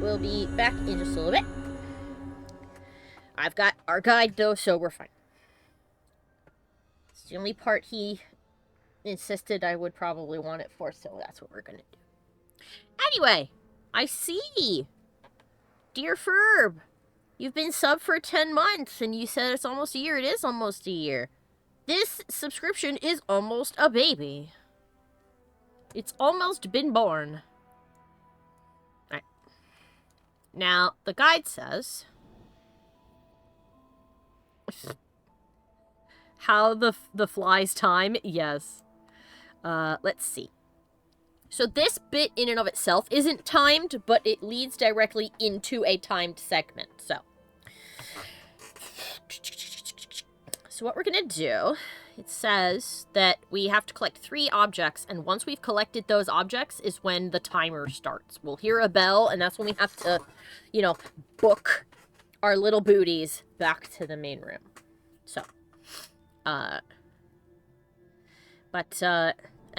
will be back in just a little bit. I've got our guide, though, so we're fine. It's the only part he insisted I would probably want it for, so that's what we're gonna do. Anyway, I see. Dear Ferb, you've been sub for 10 months, and you said it's almost a year. It is almost a year. This subscription is almost a baby. It's almost been born. Alright. Now, the guide says... How the flies time? Yes. Let's see. So this bit in and of itself isn't timed, but it leads directly into a timed segment. So what we're going to do, it says that we have to collect 3 objects, and once we've collected those objects is when the timer starts. We'll hear a bell, and that's when we have to, you know, book our little booties back to the main room. So, and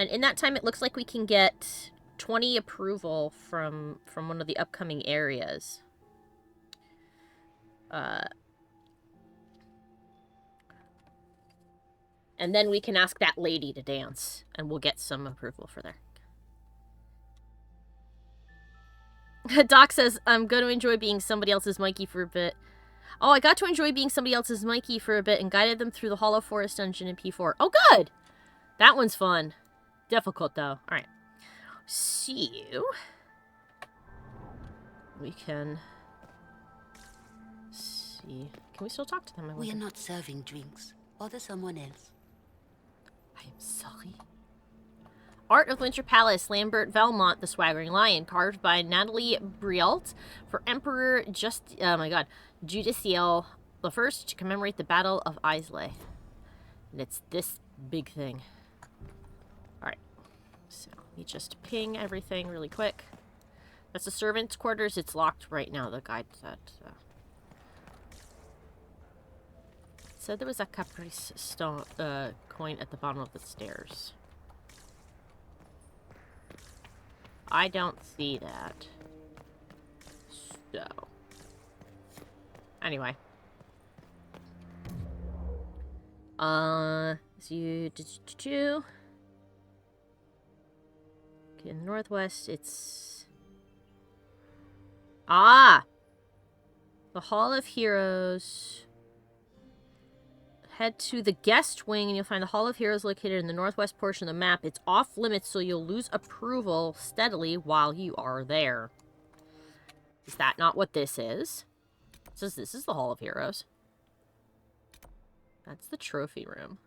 in that time, it looks like we can get 20 approval from one of the upcoming areas. And then we can ask that lady to dance, and we'll get some approval for there. Doc says, I'm going to enjoy being somebody else's Mikey for a bit. Oh, I got to enjoy being somebody else's Mikey for a bit and guided them through the Hollow Forest dungeon in P4. Oh, good! That one's fun. Difficult, though. Alright. So, we can see. Can we still talk to them? We are not serving drinks. Bother someone else. I am sorry. Art of Winter Palace, Lambert Valmont, the Swaggering Lion, carved by Natalie Brialt for Emperor Judicial the First to commemorate the Battle of Islay. And it's this big thing. Alright. So, let me just ping everything really quick. That's the servants' quarters. It's locked right now, the guide said. So. It said there was a caprice stone, coin at the bottom of the stairs. I don't see that. So. Anyway. So you okay, in the northwest, it's... Ah! The Hall of Heroes. Head to the guest wing and you'll find the Hall of Heroes located in the northwest portion of the map. It's off limits, so you'll lose approval steadily while you are there. Is that not what this is? It says this is the Hall of Heroes. That's the trophy room.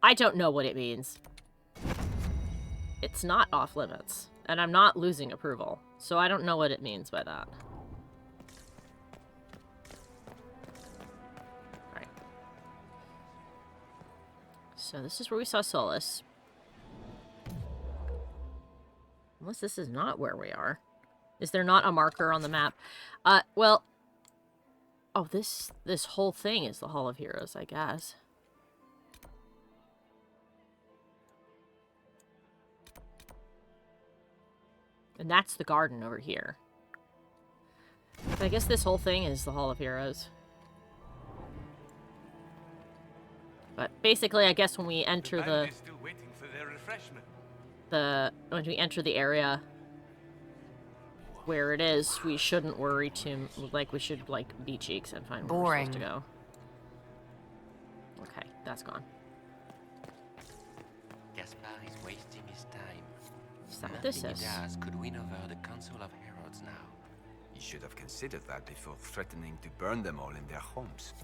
I don't know what it means. It's not off limits, and I'm not losing approval, so I don't know what it means by that. So this is where we saw Solus. Unless this is not where we are. Is there not a marker on the map? Well... Oh, this whole thing is the Hall of Heroes, I guess. And that's the garden over here. So I guess this whole thing is the Hall of Heroes. But basically, I guess when we enter when we enter the area where it is, we shouldn't worry too, like, we should, like, be cheeks and find where we're supposed to go. Okay, that's gone. Gaspar is wasting his time. Is that what this is? Thedas could win over the Council of Heralds now. You should have considered that before threatening to burn them all in their homes.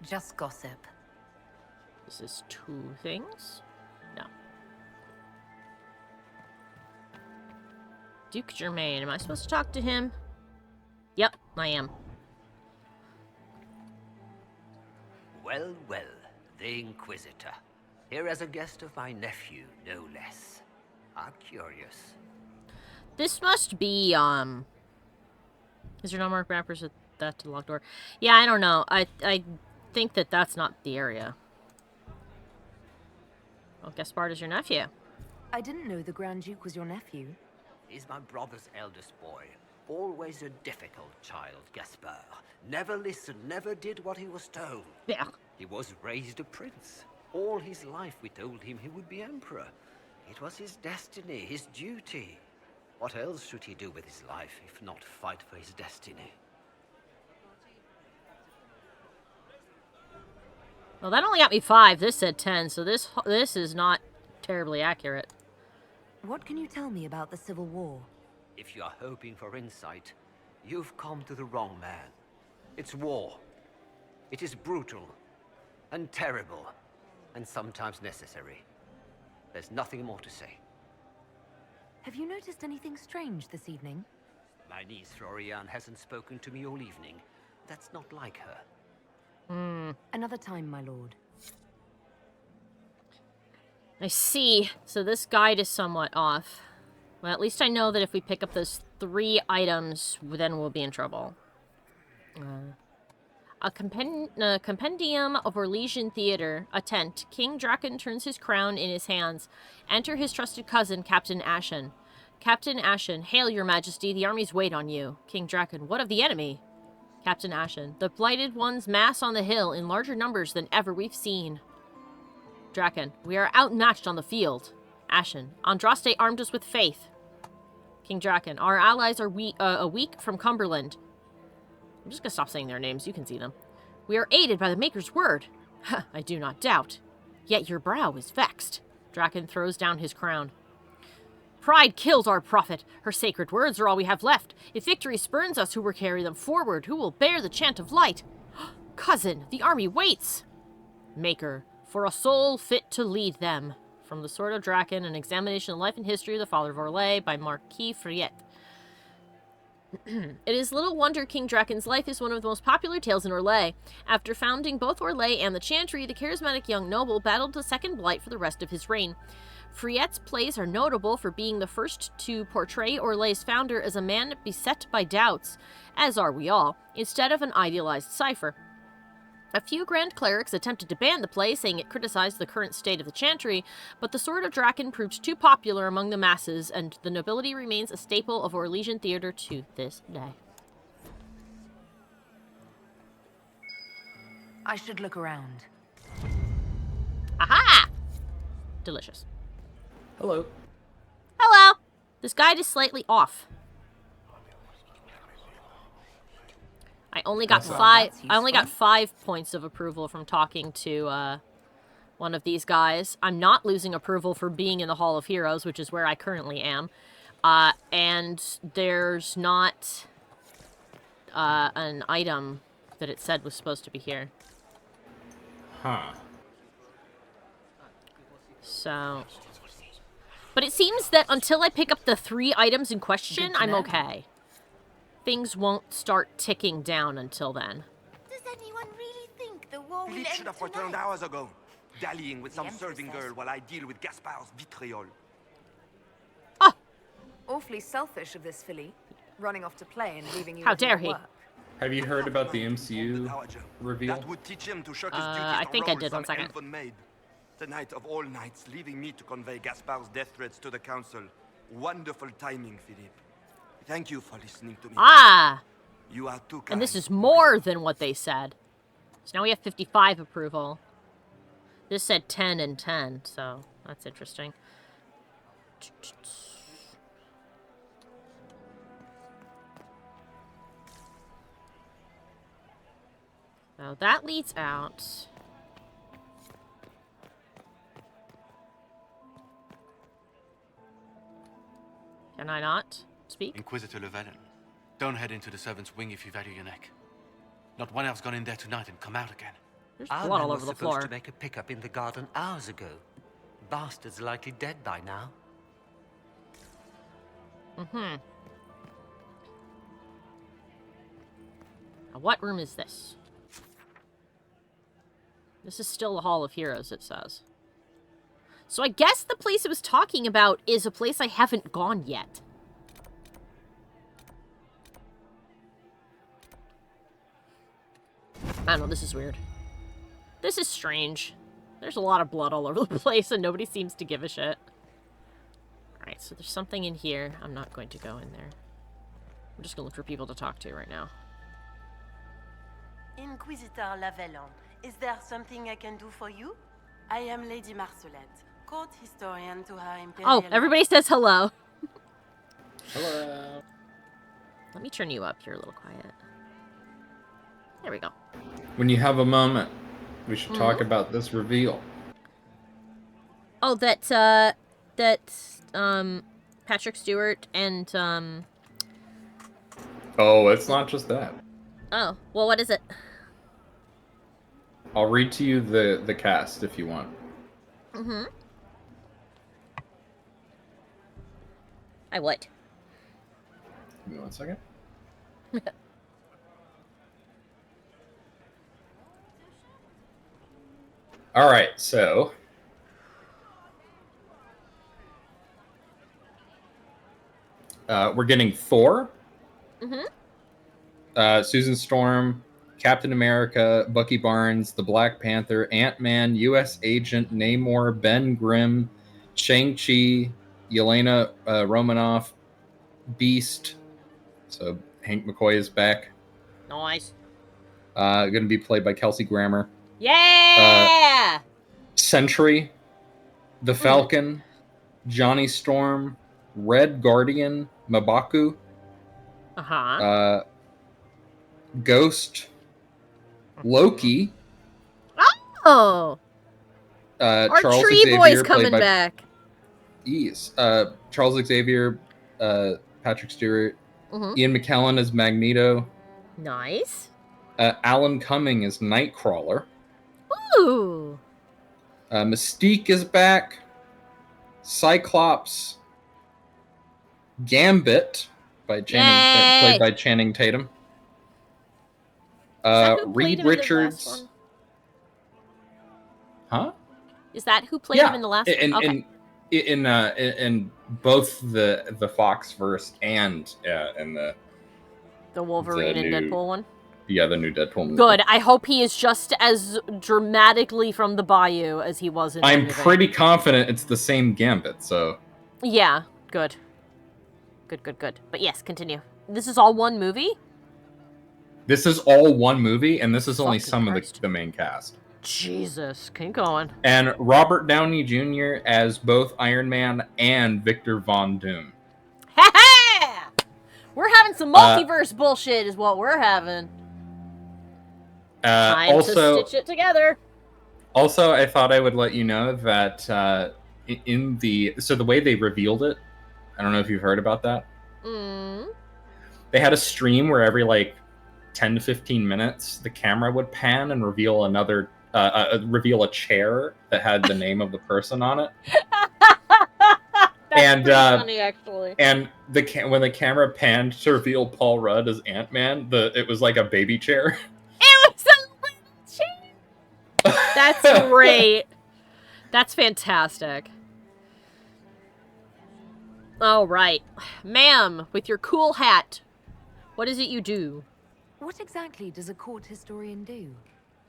Just gossip. This is 2 things? No. Duke Germain. Am I supposed to talk to him? Yep, I am. Well, well, the Inquisitor. Here as a guest of my nephew, no less. How curious. This must be, is there no more rappers at that to the locked door. Yeah, I don't know. I think that that's not the area. Well, Gaspard is your nephew. I didn't know the Grand Duke was your nephew. He's my brother's eldest boy. Always a difficult child, Gaspard. Never listened, never did what he was told. Yeah. He was raised a prince. All his life we told him he would be emperor. It was his destiny, his duty. What else should he do with his life if not fight for his destiny? Well, that only got me 5. This said 10, so this is not terribly accurate. What can you tell me about the Civil War? If you are hoping for insight, you've come to the wrong man. It's war. It is brutal, and terrible, and sometimes necessary. There's nothing more to say. Have you noticed anything strange this evening? My niece Florian hasn't spoken to me all evening. That's not like her. Another time, my lord. I see. So this guide is somewhat off. Well, at least I know that if we pick up those 3 items, then we'll be in trouble. A compendium of Orlesian theater. A tent. King Draken turns his crown in his hands. Enter his trusted cousin, Captain Ashen. Captain Ashen, hail your majesty, the armies wait on you. King Draken, what of the enemy? Captain Ashen, the blighted ones mass on the hill in larger numbers than ever we've seen. Draken, we are outmatched on the field. Ashen, Andraste armed us with faith. King Draken, our allies are a week from Cumberland. I'm just gonna stop saying their names, you can see them. We are aided by the Maker's word. I do not doubt. Yet your brow is vexed. Draken throws down his crown. Pride kills our prophet. Her sacred words are all we have left. If victory spurns us, who will carry them forward? Who will bear the chant of light? Cousin, the army waits. Maker, for a soul fit to lead them. From the Sword of Draken, an examination of life and history of the Father of Orlais by Marquis Friet. It is little wonder King Draken's life is one of the most popular tales in Orlais. After founding both Orlais and the Chantry, the charismatic young noble battled the second blight for the rest of his reign. Friet's plays are notable for being the first to portray Orlais' founder as a man beset by doubts, as are we all, instead of an idealized cipher. A few grand clerics attempted to ban the play, saying it criticized the current state of the Chantry, but the Sword of Draken proved too popular among the masses, and the nobility remains a staple of Orlesian theater to this day. I should look around. Aha! Delicious. Hello. Hello! This guide is slightly off. I only got Well, I only got 5 points of approval from talking to one of these guys. I'm not losing approval for being in the Hall of Heroes, which is where I currently am. And there's not an item that it said was supposed to be here. Huh. So, but it seems that until I pick up the 3 items in question, Good to I'm know. okay. Things won't start ticking down until then. Does anyone really think the war will Philippe end should have returned tonight? hours ago, dallying with The some Empress serving says. girl while I deal with Gaspard's vitriol. Awfully selfish of this filly, running off to play and leaving you. How with your dare he. work. Have you heard about the From MCU Dowager. reveal? That would teach him to shirk his duties I to think I roll did, some 1 second. elven maid. The night of all nights, leaving me to convey Gaspard's death threats to the council. Wonderful timing, Philippe. Thank you for listening to me. Ah! You are too kind. And this is more than what they said. So now we have 55 approval. This said 10 and 10, so that's interesting. So that leads out. Can I not speak? Inquisitor Llewellyn, don't head into the servant's wing if you value your neck. Not one elf's gone in there tonight and come out again. There's Our blood man all was over the supposed floor. to make a pickup in the garden hours ago. Bastard's likely dead by now. Now, what room is this? This is still the Hall of Heroes, it says. So I guess the place it was talking about is a place I haven't gone yet. I don't know, this is weird. This is strange. There's a lot of blood all over the place and nobody seems to give a shit. Alright, so there's something in here. I'm not going to go in there. I'm just gonna look for people to talk to right now. Inquisitor Lavellon, is there something I can do for you? I am Lady Marcelette, court historian to her Imperial... Oh, everybody says hello. Hello. Let me turn you up. You're a little quiet. There we go. When you have a moment, we should talk about this reveal. Oh, that Patrick Stewart and, Oh, it's not just that. Oh, well, what is it? I'll read to you the cast if you want. Mm-hmm. I would. Give me 1 second. All right, so we're getting Thor, Susan Storm, Captain America, Bucky Barnes, the Black Panther, Ant-Man, U.S. Agent, Namor, Ben Grimm, Shang-Chi, Yelena Romanoff, Beast. So Hank McCoy is back. Nice. Going to be played by Kelsey Grammer. Yeah! Sentry, the Falcon, Johnny Storm, Red Guardian, Mabaku, Ghost, Loki. Oh! Our Charles tree Xavier, boy's played coming by back. Yes. Charles Xavier, Patrick Stewart, Ian McKellen as Magneto. Nice. Alan Cumming is Nightcrawler. Ooh! Mystique is back. Cyclops. Gambit, by Channing, played by Channing Tatum. Reed Richards. Huh? Is that who played him in the last one? Okay. In both the Fox verse and in the Wolverine and Deadpool one? Yeah, the new Deadpool movie. Good. I hope he is just as dramatically from the bayou as he was in I'm pretty confident it's the same Gambit, so... Yeah, good. Good. But yes, continue. This is all one movie? This is all one movie, and this is only Fucking some Christ. of the main cast. Jesus, keep going. And Robert Downey Jr. as both Iron Man and Victor Von Doom. Ha-ha! We're having some multiverse bullshit is what we're having. Time Also, to stitch it together. Also, I thought I would let you know that so the way they revealed it, I don't know if you've heard about that. They had a stream where every 10 to 15 minutes, the camera would pan and reveal reveal a chair that had the name of the person on it. That's pretty funny, actually. And when the camera panned to reveal Paul Rudd as Ant-Man, it was like a baby chair. It was a little chair. That's great. That's fantastic. All right, ma'am, with your cool hat, what is it you do? What exactly does a court historian do?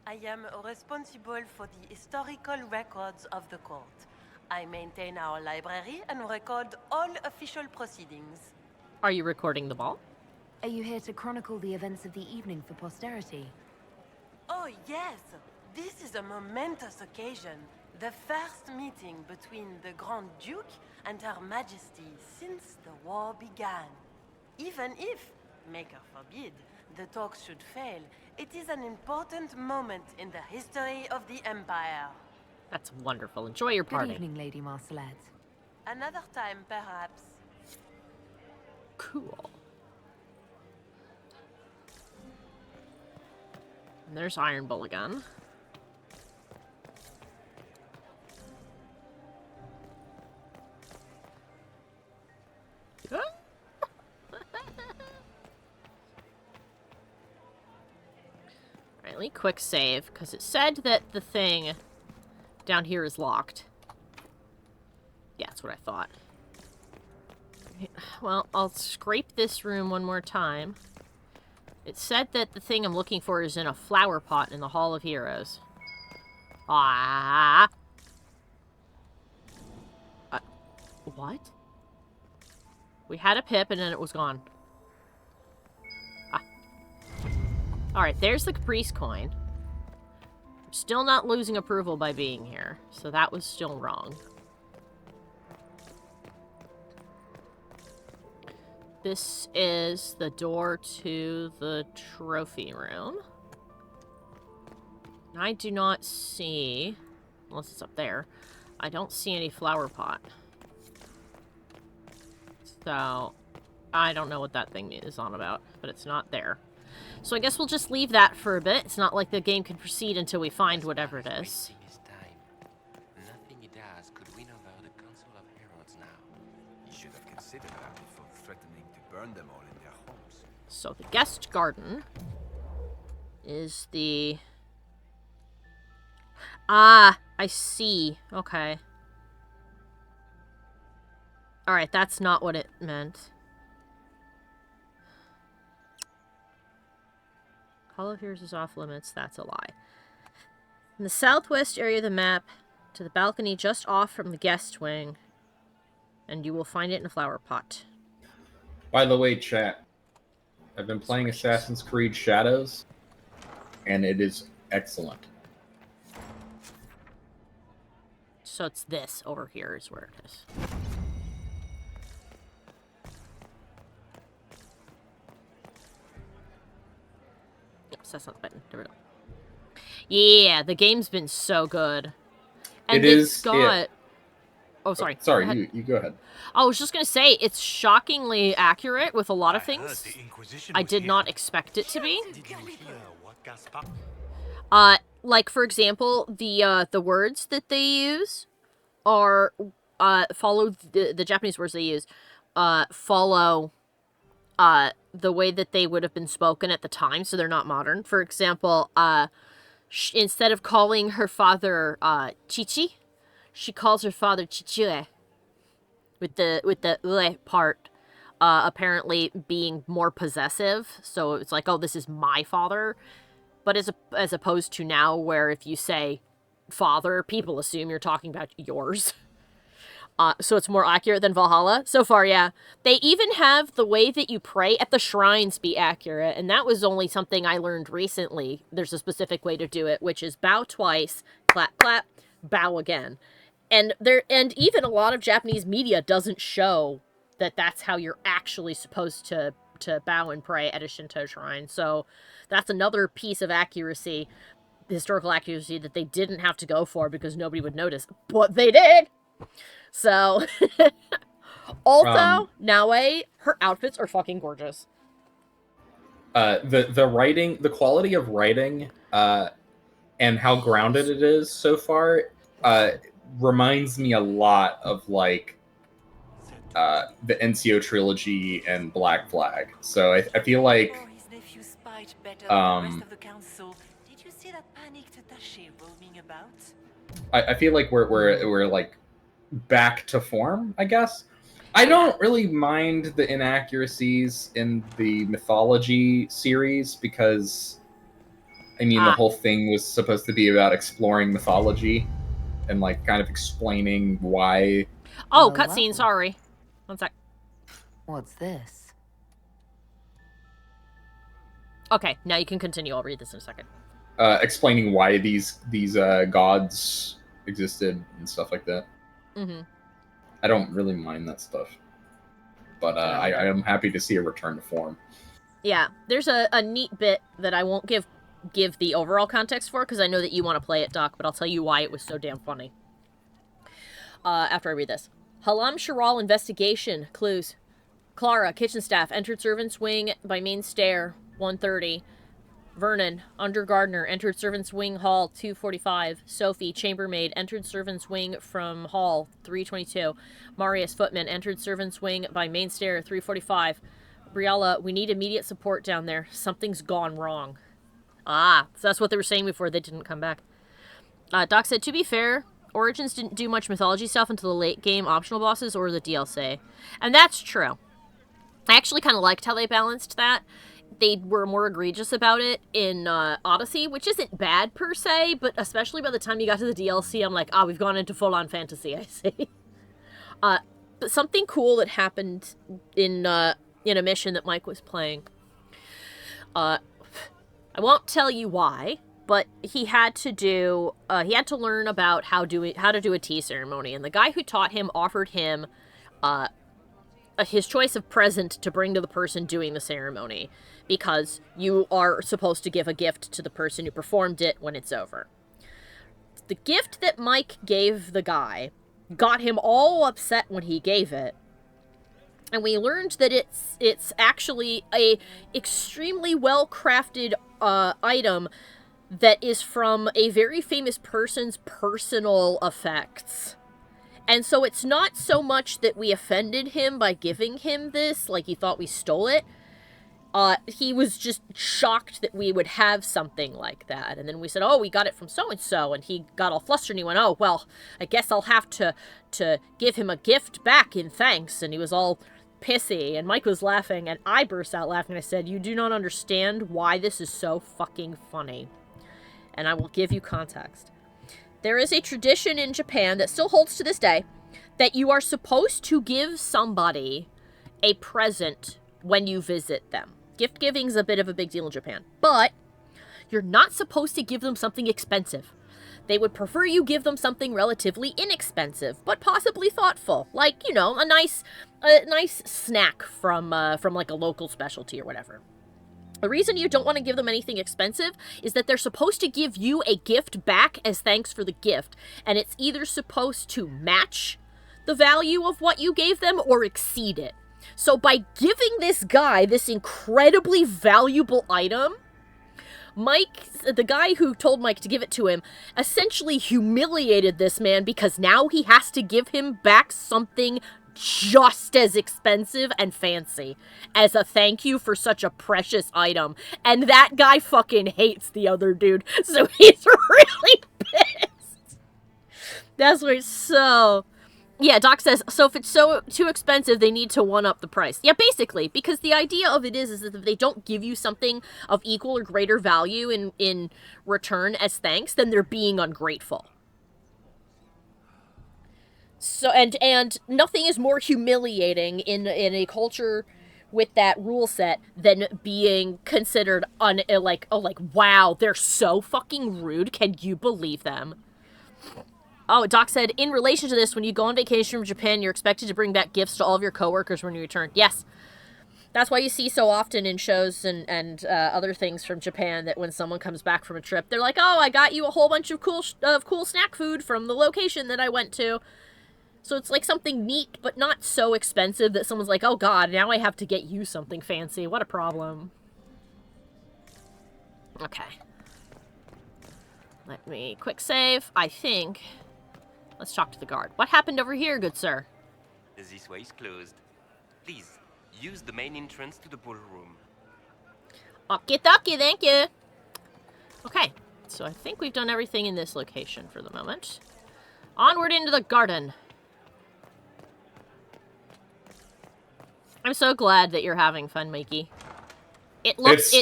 I am responsible for the historical records of the court. I maintain our library and record all official proceedings. Are you recording the ball? Are you here to chronicle the events of the evening for posterity? Oh yes, this is a momentous occasion. The first meeting between the Grand Duke and Her Majesty since the war began. Even if, Maker forbid, the talks should fail, it is an important moment in the history of the Empire. That's wonderful. Enjoy your party. Good evening, Lady Marcelette. Another time, perhaps. Cool. And there's Iron Bull again. Alright, let me quick save, because it said that the thing down here is locked. Yeah, that's what I thought. Well, I'll scrape this room one more time. It said that the thing I'm looking for is in a flower pot in the Hall of Heroes. Ah. What? We had a pip and then it was gone. Ah. Alright, there's the Caprice coin. I'm still not losing approval by being here, so that was still wrong. This is the door to the trophy room. I do not see, unless it's up there, I don't see any flower pot. So, I don't know what that thing is on about, but it's not there. So I guess we'll just leave that for a bit. It's not like the game can proceed until we find whatever it is. Nothing he does could win over the Council of Heralds now. You should have considered that before threatening to burn them all in their homes. So the guest garden is the... Ah, I see. Okay. Alright, that's not what it meant. Hall of Heroes is off limits. That's a lie. In the southwest area of the map, to the balcony just off from the guest wing, and you will find it in a flower pot. By the way, chat, I've been playing Assassin's Creed Shadows, and it is excellent. So it's this over here is where it is. Yep, so that's not the button. There we go. Yeah, the game's been so good. And it's got... Yeah. Oh, sorry. Sorry, you go ahead. I was just going to say, it's shockingly accurate with a lot of things. I did not expect it to be. Like, for example, the words that they use are, follow the Japanese words they use, follow, the way that they would have been spoken at the time, so they're not modern. For example, instead of calling her father, Chichi, she calls her father Chichue, with the ue part, apparently being more possessive, so it's like, oh, this is my father. But as opposed to now, where if you say father, people assume you're talking about yours. So it's more accurate than Valhalla. So far, yeah. They even have the way that you pray at the shrines be accurate, and that was only something I learned recently. There's a specific way to do it, which is bow twice, clap, clap, bow again. And even a lot of Japanese media doesn't show that that's how you're actually supposed to bow and pray at a Shinto shrine. So that's another piece of accuracy, historical accuracy, that they didn't have to go for because nobody would notice. But they did! So, also, Naue, her outfits are fucking gorgeous. The writing, the quality of writing, and how grounded it is so far, reminds me a lot of, like, the NCO trilogy and Black Flag. So I feel like I feel like we're like back to form, I guess. I don't really mind the inaccuracies in the mythology series because I mean the whole thing was supposed to be about exploring mythology and like kind of explaining why. Oh, cutscene, sorry. One sec. What's this? Okay, now you can continue. I'll read this in a second. Explaining why these gods existed and stuff like that. Mm-hmm. I don't really mind that stuff, but I am happy to see a return to form. Yeah, there's a neat bit that I won't give the overall context for because I know that you want to play it, Doc, but I'll tell you why it was so damn funny. After I read this. Halam Sharal investigation. Clues. Clara, kitchen staff, entered servant's wing by main stair, 1:30. Vernon, under gardener, entered servant's wing hall, 2:45. Sophie, chambermaid, entered servant's wing from hall, 3:22. Marius, footman, entered servant's wing by main stair, 3:45. Briella, we need immediate support down there. Something's gone wrong. So that's what they were saying before they didn't come back. Doc said, to be fair, Origins didn't do much mythology stuff until the late game optional bosses or the DLC. And that's true. I actually kind of liked how they balanced that. they were more egregious about it in Odyssey, which isn't bad per se, but especially by the time you got to the DLC, I'm like, we've gone into full-on fantasy, I see. But something cool that happened in a mission that Mike was playing. I won't tell you why, but he had to learn about how to do a tea ceremony, and the guy who taught him offered him his choice of present to bring to the person doing the ceremony, because you are supposed to give a gift to the person who performed it when it's over. The gift that Mike gave the guy got him all upset when he gave it, and we learned that it's actually a extremely well-crafted item that is from a very famous person's personal effects. And so it's not so much that we offended him by giving him this, like he thought we stole it. He was just shocked that we would have something like that. And then we said, we got it from so-and-so. And he got all flustered and he went, well, I guess I'll have to give him a gift back in thanks. And he was all pissy. And Mike was laughing and I burst out laughing. I said, you do not understand why this is so fucking funny. And I will give you context. There is a tradition in Japan that still holds to this day that you are supposed to give somebody a present when you visit them. Gift giving is a bit of a big deal in Japan, but you're not supposed to give them something expensive. They would prefer you give them something relatively inexpensive, but possibly thoughtful, like, a nice snack from like a local specialty or whatever. The reason you don't want to give them anything expensive is that they're supposed to give you a gift back as thanks for the gift, and it's either supposed to match the value of what you gave them or exceed it. So by giving this guy this incredibly valuable item, Mike, the guy who told Mike to give it to him, essentially humiliated this man because now he has to give him back something just as expensive and fancy as a thank you for such a precious item. And that guy fucking hates the other dude, so he's really pissed. That's where it's so... Yeah, Doc says, so if it's too expensive, they need to one-up the price. Yeah, basically, because the idea of it is that if they don't give you something of equal or greater value in return as thanks, then they're being ungrateful. So, and nothing is more humiliating in a culture with that rule set than being considered wow, they're so fucking rude, can you believe them? Oh, Doc said, in relation to this, when you go on vacation from Japan, you're expected to bring back gifts to all of your coworkers when you return. Yes. That's why you see so often in shows and other things from Japan that when someone comes back from a trip, they're like, I got you a whole bunch of cool snack food from the location that I went to. So it's like something neat, but not so expensive that someone's like, oh god, now I have to get you something fancy. What a problem. Okay. Let me quick save. I think... Let's talk to the guard. What happened over here, good sir? This way is closed. Please, use the main entrance to the ballroom. Okie-dokie, thank you. Okay, so I think we've done everything in this location for the moment. Onward into the garden. I'm so glad that you're having fun, Mikey. It looks...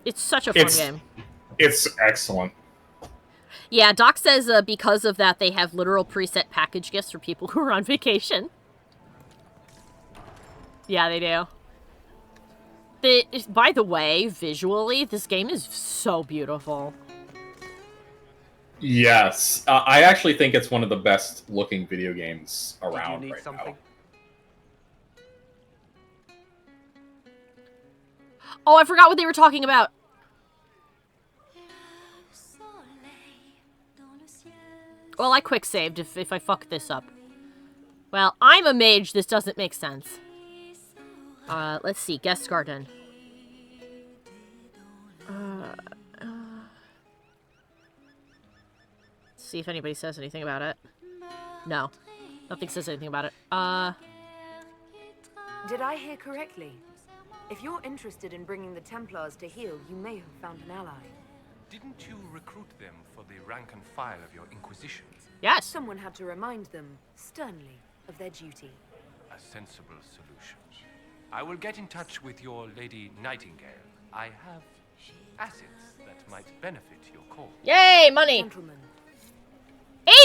It's such a fun game. It's excellent. Yeah, Doc says because of that, they have literal preset package gifts for people who are on vacation. Yeah, they do. By the way, visually, this game is so beautiful. Yes. I actually think it's one of the best looking video games around right now. Oh, I forgot what they were talking about. Well, I quick saved if I fuck this up. Well, I'm a mage. This doesn't make sense. Let's see. Guest garden. See if anybody says anything about it. No. Nothing says anything about it. Did I hear correctly? If you're interested in bringing the Templars to heel, you may have found an ally. Didn't you recruit them for the rank and file of your Inquisition? Yes. Someone had to remind them, sternly, of their duty. A sensible solution. I will get in touch with your Lady Nightingale. I have assets that might benefit your cause. Yay, money! Gentlemen,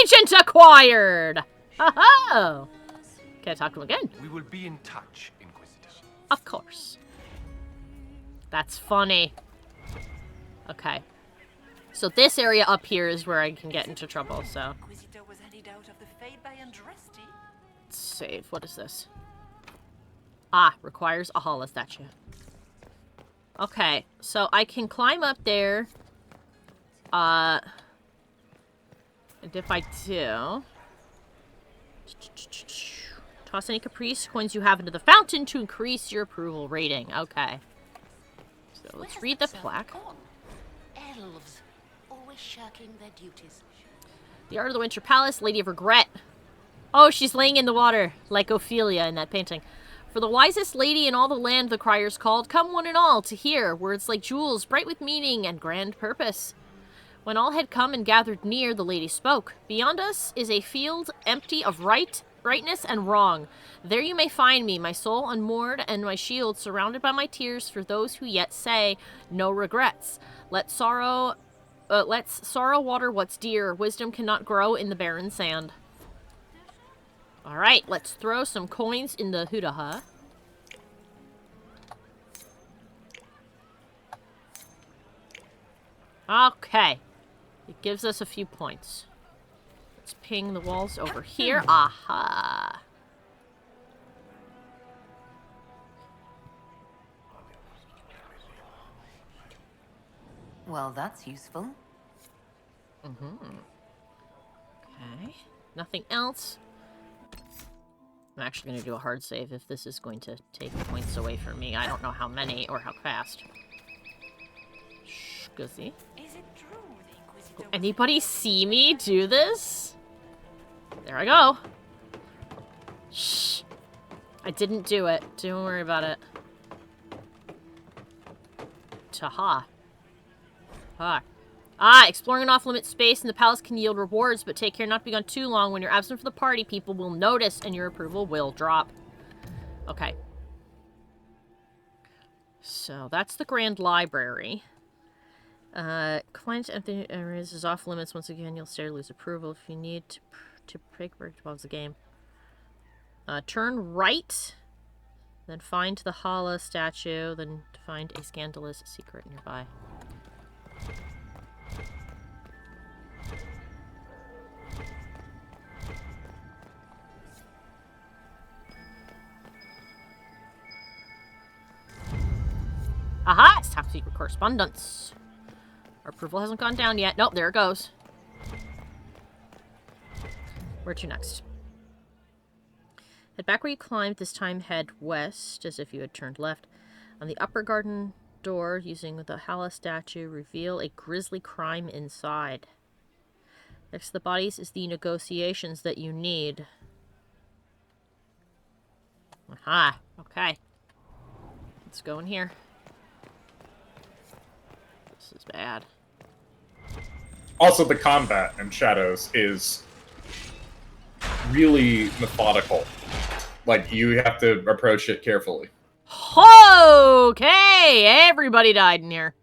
Agent acquired! Ho-ho! Can I talk to him again? We will be in touch, Inquisitor. Of course. That's funny. Okay. So this area up here is where I can get into trouble, so. Inquisitor was handed out of the fade by Andraste. Let's save. What is this? Ah, requires a Hala statue. Okay, so I can climb up there. And if I do... Toss any caprice coins you have into the fountain to increase your approval rating. Okay. So let's read the plaque. Elves, always shirking their duties. The Art of the Winter Palace, Lady of Regret. Oh, she's laying in the water, like Ophelia in that painting. For the wisest lady in all the land, the criers called, come one and all to hear words like jewels, bright with meaning and grand purpose. When all had come and gathered near, the lady spoke. Beyond us is a field empty of rightness and wrong. There you may find me, my soul unmoored and my shield surrounded by my tears for those who yet say no regrets. Let's sorrow water what's dear. Wisdom cannot grow in the barren sand. Alright, let's throw some coins in the Hudaha. Okay. It gives us a few points. Let's ping the walls over here. Aha. Well, that's useful. Okay. Nothing else. I'm actually going to do a hard save if this is going to take points away from me. I don't know how many or how fast. Shh, Is it true the Inquisitor was anybody see me do this? There I go. Shh. I didn't do it. Don't worry about it. Taha. Exploring an off-limit space in the palace can yield rewards, but take care not to be gone too long. When you're absent from the party, people will notice and your approval will drop. Okay. So, that's the Grand Library. Client empty areas is off-limits. Once again, you'll stay or lose approval if you need to break pause the game. Turn right, then find the Hala statue, then find a scandalous secret nearby. Aha! It's top secret correspondence. Our approval hasn't gone down yet. Nope, there it goes. Where to next? Head back where you climbed. This time head west, as if you had turned left. On the upper garden door, using the Hala statue, reveal a grisly crime inside. Next to the bodies is the negotiations that you need. Aha! Okay. Let's go in here. This is bad. Also, the combat in Shadows is really methodical. Like, you have to approach it carefully. Okay! Everybody died in here.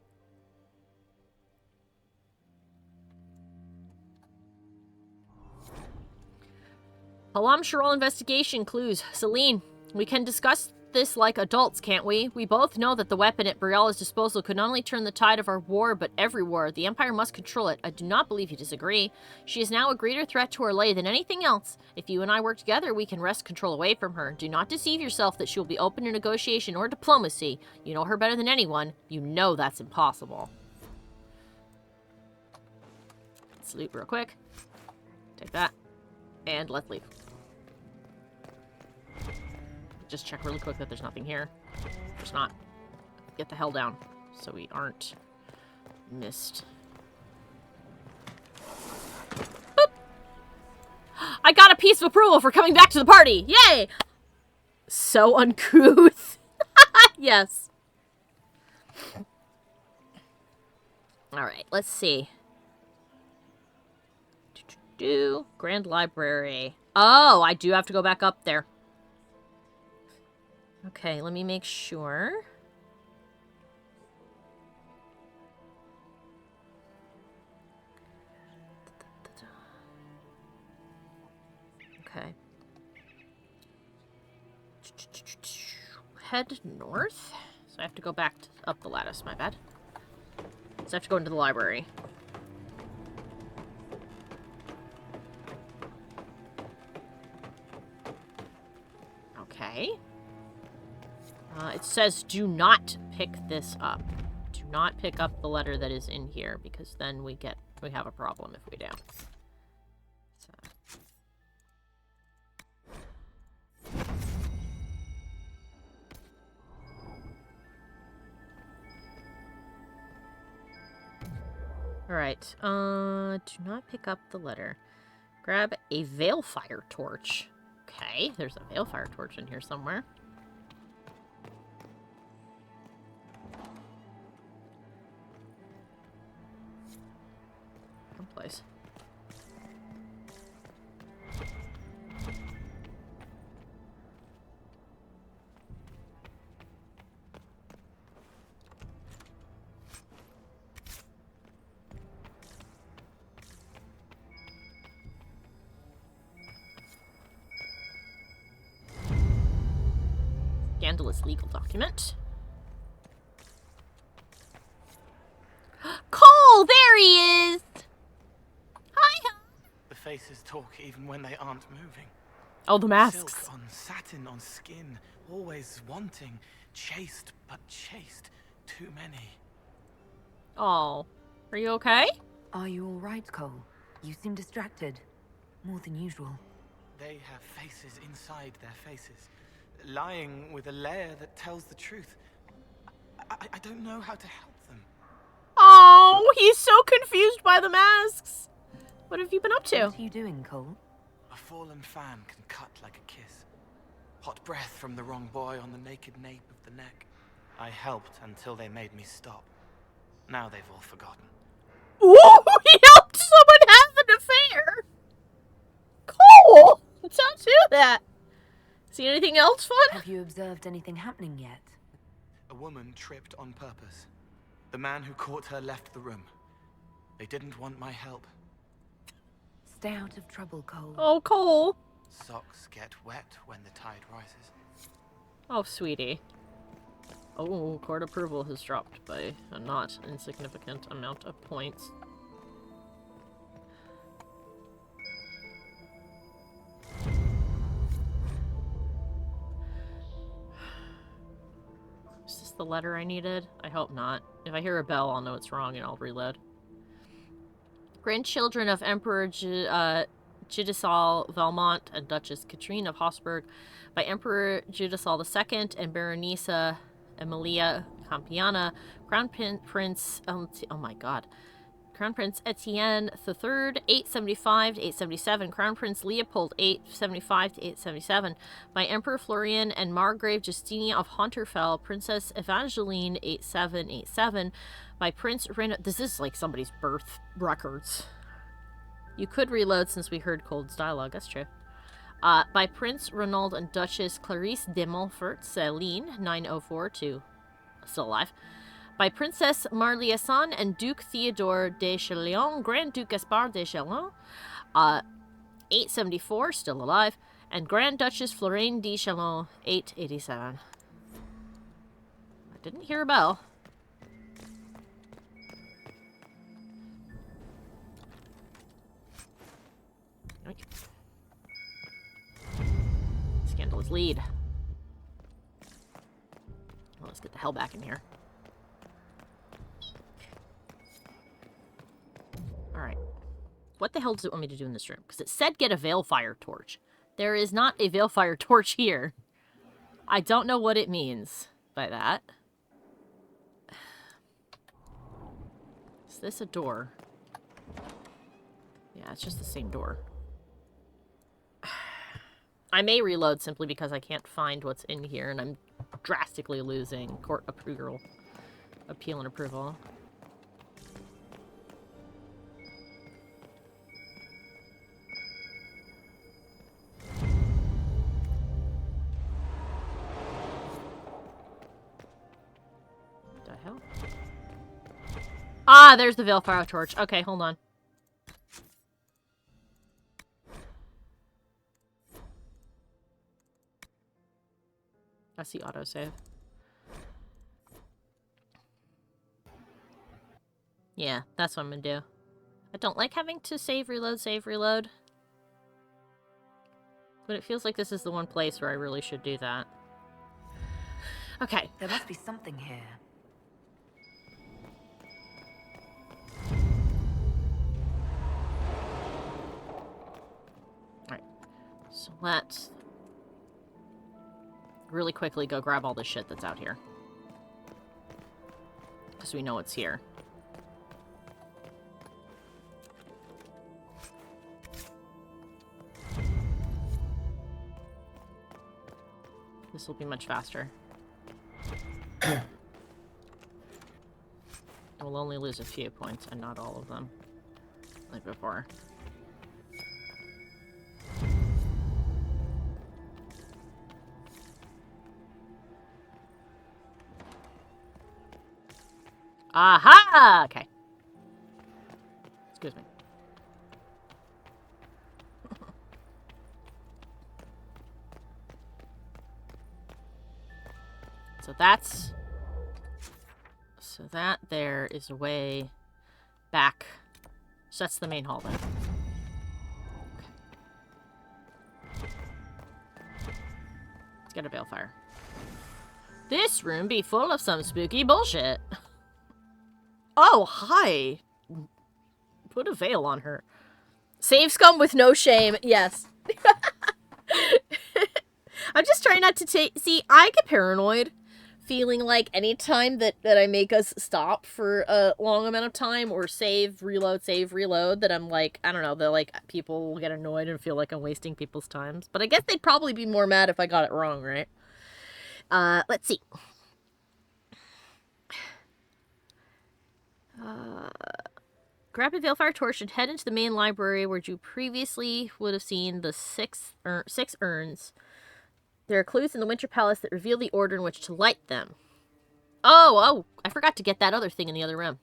Halam Sharol investigation clues. Celine, we can discuss this like adults, can't we? We both know that the weapon at Briala's disposal could not only turn the tide of our war, but every war. The Empire must control it. I do not believe you disagree. She is now a greater threat to our lay than anything else. If you and I work together, we can wrest control away from her. Do not deceive yourself that she will be open to negotiation or diplomacy. You know her better than anyone. You know that's impossible. Let's loot real quick. Take that. And let's leave. Just check really quick that there's nothing here. There's not. Get the hell down so we aren't missed. Boop! I got a piece of approval for coming back to the party! Yay! So uncouth. Yes. Alright, let's see. Grand Library. Oh, I do have to go back up there. Okay, let me make sure. Okay. Head north. So I have to go back up the lattice, my bad. So I have to go into the library. Okay. It says do not pick this up. Do not pick up the letter that is in here, because then we have a problem if we do. So. Alright, do not pick up the letter. Grab a Veilfire torch. Okay, there's a Veilfire torch in here somewhere. Someplace. Scandalous legal document. Cole! There he is! Hi! The faces talk even when they aren't moving. Oh, the masks. Silk on satin on skin, always wanting, chaste but chaste, too many. Oh, are you okay? Are you all right, Cole? You seem distracted. More than usual. They have faces inside their faces, lying with a layer that tells the truth. I don't know how to help them. Oh, he's so confused by the masks. What have you been up to? What are you doing, Cole? A fallen fan can cut like a kiss. Hot breath from the wrong boy on the naked nape of the neck. I helped until they made me stop. Now they've all forgotten. Ooh, he helped someone have an affair. Cool. Don't do that. See anything else fun? Have you observed anything happening yet? A woman tripped on purpose. The man who caught her left the room. They didn't want my help. Stay out of trouble, Cole. Oh, Cole. Socks get wet when the tide rises. Oh, sweetie. Oh, court approval has dropped by a not insignificant amount of points. Is this the letter I needed? I hope not. If I hear a bell, I'll know it's wrong and I'll reload. Grandchildren of Emperor Judicial Valmont and Duchess Katrine of Habsburg by Emperor Judicial II and Baronessa Emilia Campiana, Crown Prince, oh my god, Crown Prince Etienne III, 875 to 877, Crown Prince Leopold, 875 to 877, by Emperor Florian and Margrave Justinia of Honterfell, Princess Evangeline, 8787, by Prince Renaud. This is like somebody's birth records. You could reload since we heard Cold's dialogue, that's true. By Prince Renaud and Duchess Clarice de Montfort, Céline, 904-2, still alive. By Princess Marliason and Duke Theodore de Chalon, Grand Duke Gaspard de Chalon, 874, still alive. And Grand Duchess Florine de Chalon, 887. I didn't hear a bell. Scandalous lead. Well, let's get the hell back in here. Alright. What the hell does it want me to do in this room? Because it said get a Veilfire torch. There is not a Veilfire torch here. I don't know what it means by that. Is this a door? Yeah, it's just the same door. I may reload simply because I can't find what's in here and I'm drastically losing court approval. Appeal and approval. Ah, there's the Veilfire torch. Okay, hold on. That's the autosave. Yeah, that's what I'm gonna do. I don't like having to save, reload. But it feels like this is the one place where I really should do that. Okay. There must be something here. Alright. So let's really quickly go grab all the shit that's out here. Because we know it's here. This will be much faster. We'll only lose a few points and not all of them. Like before. Aha! Okay. Excuse me. So that there is a way back. So that's the main hall then. Okay. Let's get a balefire. This room be full of some spooky bullshit. Oh, hi. Put a veil on her. Save scum with no shame. Yes. I'm just trying not to take... See, I get paranoid. Feeling like anytime that I make us stop for a long amount of time or save, reload, that I'm like, I don't know, that like people will get annoyed and feel like I'm wasting people's times. But I guess they'd probably be more mad if I got it wrong, right? Let's see. Grab a Veilfire torch and head into the main library where you previously would have seen the six urns. There are clues in the Winter Palace that reveal the order in which to light them. Oh, I forgot to get that other thing in the other room.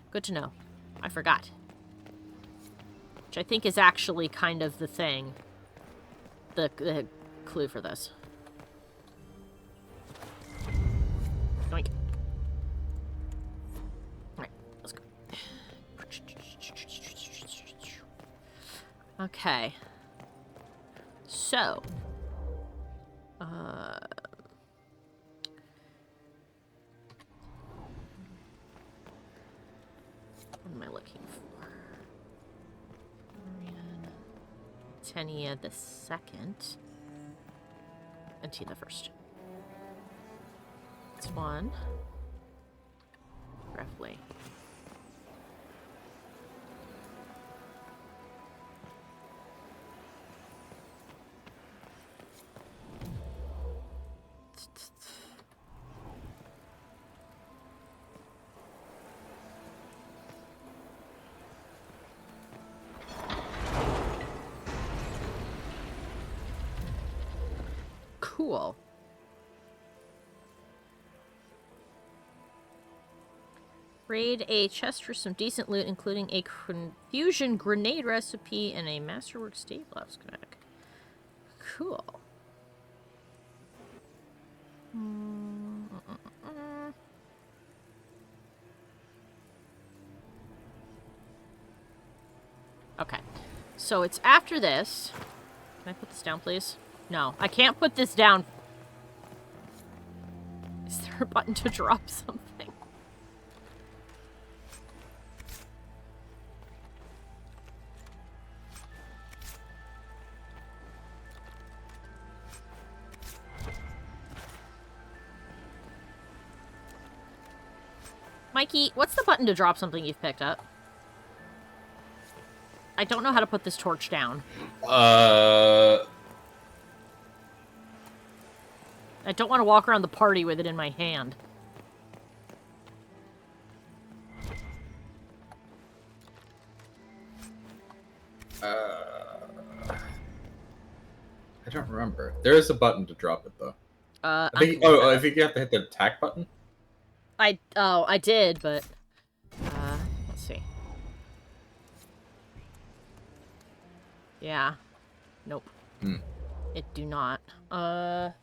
Good to know. I forgot. Which I think is actually kind of the thing. The clue for this. Yoink. Alright, let's go. Okay. So... what am I looking for? Tenia the second. And Tia the first. It's one. Roughly. Cool. Raid a chest for some decent loot, including a confusion grenade recipe and a masterwork stable schematic. Cool. Okay. So it's after this. Can I put this down, please? No, I can't put this down. Is there a button to drop something? Mikey, what's the button to drop something you've picked up? I don't know how to put this torch down. I don't want to walk around the party with it in my hand. I don't remember. There is a button to drop it, though. I think you have to hit the attack button. I did, but Yeah. Nope. Hmm. It do not. I'm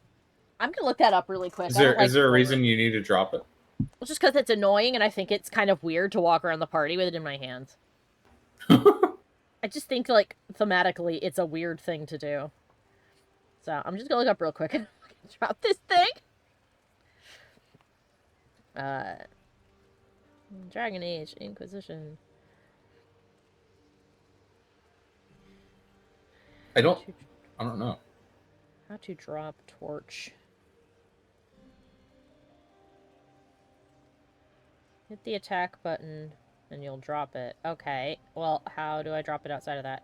gonna look that up really quick. Is there a reason you need to drop it? Well, just because it's annoying, and I think it's kind of weird to walk around the party with it in my hands. I just think, like, thematically, it's a weird thing to do. So, I'm just gonna look up real quick and drop this thing. Dragon Age, Inquisition. I don't know. How to drop torch. Hit the attack button, and you'll drop it. Okay, well, how do I drop it outside of that?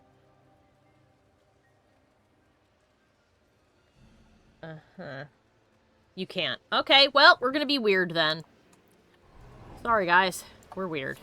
Uh-huh. You can't. Okay, well, we're gonna be weird then. Sorry, guys. We're weird.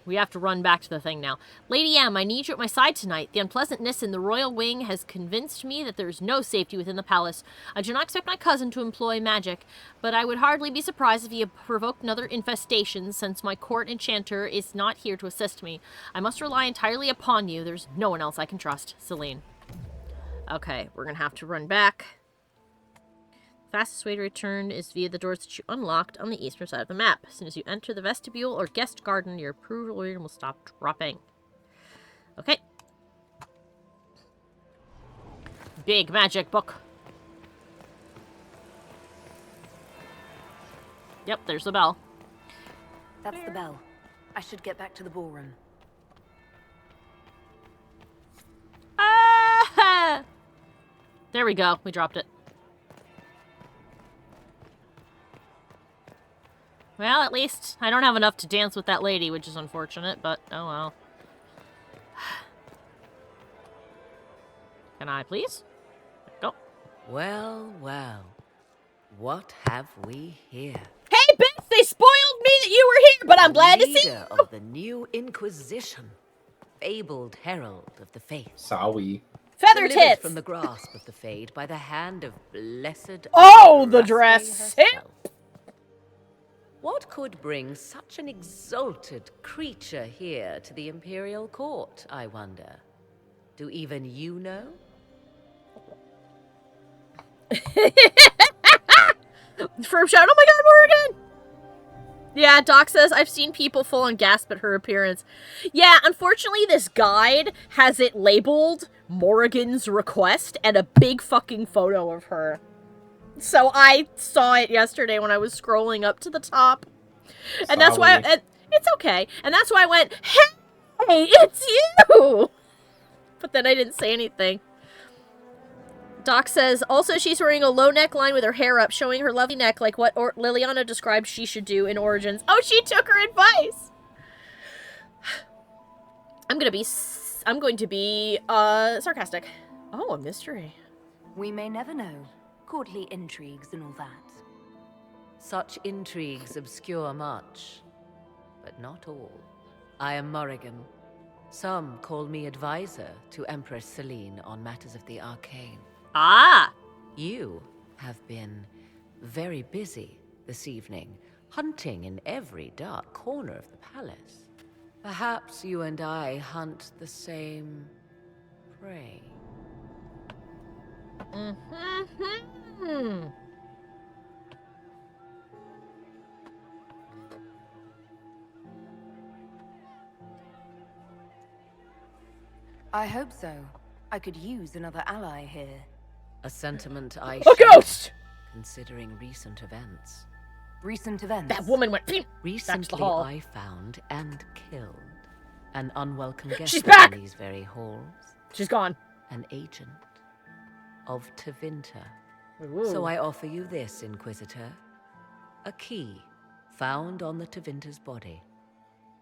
We have to run back to the thing now. Lady M, I need you at my side tonight. The unpleasantness in the royal wing has convinced me that there is no safety within the palace. I do not expect my cousin to employ magic, but I would hardly be surprised if he had provoked another infestation, since my court enchanter is not here to assist me. I must rely entirely upon you. There's no one else I can trust. Celine. Okay, we're gonna have to run back. Fastest way to return is via the doors that you unlocked on the eastern side of the map. As soon as you enter the vestibule or guest garden, your approval rating will stop dropping. Okay. Big magic book. Yep, there's the bell. That's the bell. I should get back to the ballroom. Ah! There we go. We dropped it. Well, at least I don't have enough to dance with that lady, which is unfortunate, but oh well. Can I, please? Go. Well, well. What have we here? Hey, Beth! They spoiled me that you were here, but I'm glad to see you! Leader of the new Inquisition. Fabled herald of the faith. Sorry. Feather Delivered tits! from the grasp of the Fade by the hand of blessed Oh, the Andraste dress! herself. What could bring such an exalted creature here to the Imperial Court, I wonder? Do even you know? Firm shout, oh my god, Morgan! Yeah, Doc says, I've seen people full on gasp at her appearance. Yeah, unfortunately this guide has it labeled Morrigan's request and a big fucking photo of her. So I saw it yesterday when I was scrolling up to the top. And that's why, it's okay. And that's why I went, hey, it's you! But then I didn't say anything. Doc says, also she's wearing a low neckline with her hair up, showing her lovely neck like what Liliana described she should do in Origins. Oh, she took her advice! I'm going to be sarcastic. Oh, a mystery. We may never know. Courtly intrigues and all that. Such intrigues obscure much, but not all. I am Morrigan. Some call me advisor to Empress Celine on matters of the arcane. Ah! You have been very busy this evening, hunting in every dark corner of the palace. Perhaps you and I hunt the same prey. I hope so. I could use another ally here. A sentiment I A share, ghost! considering recent events. Recent events? That woman went back to the Recently hall. I found and killed an unwelcome guest She's back! in these very halls. She's gone. An agent of Tevinter. Ooh. So I offer you this, Inquisitor. A key found on the Tevinter's body.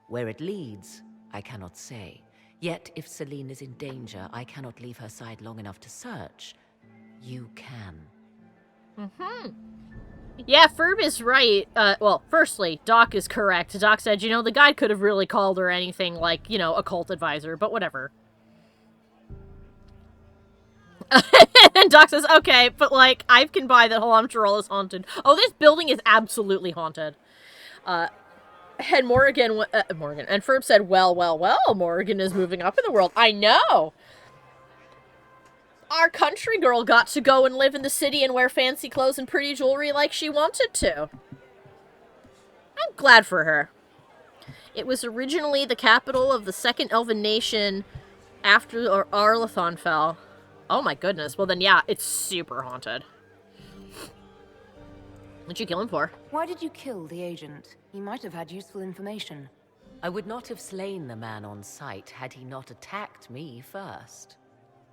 Where it leads, I cannot say. Yet, if Celine is in danger, I cannot leave her side long enough to search. You can. Yeah, Ferb is right. Well, firstly, Doc is correct. Doc said, you know, the guide could have really called her anything like, you know, occult advisor, but whatever. And Doc says, okay, but like, I can buy that Halamtarol is haunted. Oh, this building is absolutely haunted. And Morgan, and Ferb said, well, Morgan is moving up in the world. I know! our country girl got to go and live in the city and wear fancy clothes and pretty jewelry like she wanted to. I'm glad for her. It was originally the capital of the second elven nation after Arlathon fell. Oh my goodness. Well then, yeah, it's super haunted. What'd you kill him for? Why did you kill the agent? He might have had useful information. I would not have slain the man on sight had he not attacked me first.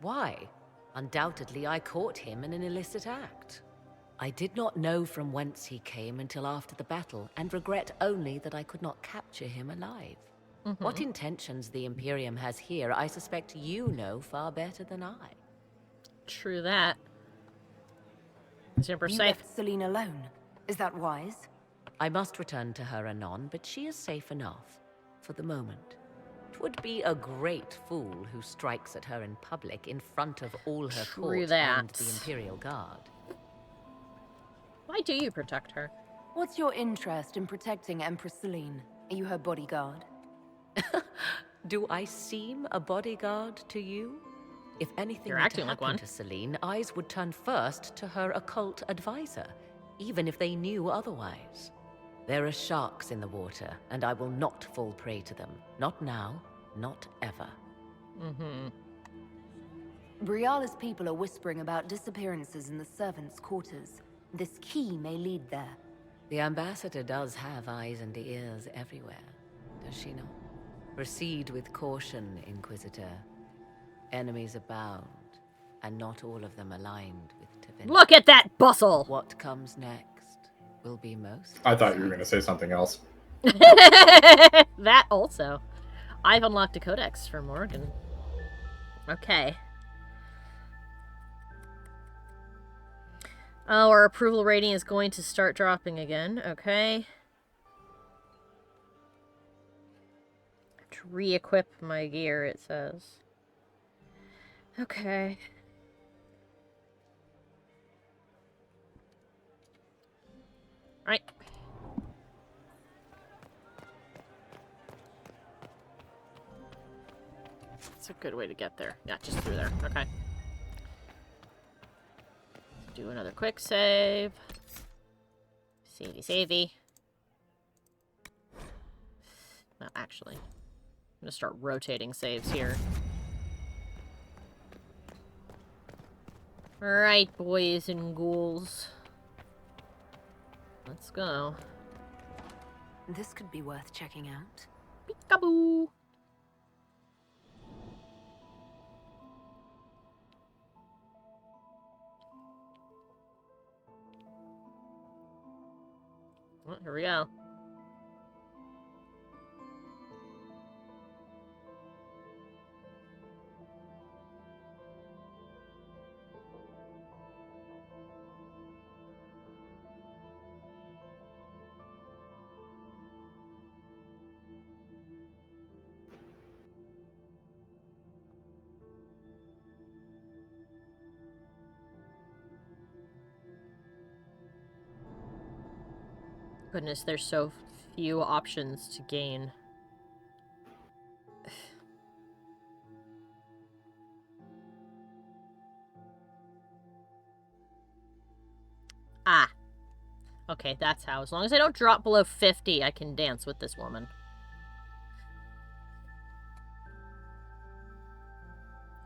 Why? Undoubtedly, I caught him in an illicit act. I did not know from whence he came until after the battle, and regret only that I could not capture him alive. What intentions the Imperium has here, I suspect you know far better than I. True that. Is Emperor You safe? left Celine alone. Is that wise? I must return to her anon, but she is safe enough, for the moment. 'Twould be a great fool who strikes at her in public in front of all her court and the Imperial Guard. Why do you protect her? What's your interest in protecting Empress Celine? Are you her bodyguard? Do I seem a bodyguard to you? If anything You're were acting to like happen one. to Celine, eyes would turn first to her occult advisor, even if they knew otherwise. There are sharks in the water, and I will not fall prey to them. Not now, not ever. Briala's people are whispering about disappearances in the servants' quarters. This key may lead there. The ambassador does have eyes and ears everywhere, does she not? Proceed with caution, Inquisitor. Enemies abound, and not all of them aligned with Tevinter. Look at that bustle! What comes next will be most... I thought you were going to say something else. That also. I've unlocked a codex for Morgan. Okay. Oh, our approval rating is going to start dropping again. Okay. To re-equip my gear, it says. Okay. Right. That's a good way to get there. Yeah, just through there. Okay. Do another quick save. Savey. Well, actually, I'm gonna start rotating saves here. Alright, boys and ghouls. Let's go. This could be worth checking out. Peekaboo! Well, here we go. Goodness, there's so few options to gain. Ah. Okay, that's how. As long as I don't drop below 50, I can dance with this woman.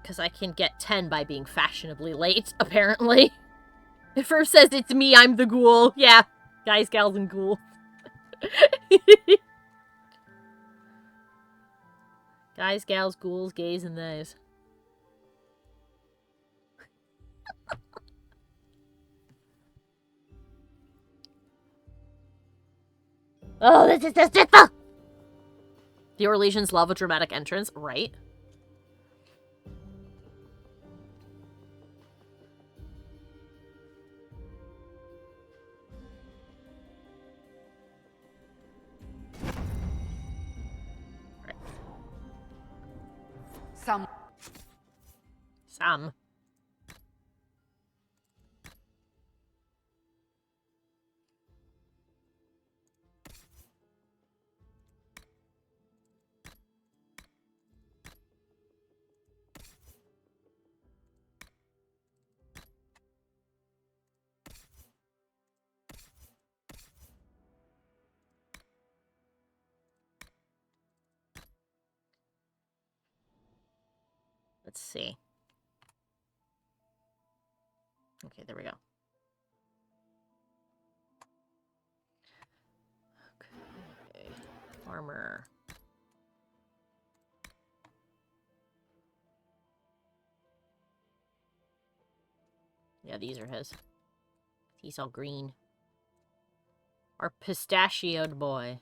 Because I can get 10 by being fashionably late, apparently. It first says it's me, I'm the ghoul. Yeah. Guys, gals, and ghouls. Guys, gals, ghouls, gays, and theys. Oh, this is the Sith! The Orlesians love a dramatic entrance, right? Some. Let's see. Okay, there we go. Okay. Armor. Yeah, these are his. He's all green. Our pistachioed boy.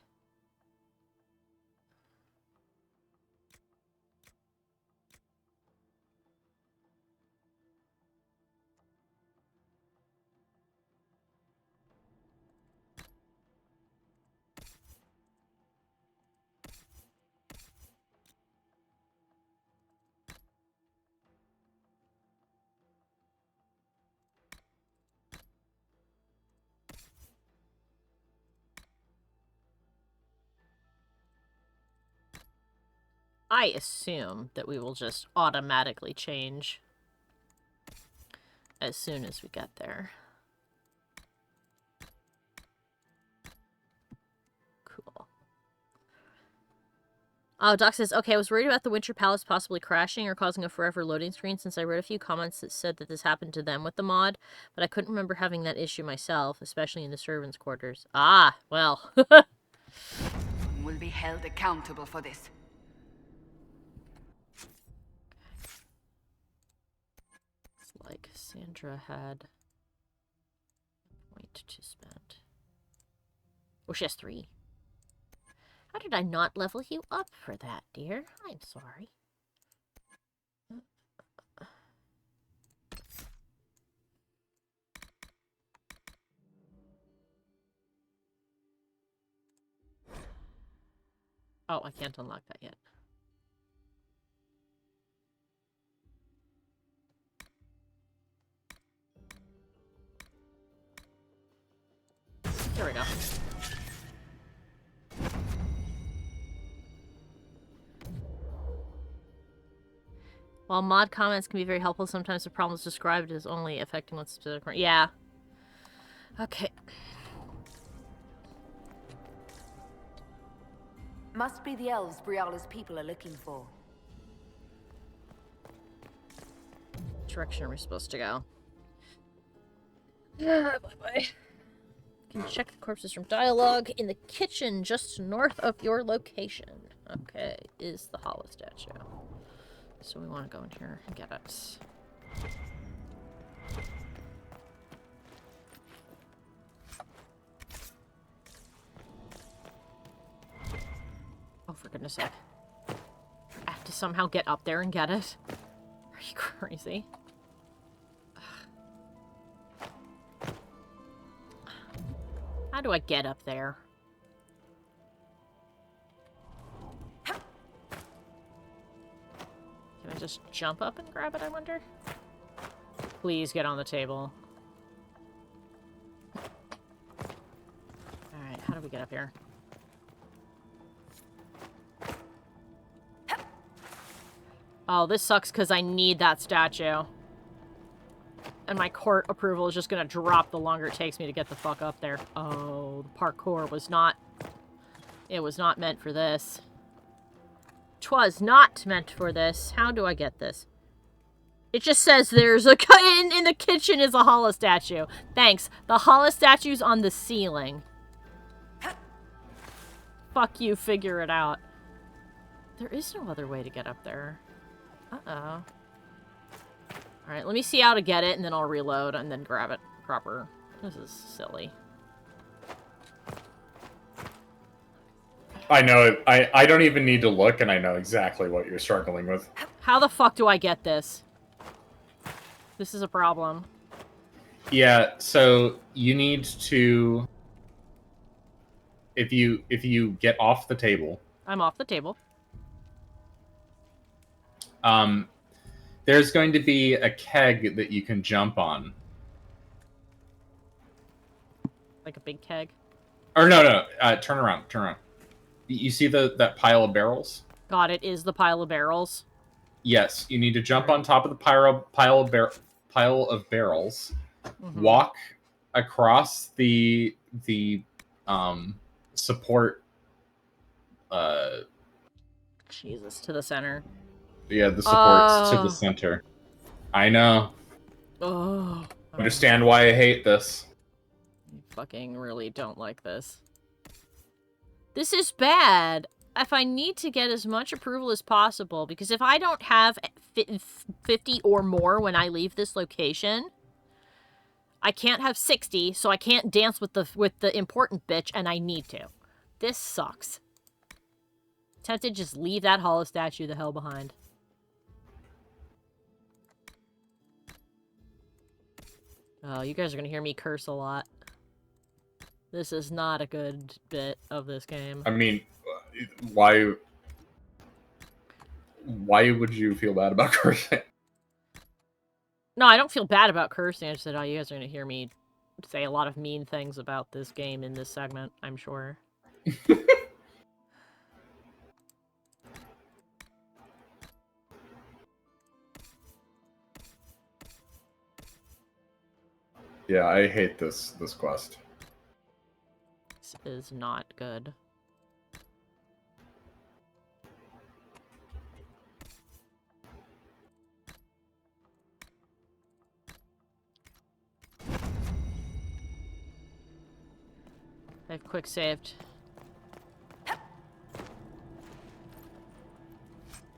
I assume that we will just automatically change as soon as we get there. Cool. Oh, Doc says, okay, I was worried about the Winter Palace possibly crashing or causing a forever loading screen since I read a few comments that said that this happened to them with the mod, but I couldn't remember having that issue myself, especially in the servants' quarters. Ah, well. Will be held accountable for this. It's like Sandra had a point to spend. Oh, she has 3. How did I not level you up for that, dear? I'm sorry. Oh, I can't unlock that yet. There we go. While mod comments can be very helpful, sometimes the problem is described as only affecting one specific... Yeah. Okay. Must be the elves Briala's people are looking for. Direction are we supposed to go? Bye-bye. You can check the corpses from dialogue in the kitchen just north of your location. Okay, is the hollow statue. So we want to go in here and get it. Oh, for goodness sake. I have to somehow get up there and get it? Are you crazy? How do I get up there? Can I just jump up and grab it, I wonder? Please get on the table. Alright, how do we get up here? Oh, this sucks because I need that statue. And my court approval is just going to drop the longer it takes me to get the fuck up there. Oh, the parkour was not... It was not meant for this. 'Twas not meant for this. How do I get this? It just says there's a... In the kitchen is a hollow statue. Thanks. The hollow statue's on the ceiling. Fuck you, figure it out. There is no other way to get up there. Uh-oh. Alright, let me see how to get it, and then I'll reload, and then grab it proper. This is silly. I know it. I don't even need to look, and I know exactly what you're struggling with. How the fuck do I get this? This is a problem. Yeah, so you need to... If you get off the table... I'm off the table. There's going to be a keg that you can jump on. Like a big keg? Or no. Turn around. You see that pile of barrels? God, it is the pile of barrels. Yes, you need to jump on top of the pile of barrels. Mm-hmm. Walk across the support. Jesus, to the center. Yeah, the supports to the center. I know. Oh. Understand why I hate this. I fucking really don't like this. This is bad. If I need to get as much approval as possible, because if I don't have 50 or more when I leave this location, I can't have 60, so I can't dance with the important bitch, and I need to. This sucks. Tempted to just leave that hollow statue the hell behind. Oh, you guys are gonna hear me curse a lot. This is not a good bit of this game. I mean, why would you feel bad about cursing? No, I don't feel bad about cursing. I just said, oh, you guys are gonna hear me say a lot of mean things about this game in this segment, I'm sure. Yeah, I hate this quest. This is not good. I've quick saved.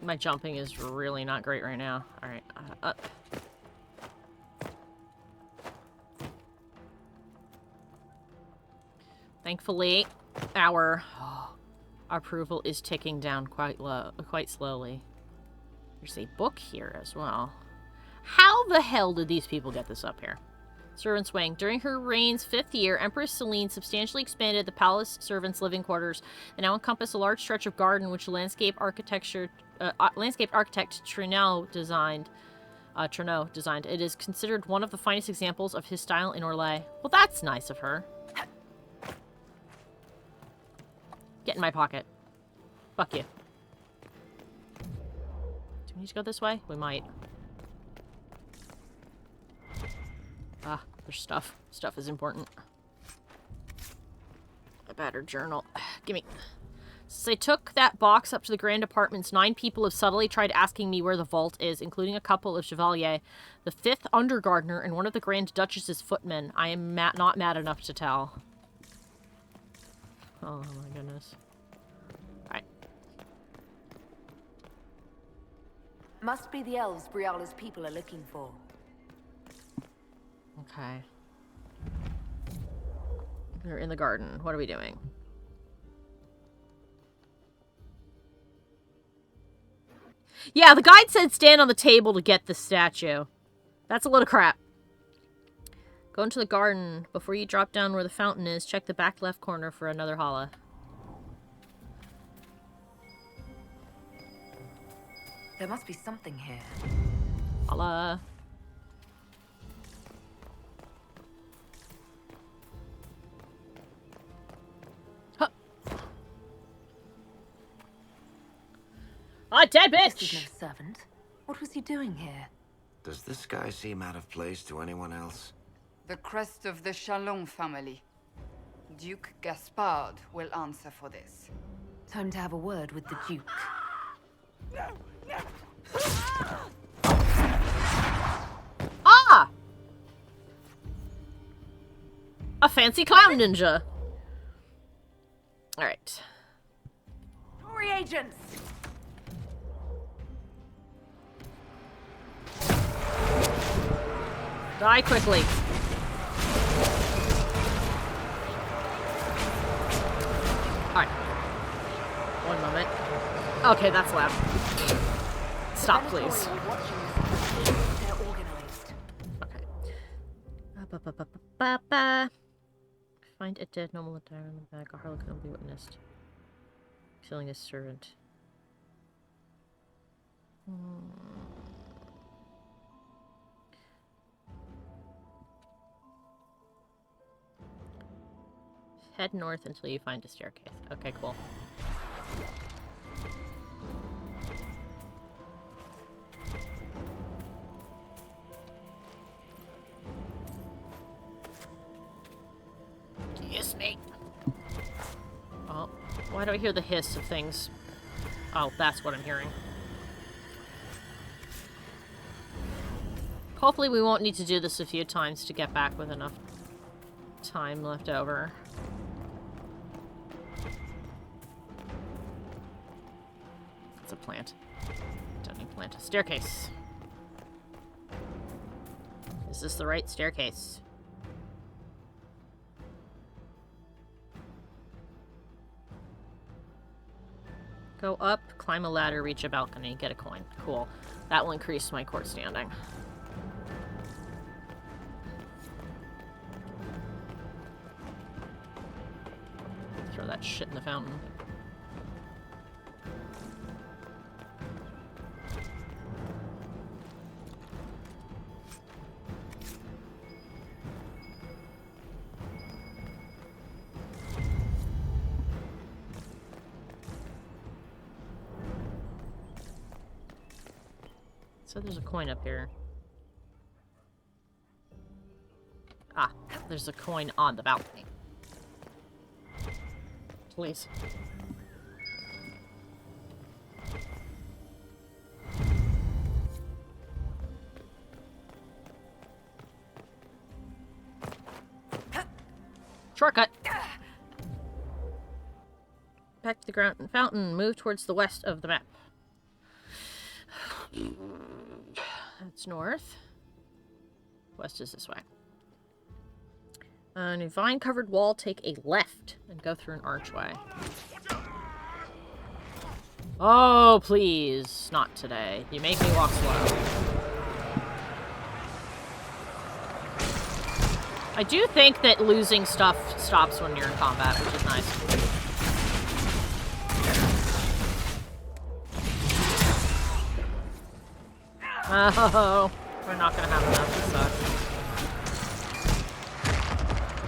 My jumping is really not great right now. Alright, up. Thankfully, our approval is ticking down quite slowly. There's a book here as well. How the hell did these people get this up here? Servants' Wing. During her reign's 5th year, Empress Celine substantially expanded the palace servants' living quarters and now encompass a large stretch of garden which landscape architect Truneau designed. It is considered one of the finest examples of his style in Orlais. Well, that's nice of her. Get in my pocket. Fuck you. Do we need to go this way? We might. Ah, there's stuff. Stuff is important. A battered journal. Gimme. Since I took that box up to the grand apartments, 9 people have subtly tried asking me where the vault is, including a couple of Chevalier, the 5th undergardener, and one of the Grand Duchess's footmen. I am not mad enough to tell. Oh my goodness. Alright. Must be the elves Briala's people are looking for. Okay. We're in the garden. What are we doing? Yeah, the guide said stand on the table to get the statue. That's a load of crap. Go into the garden. Before you drop down where the fountain is, check the back left corner for another holla. There must be something here. Holla. Huh. Ah, dead bitch! This is no servant. What was he doing here? Does this guy seem out of place to anyone else? The crest of the Chalon family. Duke Gaspard will answer for this. Time to have a word with the Duke. Ah! A fancy clown ninja. Alright. Reagents! Die quickly. Alright. One moment. Okay, that's loud. Stop, please. Okay. Find a dead normal attire in the back. A harlot can be witnessed. Killing a servant. Head north until you find a staircase. Okay, cool. Excuse me. Oh, why do I hear the hiss of things? Oh, that's what I'm hearing. Hopefully we won't need to do this a few times to get back with enough time left over. It's a plant. Don't need plant. A staircase. Is this the right staircase? Go up, climb a ladder, reach a balcony, get a coin. Cool. That will increase my court standing. Throw that shit in the fountain. So there's a coin up here. Ah, there's a coin on the balcony. Please. Shortcut. Back to the ground fountain. Move towards the west of the map. That's north. West is this way. On a vine-covered wall, take a left and go through an archway. Oh, please. Not today. You make me walk slow. I do think that losing stuff stops when you're in combat, which is nice. Oh, we're not gonna have enough. This sucks.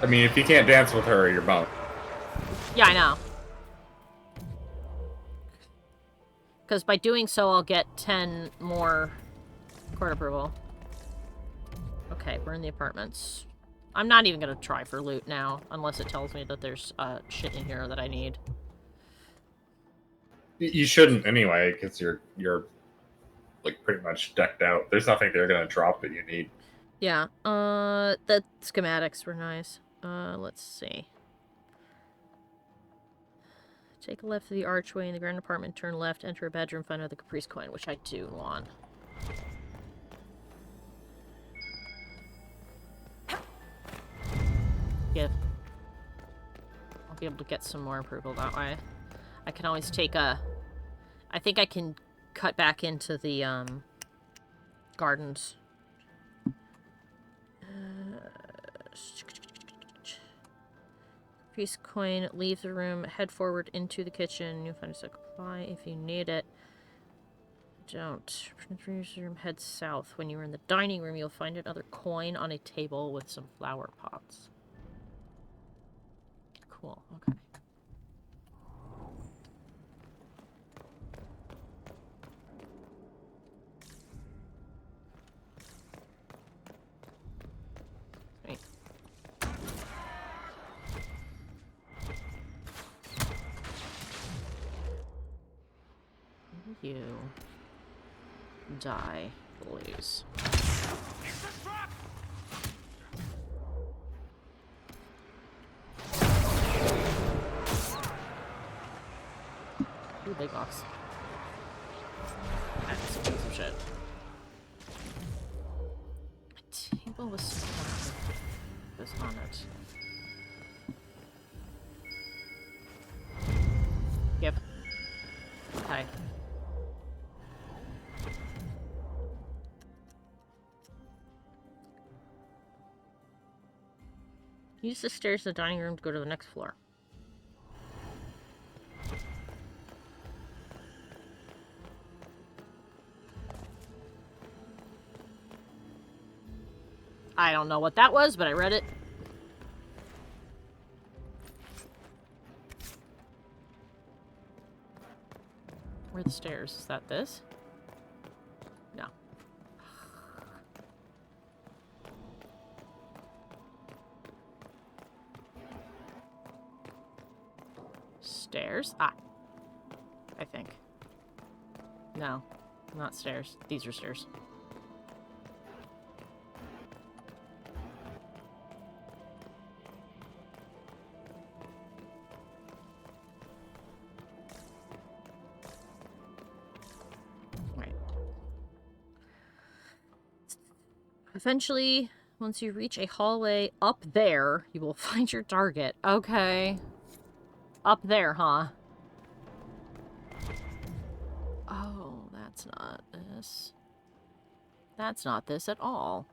I mean, if you can't dance with her, you're boned. Yeah, I know. Because by doing so, I'll get 10 more court approval. Okay, we're in the apartments. I'm not even gonna try for loot now, unless it tells me that there's shit in here that I need. You shouldn't anyway, because you're like pretty much decked out. There's nothing they're gonna drop that you need. Yeah. The schematics were nice. Let's see. Take a left to the archway in the grand apartment, turn left, enter a bedroom, find another Caprice coin, which I do want. Give. I'll be able to get some more approval that way. I can always take a... I think I can cut back into the, gardens. Caprice coin, leave the room, head forward into the kitchen. You'll find a supply if you need it. Don't. Head south. When you're in the dining room, you'll find another coin on a table with some flower pots. Cool, okay. Sweet. You die, please. Ooh, big box. That's some shit. A table was on it. Yep. Okay. Use the stairs in the dining room to go to the next floor. I don't know what that was, but I read it. Where are the stairs? Is that this? No. Stairs? Ah. I think. No. Not stairs. These are stairs. Eventually, once you reach a hallway up there, you will find your target. Okay. Up there, huh? Oh, that's not this. That's not this at all.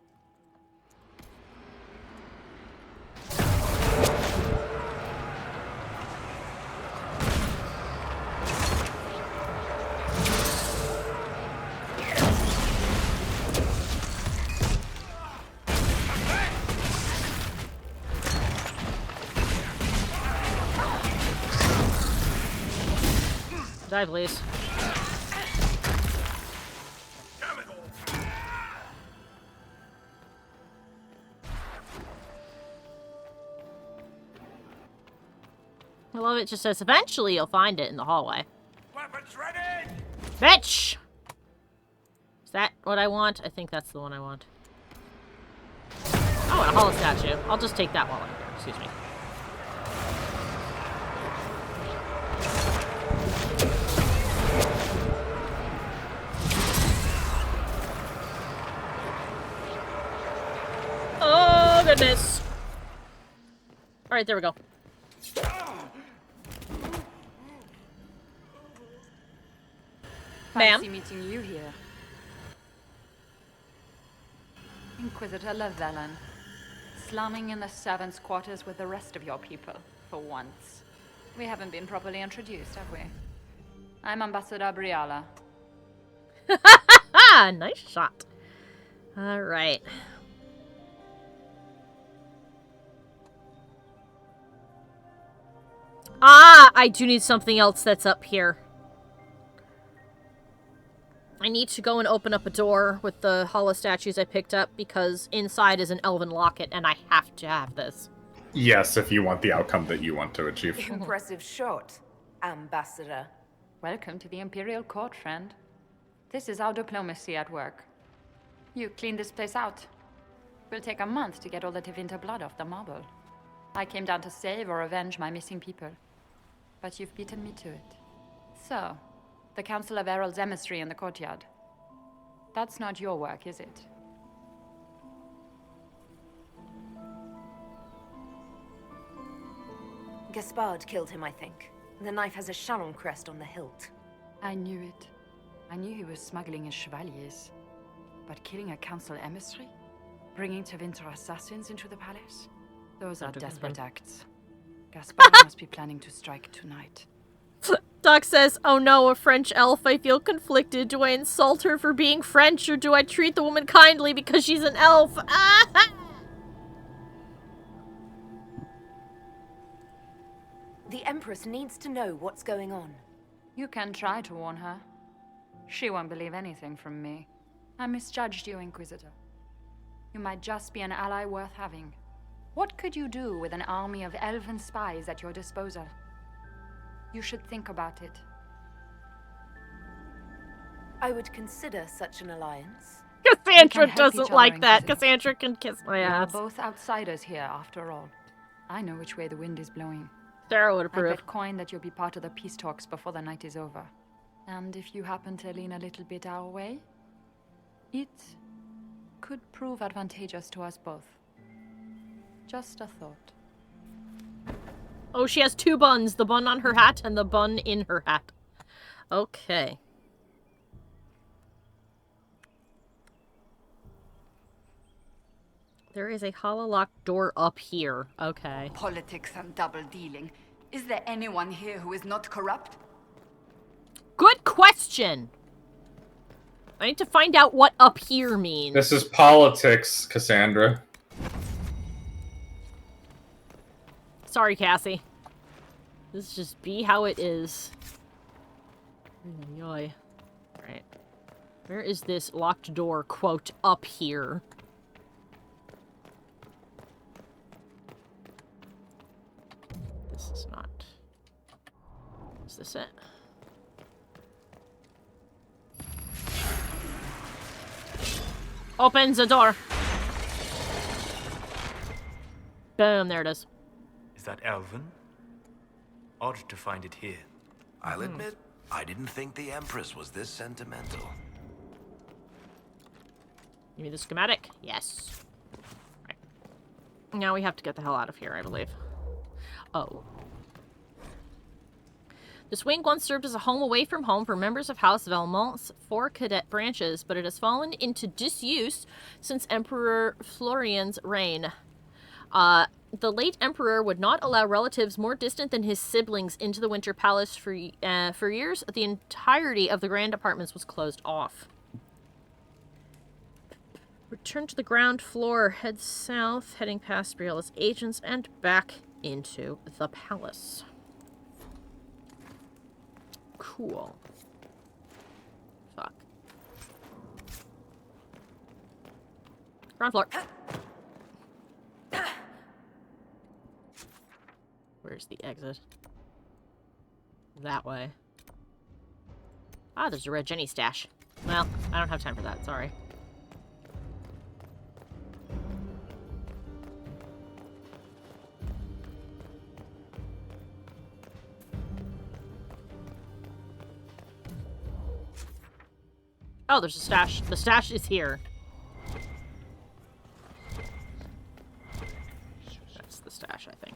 Die, please. I love it. Just says eventually you'll find it in the hallway. Weapons ready! Bitch! Is that what I want? I think that's the one I want. Oh, and a hollow statue. I'll just take that while I'm here. Excuse me. Oh, goodness. Alright, there we go. Ma'am? Fancy meeting you here. Inquisitor Llewellyn. Slumming in the servants' quarters with the rest of your people, for once. We haven't been properly introduced, have we? I'm Ambassador Briala. Nice shot. Alright. Ah! I do need something else that's up here. I need to go and open up a door with the hollow statues I picked up because inside is an elven locket and I have to have this. Yes, if you want the outcome that you want to achieve. Impressive shot, Ambassador. Welcome to the Imperial Court, friend. This is our diplomacy at work. You clean this place out. Will take a month to get all the Tevinter blood off the marble. I came down to save or avenge my missing people. But you've beaten me to it. So, the Council of Herald's emissary in the courtyard. That's not your work, is it? Gaspard killed him, I think. The knife has a Shalom crest on the hilt. I knew it. I knew he was smuggling his chevaliers. But killing a council emissary? Bringing Tevinter assassins into the palace? Those are desperate acts. Gaspard must be planning to strike tonight. Doc says, oh no, a French elf. I feel conflicted. Do I insult her for being French or do I treat the woman kindly because she's an elf? The Empress needs to know what's going on. You can try to warn her. She won't believe anything from me. I misjudged you, Inquisitor. You might just be an ally worth having. What could you do with an army of elven spies at your disposal? You should think about it. I would consider such an alliance. Cassandra doesn't like that. Cassandra can kiss my ass. We're both outsiders here, after all. I know which way the wind is blowing. Sarah would I approve. bet coin that you'll be part of the peace talks before the night is over. And if you happen to lean a little bit our way, it could prove advantageous to us both. Just a thought. Oh, she has two buns. The bun on her hat and the bun in her hat. Okay. There is a hollow-locked door up here. Okay. Politics and double dealing. Is there anyone here who is not corrupt? Good question! I need to find out what up here means. This is politics, Cassandra. Sorry, Cassie. This just be how it is. Yoy. Right. Where is this locked door, quote, up here? This is not... Is this it? Opens the door. Boom, there it is. Is that Elven? Odd to find it here. I'll admit, I didn't think the Empress was this sentimental. Give me the schematic. Yes. Right. Now we have to get the hell out of here, I believe. Oh. This wing once served as a home away from home for members of House Valmont's 4 cadet branches, but it has fallen into disuse since Emperor Florian's reign. The late emperor would not allow relatives more distant than his siblings into the Winter Palace for years. The entirety of the grand apartments was closed off. Return to the ground floor, head south, heading past Brielle's agents, and back into the palace. Cool. Fuck. Ground floor. Where's the exit? That way. Ah, there's a red Jenny stash. Well, I don't have time for that, sorry. Oh, there's a stash. The stash is here. That's the stash, I think.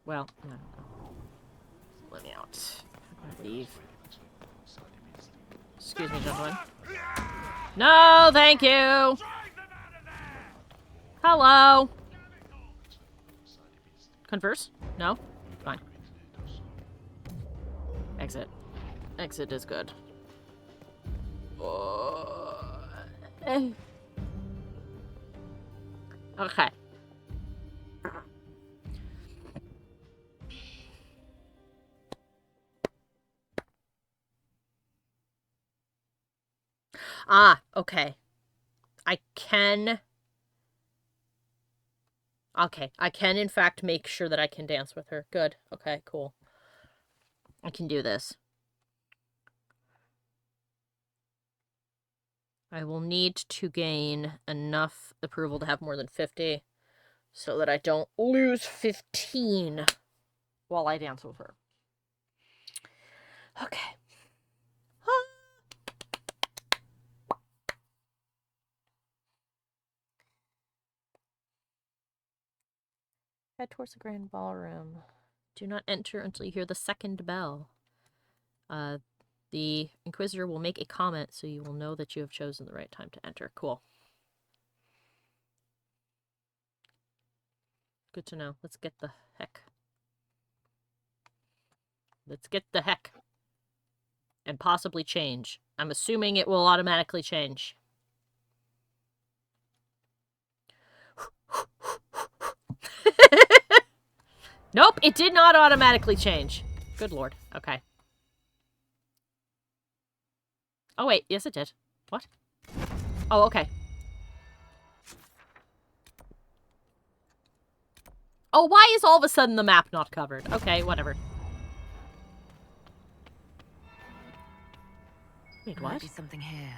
Well, no. Let me out. Leave. Excuse me, gentlemen. No, thank you! Hello! Converse? No? Fine. Exit. Exit is good. Okay. Ah, okay. I can... Okay, I can in fact make sure that I can dance with her. Good. Okay, cool. I can do this. I will need to gain enough approval to have more than 50 so that I don't lose 15 while I dance with her. Okay. Head towards the grand ballroom. Do not enter until you hear the second bell. The Inquisitor will make a comment, so you will know that you have chosen the right time to enter. Cool. Good to know. Let's get the heck. Let's get the heck. And possibly change. I'm assuming it will automatically change. Nope, it did not automatically change. Good lord. Okay. Oh, wait. Yes, it did. What? Oh, okay. Oh, why is all of a sudden the map not covered? Okay, whatever. Wait, what? Might be something here.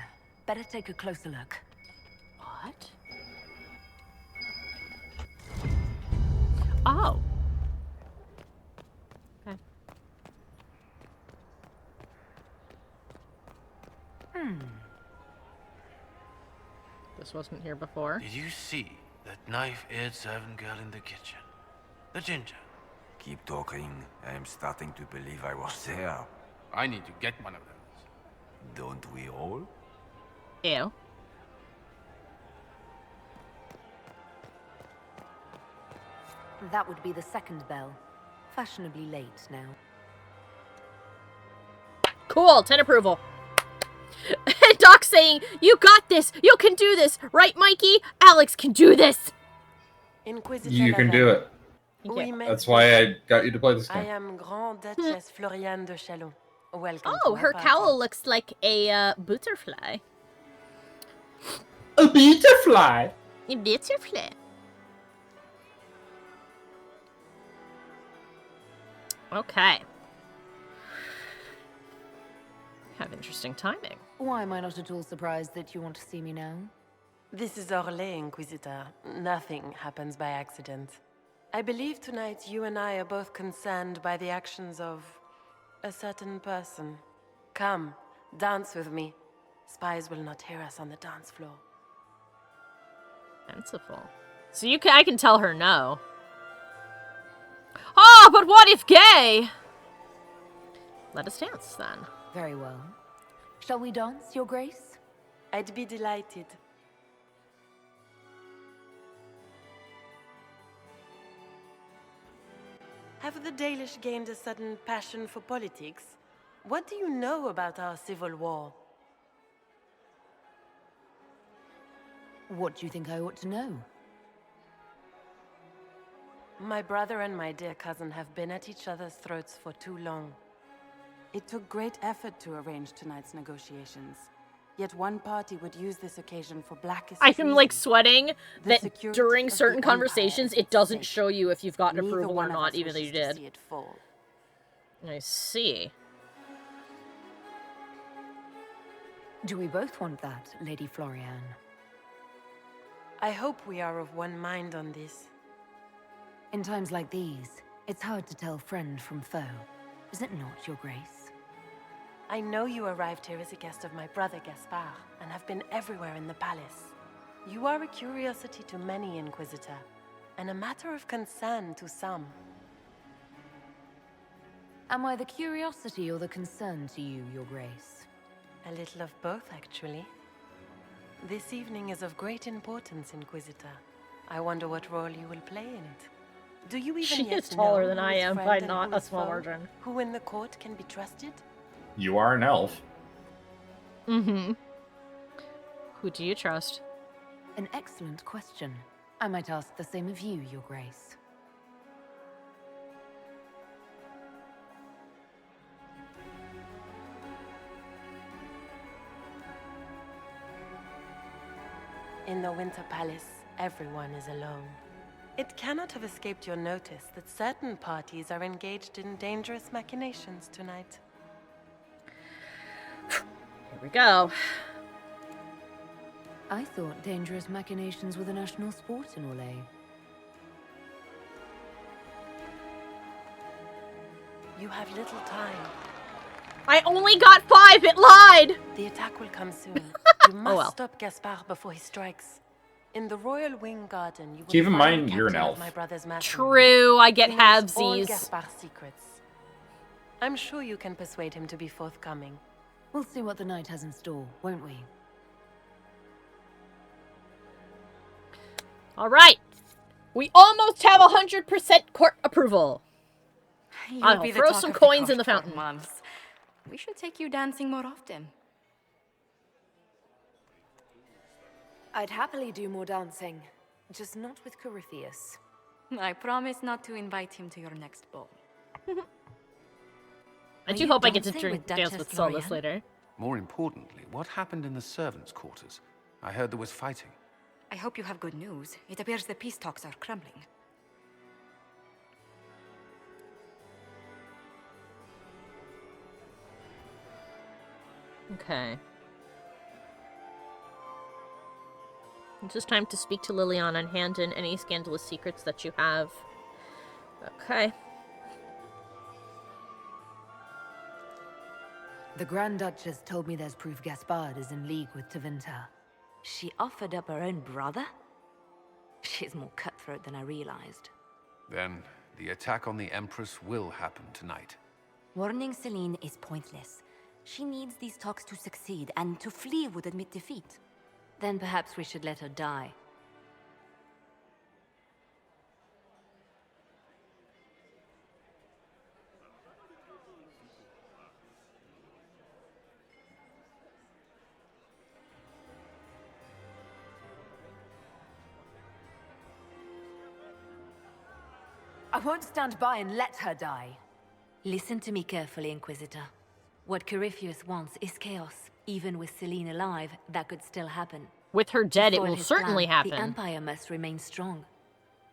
Better take a closer look. What? Oh. Okay. This wasn't here before. Did you see that knife-edged servant girl in the kitchen? The ginger. Keep talking. I am starting to believe I was there. I need to get one of those. Don't we all? Ew. That would be the second bell. Fashionably late now. Cool, 10 approval. Doc's saying, you got this, you can do this, right, Mikey? Alex can do this. Inquisitor You can do it. That's why I got you to play this game. I am Grand Duchess Floriane de Chalon. Welcome. Oh, to her my cowl party. looks like a butterfly. A butterfly? A butterfly. Okay. Have interesting timing. Why am I not at all surprised that you want to see me now? This is Orlais, Inquisitor. Nothing happens by accident. I believe tonight you and I are both concerned by the actions of a certain person. Come, Dance with me. Spies will not hear us on the dance floor. Fanciful. So I can tell her no. Oh, but what if gay? Let us dance, then. Very well. Shall we dance, Your Grace? I'd be delighted. Have the Dalish gained a sudden passion for politics? What do you know about our civil war? What do you think I ought to know? My brother and my dear cousin have been at each other's throats for too long. It took great effort to arrange tonight's negotiations. Yet one party would use this occasion for blackest I'm like treason. sweating The that security during of certain the Empire conversations is it at doesn't stake. show you if you've gotten Neither approval or one of not, us even though you wishes to did. see it fall. I see. Do we both want that, Lady Florian? I hope we are of one mind on this. In times like these, it's hard to tell friend from foe. Is it not, Your Grace? I know you arrived here as a guest of my brother Gaspard, and have been everywhere in the palace. You are a curiosity to many, Inquisitor, and a matter of concern to some. Am I the curiosity or the concern to you, Your Grace? A little of both, actually. This evening is of great importance, Inquisitor. I wonder what role you will play in it. Do you even She yet is taller know than who I is am friend by and not who a is small foe? margin. Who in the court can be trusted? You are an elf. Mm-hmm. Who do you trust? An excellent question. I might ask the same of you, Your Grace. In the Winter Palace, everyone is alone. It cannot have escaped your notice that certain parties are engaged in dangerous machinations tonight. Here we go. I thought dangerous machinations were the national sport in Orlais. You have little time. I only got 5! It lied! The attack will come soon. You must Oh well. stop Gaspard before he strikes. In the Royal Wing Garden, you will Keep in find mind, the you're an captain of elf. my brother's mastermind. True, I get He knows all halvesies. Gaspard's secrets. I'm sure you can persuade him to be forthcoming. We'll see what the night has in store, won't we? Alright. We almost have 100% court approval. You'll I'll be the throw talk some of coins in court the for fountain. months. We should take you dancing more often. I'd happily do more dancing, just not with Corypheus. I promise not to invite him to your next ball. I Are do you hope I get to dancing dance Duchess with Solus Florian? later. More importantly, what happened in the servants' quarters? I heard there was fighting. I hope you have good news. It appears the peace talks are crumbling. Okay. It's just time to speak to Liliana and hand in any scandalous secrets that you have. Okay. The Grand Duchess told me there's proof Gaspard is in league with Tevinter. She offered up her own brother? She's more cutthroat than I realized. Then, the attack on the Empress will happen tonight. Warning Celine is pointless. She needs these talks to succeed, and to flee would admit defeat. Then perhaps we should let her die. I won't stand by and let her die. Listen to me carefully, Inquisitor. What Corypheus wants is chaos. Even with Celine alive, that could still happen. With her dead, To it foil will his certainly plan, happen. The Empire must remain strong.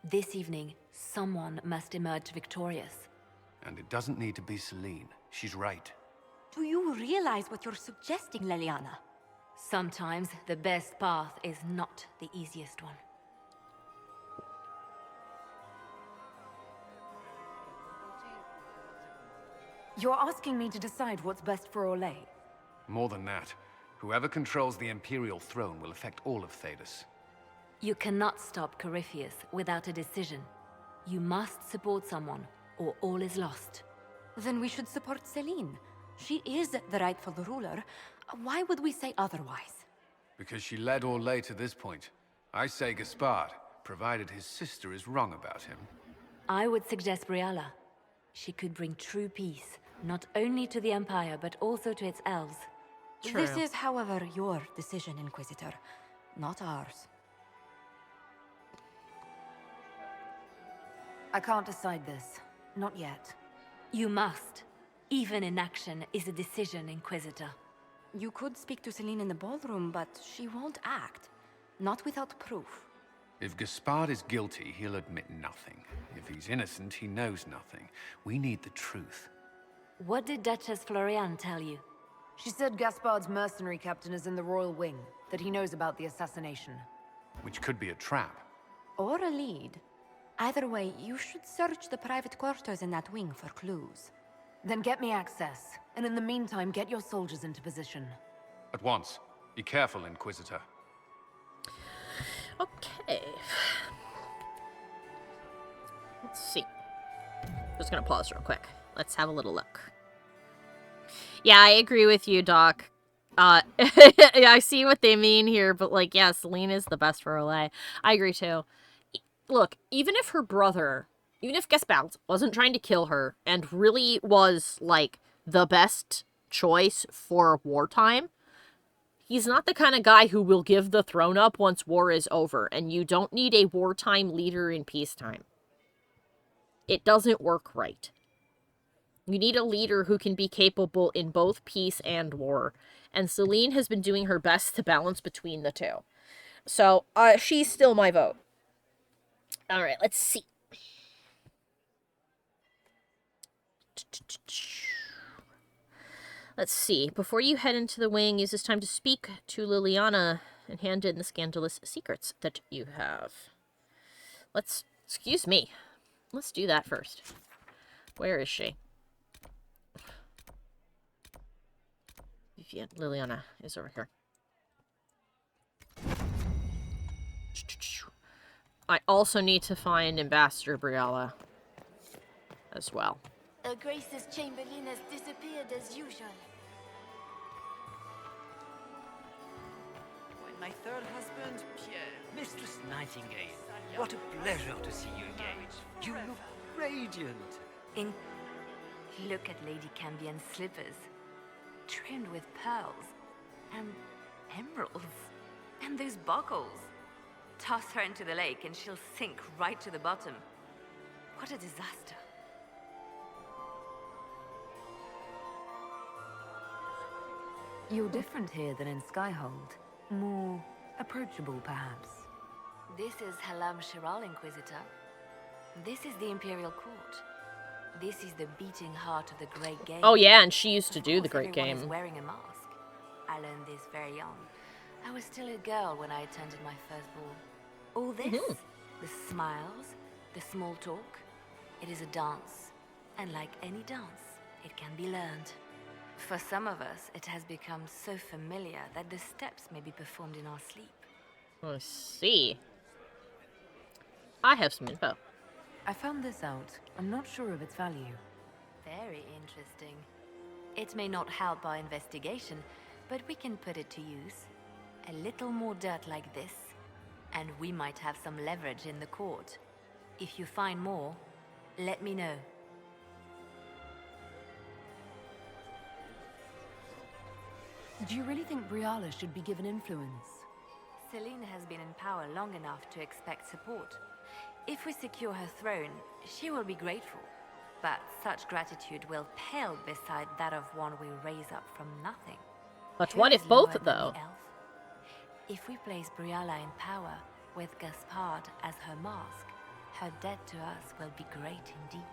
This evening, someone must emerge victorious. And it doesn't need to be Celine. She's right. Do you realize what you're suggesting, Liliana? Sometimes the best path is not the easiest one. You're asking me to decide what's best for Orlais? More than that, whoever controls the Imperial throne will affect all of Thedas. You cannot stop Corypheus without a decision. You must support someone, or all is lost. Then we should support Celine. She is the rightful ruler. Why would we say otherwise? Because she led Orlais to this point. I say Gaspard, provided his sister is wrong about him. I would suggest Briala. She could bring true peace, not only to the Empire, but also to its elves. True. This is, however, your decision, Inquisitor, not ours. I can't decide this. Not yet. You must. Even inaction is a decision, Inquisitor. You could speak to Celine in the ballroom, but she won't act. Not without proof. If Gaspard is guilty, he'll admit nothing. If he's innocent, he knows nothing. We need the truth. What did Duchess Florian tell you? She said Gaspard's mercenary captain is in the Royal Wing, that he knows about the assassination. Which could be a trap. Or a lead. Either way, you should search the private quarters in that wing for clues. Then get me access, and in the meantime, get your soldiers into position. At once. Be careful, Inquisitor. Okay. Let's see. Just gonna pause real quick. Let's have a little look. Yeah, I agree with you, Doc. Yeah, I see what they mean here, but like, yeah, Celine is the best for Olay. I agree too. Look, even if her brother, even if Gaspard wasn't trying to kill her and really was like the best choice for wartime, he's not the kind of guy who will give the throne up once war is over, and you don't need a wartime leader in peacetime. It doesn't work right. You need a leader who can be capable in both peace and war, and Celine has been doing her best to balance between the two. So, she's still my vote. Alright, let's see. Let's see. Before you head into the wing, use this time to speak to Liliana and hand in the scandalous secrets that you have. Excuse me. Let's do that first. Where is she? Liliana is over here. I also need to find Ambassador Briala as well. Her Grace's Chamberlain has disappeared as usual. When my third husband, Pierre. Mistress Nightingale, what a pleasure to see you again. You look radiant. Look at Lady Cambion's slippers. Trimmed with pearls. And emeralds. And those buckles. Toss her into the lake and she'll sink right to the bottom. What a disaster. You're different here than in Skyhold. More approachable, perhaps. This is Halam Shiral, Inquisitor. This is the Imperial Court. This is the beating heart of the Great Game. Oh yeah, and she used to do the Great Game. Everyone is wearing a mask. I learned this very young. I was still a girl when I attended my first ball. All this, the smiles, the small talk, it is a dance. And like any dance, it can be learned. For some of us, it has become so familiar that the steps may be performed in our sleep. Let's see. I have some info. I found this out. I'm not sure of its value. Very interesting. It may not help our investigation, but we can put it to use. A little more dirt like this, and we might have some leverage in the court. If you find more, let me know. Do you really think Briala should be given influence? Celine has been in power long enough to expect support. If we secure her throne, she will be grateful. But such gratitude will pale beside that of one we raise up from nothing. But what if both, though? If we place Briala in power, with Gaspard as her mask, her debt to us will be great indeed.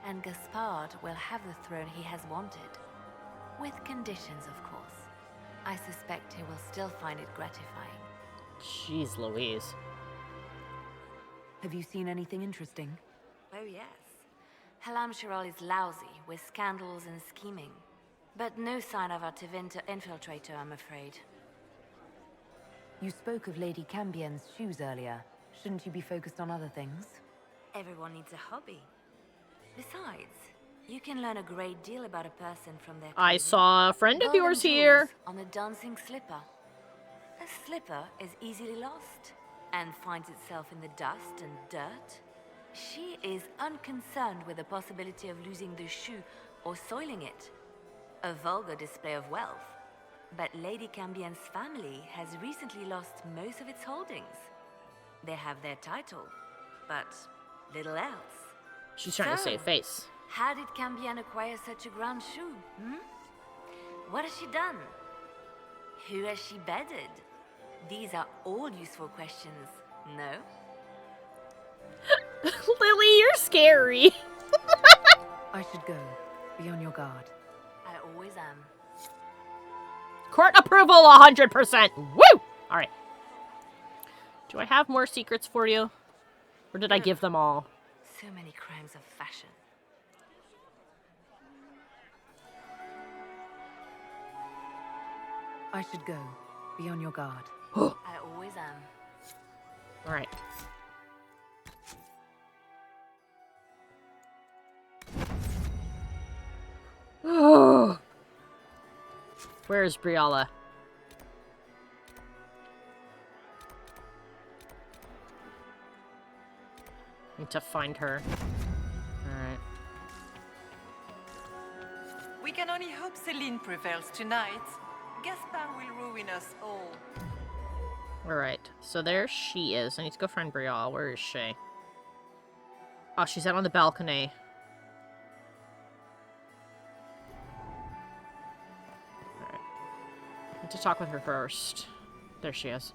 And Gaspard will have the throne he has wanted. With conditions, of course. I suspect he will still find it gratifying. Jeez Louise. Have you seen anything interesting? Oh yes. Halam Shiral is lousy, with scandals and scheming. But no sign of our Tevinter infiltrator, I'm afraid. You spoke of Lady Cambien's shoes earlier. Shouldn't you be focused on other things? Everyone needs a hobby. Besides, you can learn a great deal about a person from their I clothing. saw a friend of Golden yours jewels here. on a dancing slipper. A slipper is easily lost and finds itself in the dust and dirt. She is unconcerned with the possibility of losing the shoe or soiling it. A vulgar display of wealth. But Lady Cambien's family has recently lost most of its holdings. They have their title, but little else. She's trying to save face. How did Cambien acquire such a grand shoe? What has she done? Who has she bedded? These are all useful questions, no? Lily, you're scary. I should go. Be on your guard. I always am. Court approval 100%. Woo! Alright. Do I have more secrets for you? Or did I give them all? So many crimes of fashion. I should go. Be on your guard. I always am. Alright. Oh. Where is Briala? Need to find her. Alright. We can only hope Celine prevails tonight. Gaspard will ruin us all. Alright, so there she is. I need to go find Briala. Where is she? Oh, she's out on the balcony. Alright. Need to talk with her first. There she is.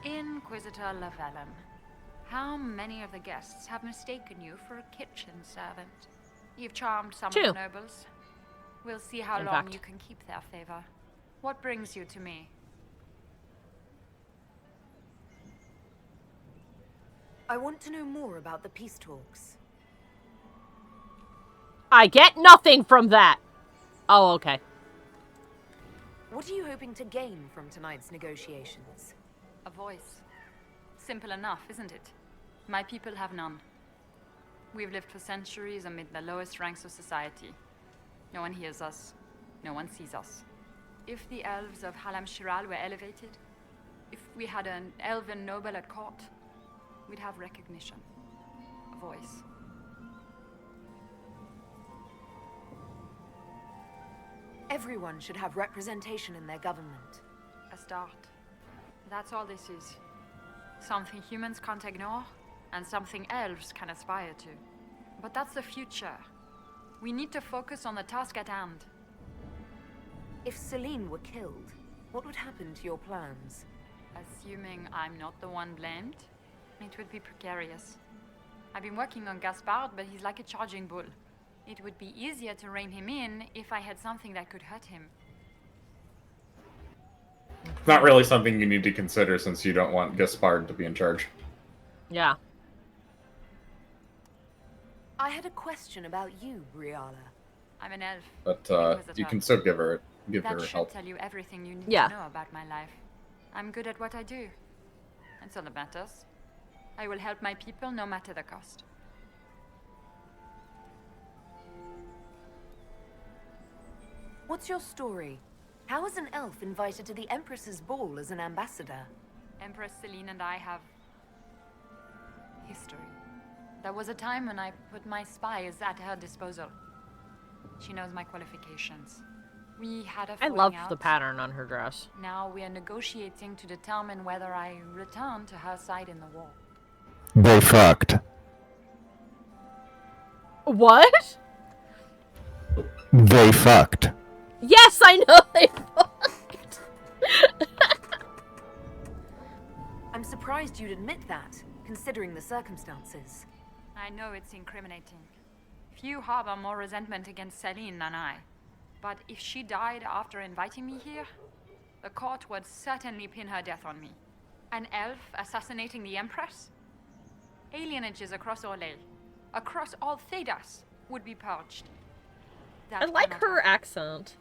Inquisitor Lavalin, how many of the guests have mistaken you for a kitchen servant? You've charmed some of Two. the nobles. We'll see how In long fact. you can keep their favor. What brings you to me? I want to know more about the peace talks. I get nothing from that! Oh, okay. What are you hoping to gain from tonight's negotiations? A voice. Simple enough, isn't it? My people have none. We've lived for centuries amid the lowest ranks of society. No one hears us. No one sees us. If the elves of Halam Shiral were elevated, if we had an elven noble at court, we'd have recognition. A voice. Everyone should have representation in their government. A start. That's all this is. Something humans can't ignore, and something elves can aspire to. But that's the future. We need to focus on the task at hand. If Celine were killed, what would happen to your plans? Assuming I'm not the one blamed, it would be precarious. I've been working on Gaspard, but he's like a charging bull. It would be easier to rein him in if I had something that could hurt him. It's not really something you need to consider since you don't want Gaspard to be in charge. Yeah. I had a question about you, Briala. I'm an elf. But you can still give her That should help. tell you everything you need Yeah. to know about my life. I'm good at what I do. That's all that matters. I will help my people no matter the cost. What's your story? How is an elf invited to the Empress's ball as an ambassador? Empress Celine and I have history. There was a time when I put my spies at her disposal. She knows my qualifications. We had a I falling love out. the pattern on her dress. Now we are negotiating to determine whether I return to her side in the war. They fucked. What? They fucked. Yes, I know they fucked. I'm surprised you'd admit that, considering the circumstances. I know it's incriminating. Few harbor more resentment against Celine than I. But if she died after inviting me here, the court would certainly pin her death on me. An elf assassinating the Empress? Alienages across Orlais, across all Thedas, would be purged. I like her accent.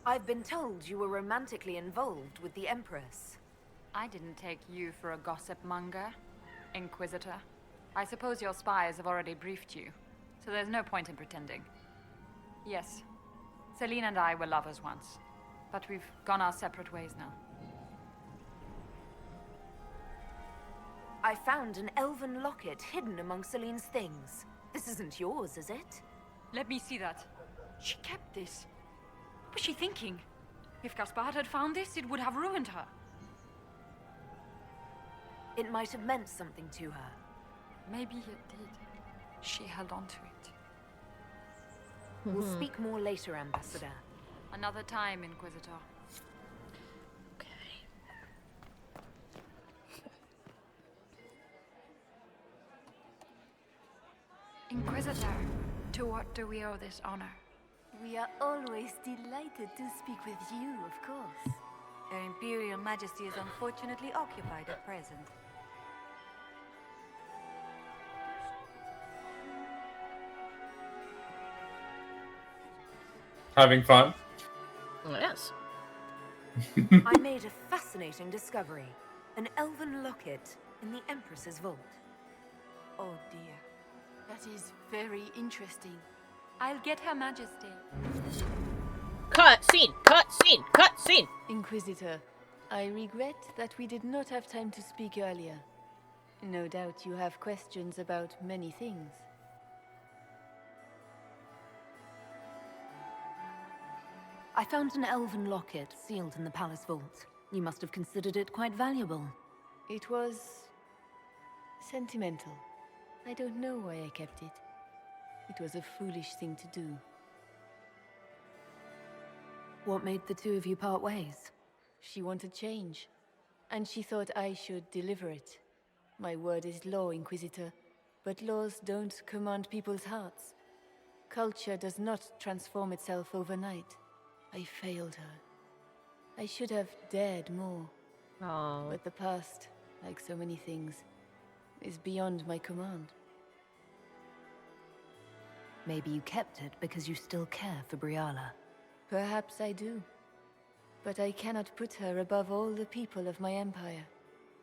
I've been told you were romantically involved with the Empress. I didn't take you for a gossip monger, Inquisitor. I suppose your spies have already briefed you, so there's no point in pretending. Yes, Celine and I were lovers once, but we've gone our separate ways now. I found an elven locket hidden among Celine's things. This isn't yours, is it? Let me see that. She kept this. What was she thinking? If Gaspard had found this, it would have ruined her. It might have meant something to her. Maybe it did. She held on to it. We'll speak more later, Ambassador. Another time, Inquisitor. Inquisitor, to what do we owe this honor? We are always delighted to speak with you, of course. Her Imperial Majesty is unfortunately occupied at present. Having fun? Yes. I made a fascinating discovery. An elven locket in the Empress's vault. Oh dear. That is very interesting. I'll get Her Majesty. Cut scene! Cut scene! Cut scene! Inquisitor, I regret that we did not have time to speak earlier. No doubt you have questions about many things. I found an elven locket sealed in the palace vault. You must have considered it quite valuable. It was sentimental. I don't know why I kept it. It was a foolish thing to do. What made the two of you part ways? She wanted change, and she thought I should deliver it. My word is law, Inquisitor, but laws don't command people's hearts. Culture does not transform itself overnight. I failed her. I should have dared more. Oh. But the past, like so many things, is beyond my command. Maybe you kept it because you still care for Briala. Perhaps I do. But I cannot put her above all the people of my empire.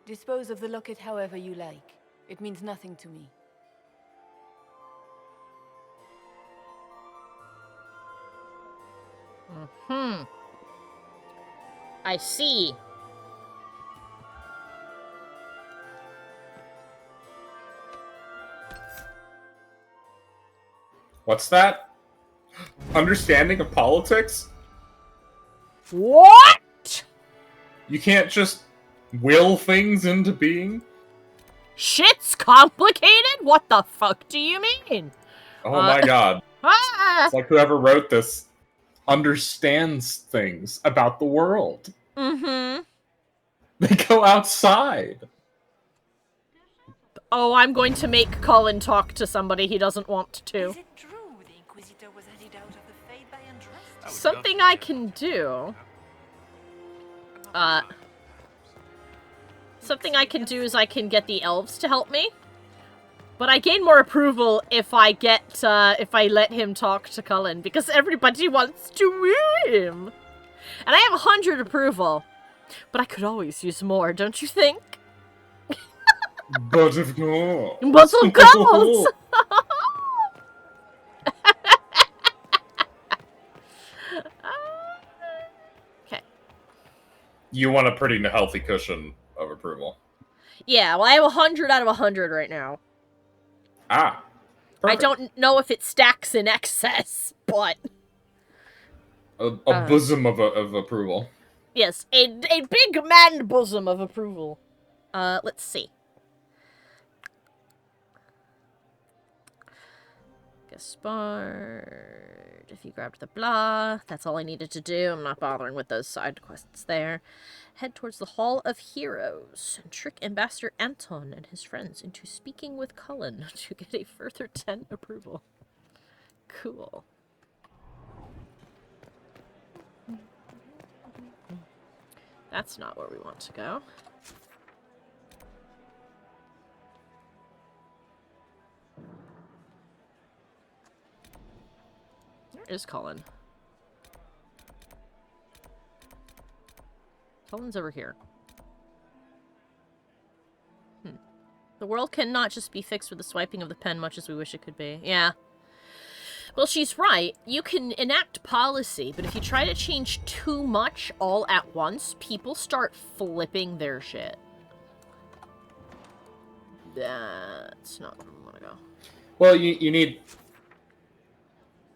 Dispose of the locket however you like. It means nothing to me. I see. What's that? Understanding of politics? What? You can't just will things into being? Shit's complicated? What the fuck do you mean? Oh my god. Ah! It's like whoever wrote this understands things about the world. Mm-hmm. They go outside. Oh, I'm going to make Cullen talk to somebody he doesn't want to. Is it true the Inquisitor was headed out of the Fade by Andraste? Something I can do. Something I can do is I can get the elves to help me. But I gain more approval if I get, if I let him talk to Cullen, because everybody wants to woo him. And I have 100 approval. But I could always use more, don't you think? But of course. But of course! Okay. You want a pretty healthy cushion of approval. Yeah, well I have 100 out of 100 right now. Ah. Perfect. I don't know if it stacks in excess, but... A bosom of approval. Yes, a big man bosom of approval. Let's see. Gaspard, if you grabbed the blah, that's all I needed to do. I'm not bothering with those side quests there. Head towards the Hall of Heroes and trick Ambassador Anton and his friends into speaking with Cullen to get a further 10 approval. Cool. That's not where we want to go. Where's Cullen? Cullen's over here. The world cannot just be fixed with the swiping of the pen, much as we wish it could be. Yeah. Well, she's right. You can enact policy, but if you try to change too much all at once, people start flipping their shit. That's not where we want to go. Well, you need...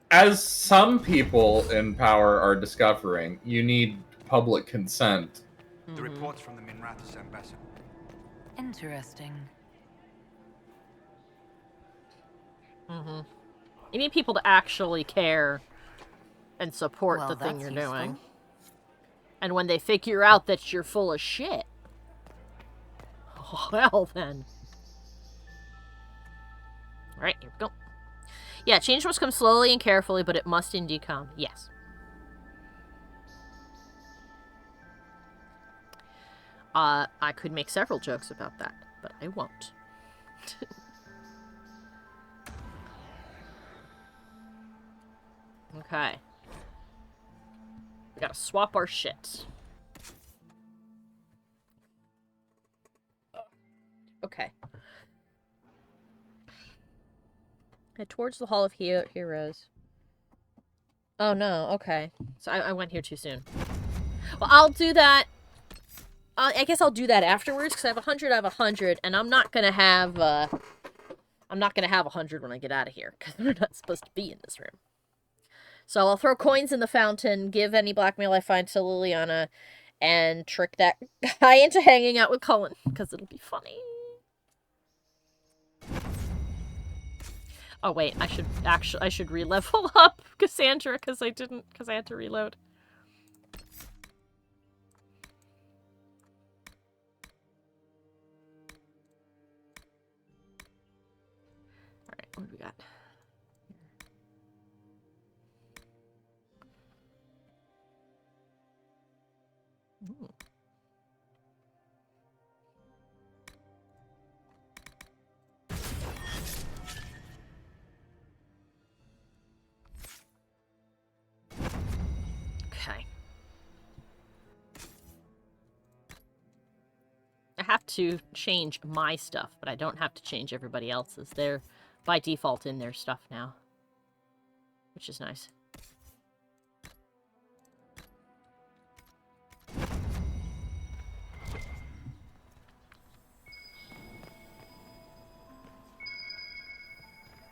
As some people in power are discovering, you need public consent. The reports from the Minrathous ambassador. Interesting. You need people to actually care and support Well, the thing that's you're useful. doing. And when they figure out that you're full of shit, well then. Alright, here we go. Yeah, change must come slowly and carefully, but it must indeed come. Yes. I could make several jokes about that, but I won't. Okay. We gotta swap our shit. Okay. Head towards the Hall of Heroes. Oh no, okay. So I went here too soon. Well, I'll do that. I guess I'll do that afterwards, because I have 100 out of 100, and I'm not gonna have, I'm not gonna have 100 when I get out of here, because we're not supposed to be in this room. So I'll throw coins in the fountain, give any blackmail I find to Liliana, and trick that guy into hanging out with Cullen, because it'll be funny. Oh wait, I should re-level up Cassandra, because I had to reload. Alright, what do we got? Ooh. Okay. I have to change my stuff, but I don't have to change everybody else's. They're by default in their stuff now, which is nice.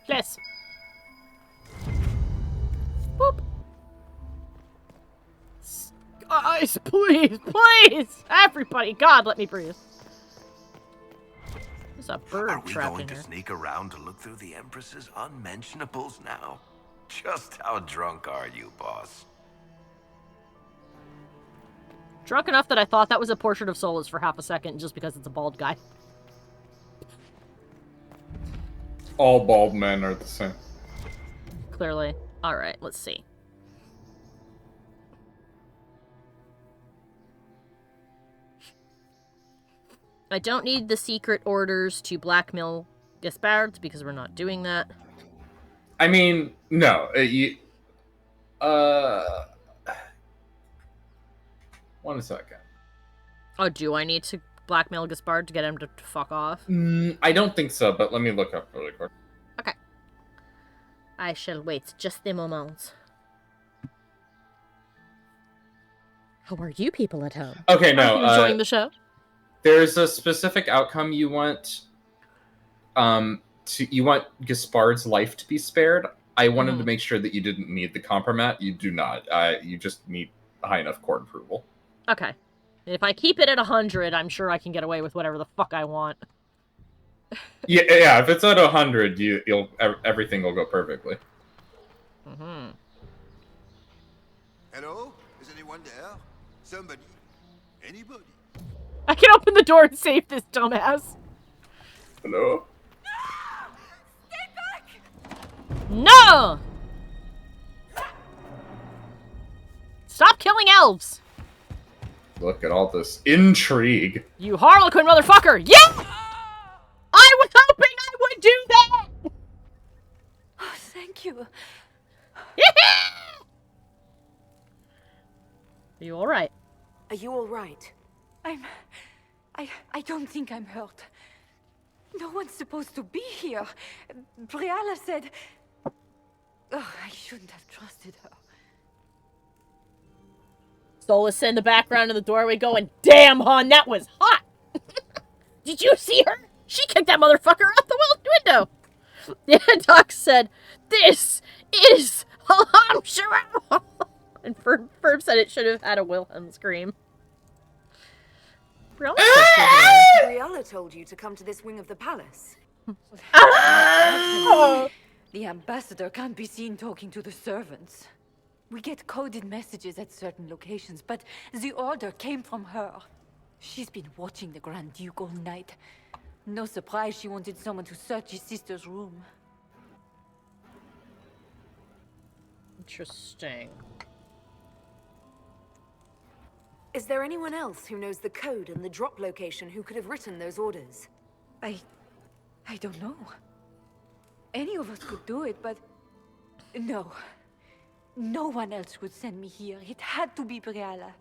Yes. Boop. Guys, please, please! Everybody, God, let me breathe. There's a bird Are we trapped going in to here. sneak around to look through the Empress's unmentionables now? Just how drunk are you, boss? Drunk enough that I thought that was a portrait of Solus for half a second just because it's a bald guy. All bald men are the same. Clearly. Alright, let's see. I don't need the secret orders to blackmail Gaspard because we're not doing that. I mean, no. One second. Oh, do I need to blackmail Gaspard to get him to fuck off? I don't think so, but let me look up really quick. Okay. I shall wait just a moment. How are you people at home? Okay, no. Are you enjoying the show? There's a specific outcome you want. You want Gaspard's life to be spared. I wanted to make sure that you didn't need the compromat. You do not. You just need high enough court approval. Okay. If I keep it at 100, I'm sure I can get away with whatever the fuck I want. Yeah. If it's at 100, everything will go perfectly. Hello? Is anyone there? Somebody? Anybody? I can open the door and save this dumbass. Hello? No! Stop killing elves! Look at all this intrigue. You harlequin motherfucker! Yeah! I was hoping I would do that! Oh, thank you. Are you alright? Are you alright? I don't think I'm hurt. No one's supposed to be here. Briala said... Oh, I shouldn't have trusted her. Solus in the background of the doorway going, "Damn, hon, that was hot! Did you see her? She kicked that motherfucker out the window!" Yeah, Doc said, "This is alarm Shiro!" And Ferb said it should have had a Wilhelm scream. Briala told you to come to this wing of the palace. The ambassador can't be seen talking to the servants. We get coded messages at certain locations, but the order came from her. She's been watching the Grand Duke all night. No surprise she wanted someone to search his sister's room. Interesting. Is there anyone else who knows the code and the drop location who could have written those orders? I don't know. Any of us could do it, but... No. No one else would send me here. It had to be Briala.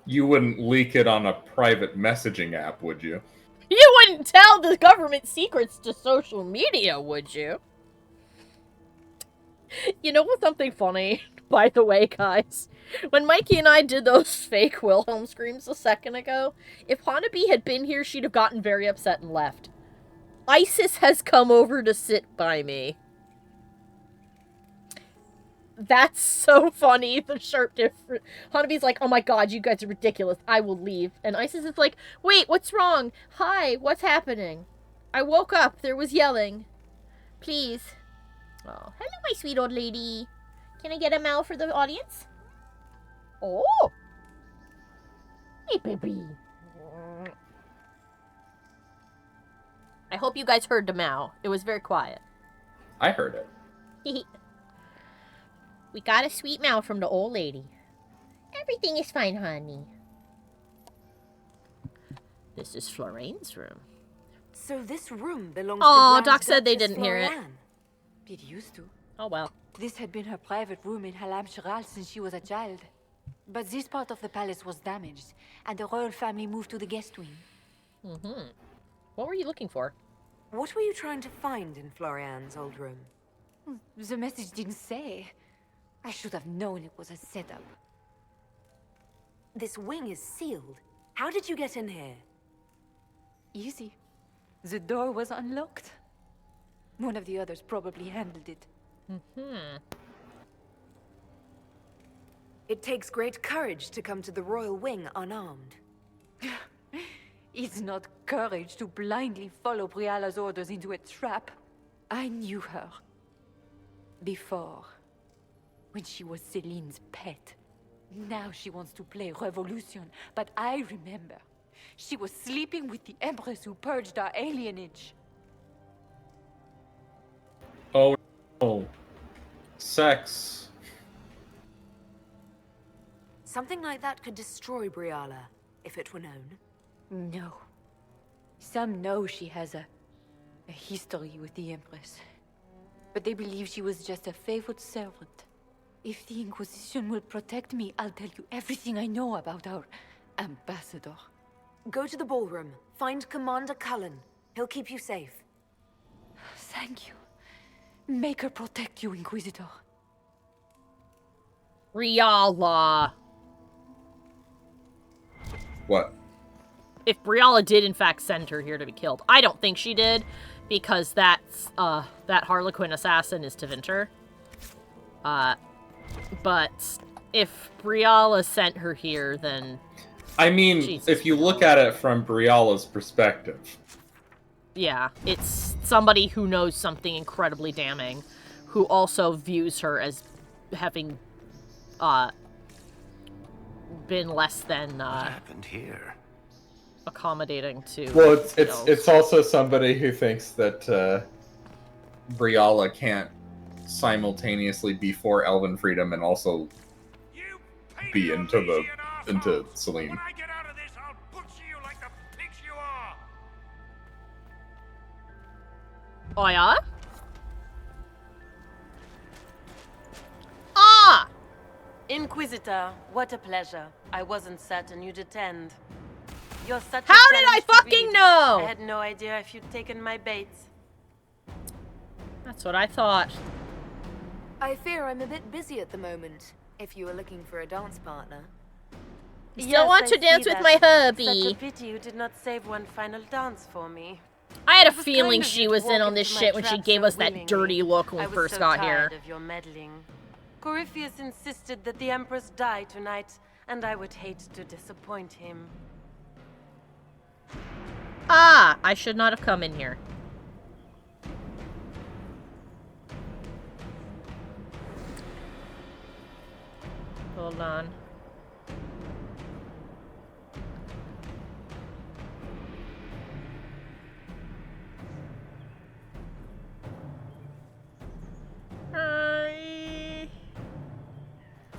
You wouldn't leak it on a private messaging app, would you? You wouldn't tell the government secrets to social media, would you? You know what's something funny, by the way, guys? When Mikey and I did those fake Wilhelm screams a second ago, if Hanabi had been here, she'd have gotten very upset and left. ISIS has come over to sit by me. That's so funny, the sharp difference. Hanabi's like, "Oh my god, you guys are ridiculous. I will leave." And Isis is like, "Wait, what's wrong? Hi, what's happening? I woke up. There was yelling. Please." Oh, hello, my sweet old lady. Can I get a meow for the audience? Oh! Hey, baby. I hope you guys heard the meow. It was very quiet. I heard it. We got a sweet meow from the old lady. Everything is fine, honey. This is Floraine's room. So this room belongs Oh, to Grand Doc said they Duchess didn't hear it. Floriane. It used to. Oh, well. This had been her private room in Halam Shiral since she was a child. But this part of the palace was damaged, and the royal family moved to the guest wing. Mm-hmm. What were you looking for? What were you trying to find in Floriane's old room? The message didn't say. I should have known it was a setup. This wing is sealed. How did you get in here? Easy. The door was unlocked. One of the others probably handled it. Mm-hmm. It takes great courage to come to the royal wing unarmed. It's not courage to blindly follow Briala's orders into a trap. I knew her. Before. When she was Celine's pet. Now she wants to play revolution, but I remember. She was sleeping with the Empress who purged our alienage. Oh, no. Sex. Something like that could destroy Briala, if it were known. No. Some know she has a history with the Empress. But they believe she was just a favored servant. If the Inquisition will protect me, I'll tell you everything I know about our ambassador. Go to the ballroom. Find Commander Cullen. He'll keep you safe. Thank you. Make her protect you, Inquisitor. Briala. What? If Briala did in fact send her here to be killed. I don't think she did, because that's, that Harlequin assassin is Tevinter. But if Briala sent her here, then... I mean, Jesus. if you look at it from Briala's perspective. Yeah, it's somebody who knows something incredibly damning, who also views her as having, been less than, What happened here? accommodating to... Well, it's also somebody who thinks that, Briala can't simultaneously be for elven freedom and also be into Celine. Oh, yeah? Ah! Inquisitor, what a pleasure. I wasn't certain you'd attend. You're such a How did I challenge to fucking read. know? I had no idea if you'd taken my bait. That's what I thought. I fear I'm a bit busy at the moment, if you were looking for a dance partner. Still want to dance with my hubby. Such a pity you did not save one final dance for me. I had a It was feeling kind of she you to was in walk on this into my shit when she trap gave so us that willingly. dirty look when I we was first so got tired here. of your meddling. Corypheus insisted that the Empress die tonight, and I would hate to disappoint him. Ah, I should not have come in here. Hold on.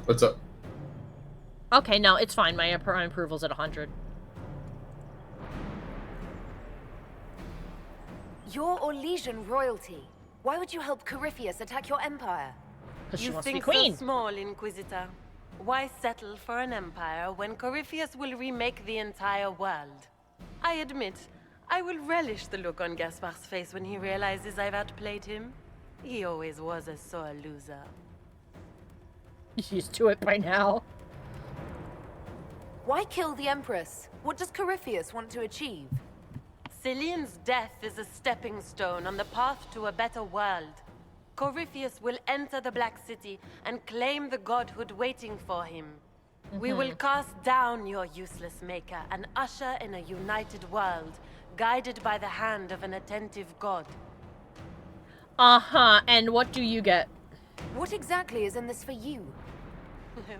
What's up? Okay, no, it's fine. My approval's at 100. You're Orlesian royalty. Why would you help Corypheus attack your empire? You think so small, Inquisitor. Why settle for an empire when Corypheus will remake the entire world? I admit, I will relish the look on Gaspar's face when he realizes I've outplayed him. He always was a sore loser. He's used to it by now. Why kill the Empress? What does Corypheus want to achieve? Celine's death is a stepping stone on the path to a better world. Corypheus will enter the Black City and claim the godhood waiting for him. We will cast down your useless maker and usher in a united world, guided by the hand of an attentive god. Uh-huh, and what do you get? What exactly is in this for you?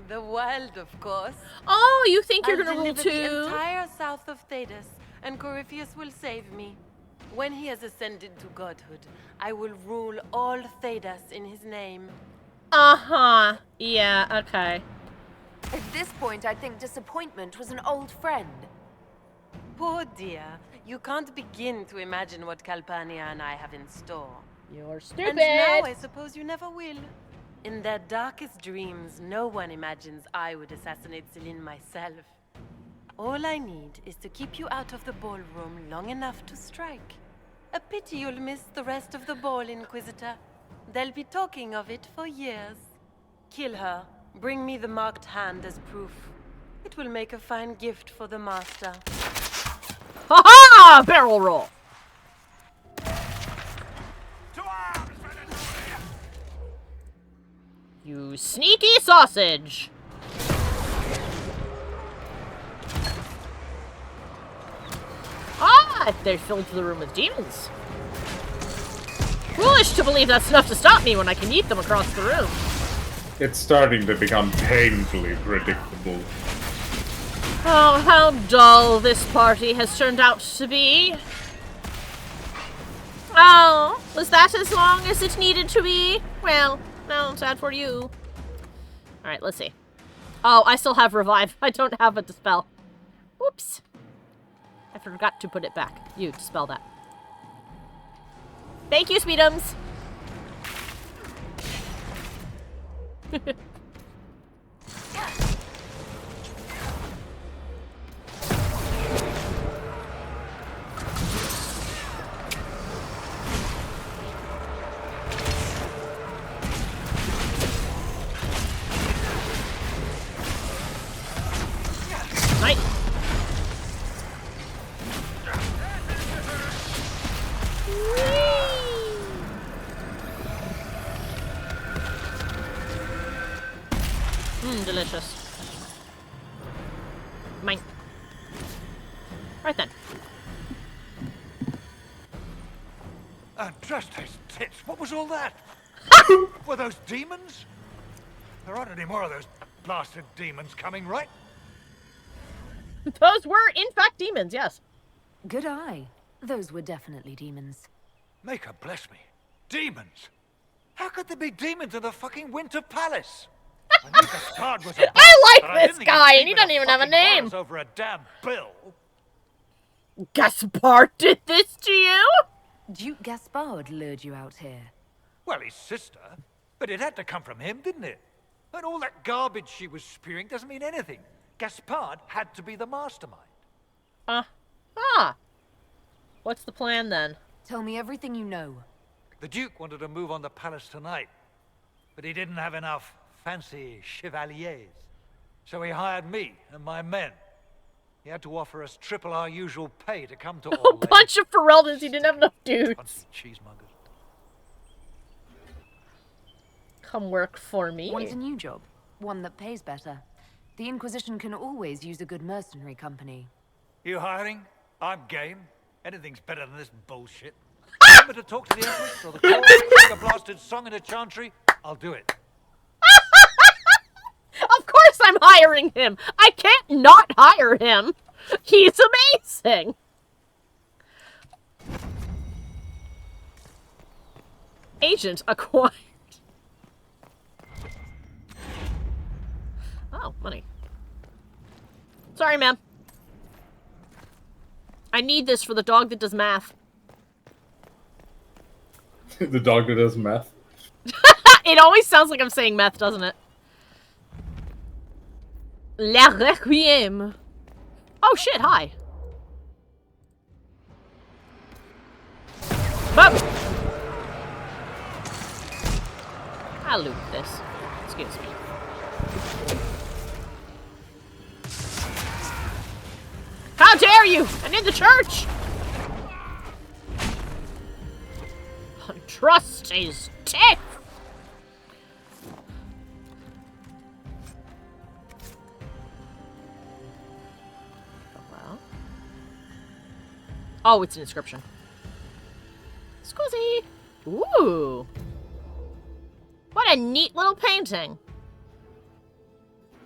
The world, of course. Oh, you think you're I'll gonna rule deliver too? the entire south of Thedas, and Corypheus will save me. When he has ascended to godhood, I will rule all Thedas in his name. Uh-huh. Yeah, okay. At this point, I think disappointment was an old friend. Poor dear, you can't begin to imagine what Calpurnia and I have in store. You're stupid. And now I suppose you never will. In their darkest dreams, no one imagines I would assassinate Celine myself. All I need is to keep you out of the ballroom long enough to strike. A pity you'll miss the rest of the ball, Inquisitor. They'll be talking of it for years. Kill her. Bring me the marked hand as proof. It will make a fine gift for the Master. Ha-ha! Barrel roll! You sneaky sausage! Ah! They filled the room with demons. Foolish to believe that's enough to stop me when I can eat them across the room. It's starting to become painfully predictable. Oh, how dull this party has turned out to be. Oh, was that as long as it needed to be? Well, no, sad for you. Alright, let's see. Oh, I still have revive. I don't have a dispel. Whoops. I forgot to put it back. You, dispel that. Thank you, Speedums. Right. Delicious. Mine. Right then. Andraste's tits, what was all that? Were those demons? There aren't any more of those blasted demons coming, right? Those were, in fact, demons, yes. Good eye. Those were definitely demons. Maker bless me. Demons? How could there be demons in the fucking Winter Palace? I knew Gaspard was a bastard, I but like this didn't guy, think and he he'd doesn't been even have a fucking name. horrors over a damn bill. Gaspard did this to you? Duke Gaspard lured you out here. Well, his sister. But it had to come from him, didn't it? But all that garbage she was spewing doesn't mean anything. Gaspard had to be the mastermind. What's the plan then? Tell me everything you know. The Duke wanted to move on the palace tonight, but he didn't have enough fancy chevaliers. So he hired me and my men. He had to offer us triple our usual pay to come to all A bunch of Ferelden's, he didn't have enough dudes. Cheesemongers. Come work for me. Want a new job? One that pays better. The Inquisition can always use a good mercenary company. You hiring? I'm game. Anything's better than this bullshit. Remember to talk to the Empress or the court, sing a blasted song in a chantry? I'll do it. Of course I'm hiring him! I can't not hire him! He's amazing! Agent acquired. Oh, money. Sorry, ma'am. I need this for the dog that does math. The dog that does meth? It always sounds like I'm saying meth, doesn't it? La Requiem. Oh shit, hi. Boom. I'll loot this. Excuse me. How dare you! I'm in the church! Andraste's teeth! Oh, it's an inscription. Scusi! Ooh! What a neat little painting!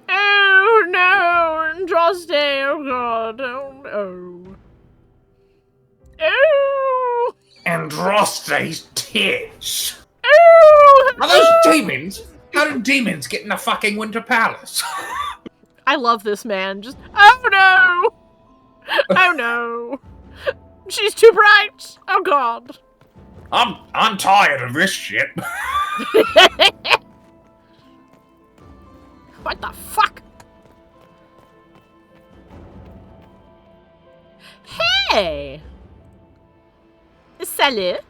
Oh no! Andraste! Oh god! Oh no! Oh! Andraste's tits! Oh! Are those demons? How do demons get in the fucking Winter Palace? I love this man. Just, oh no! Oh no! She's too bright! Oh god! I'm tired of this shit. What the fuck? Hey! Salut!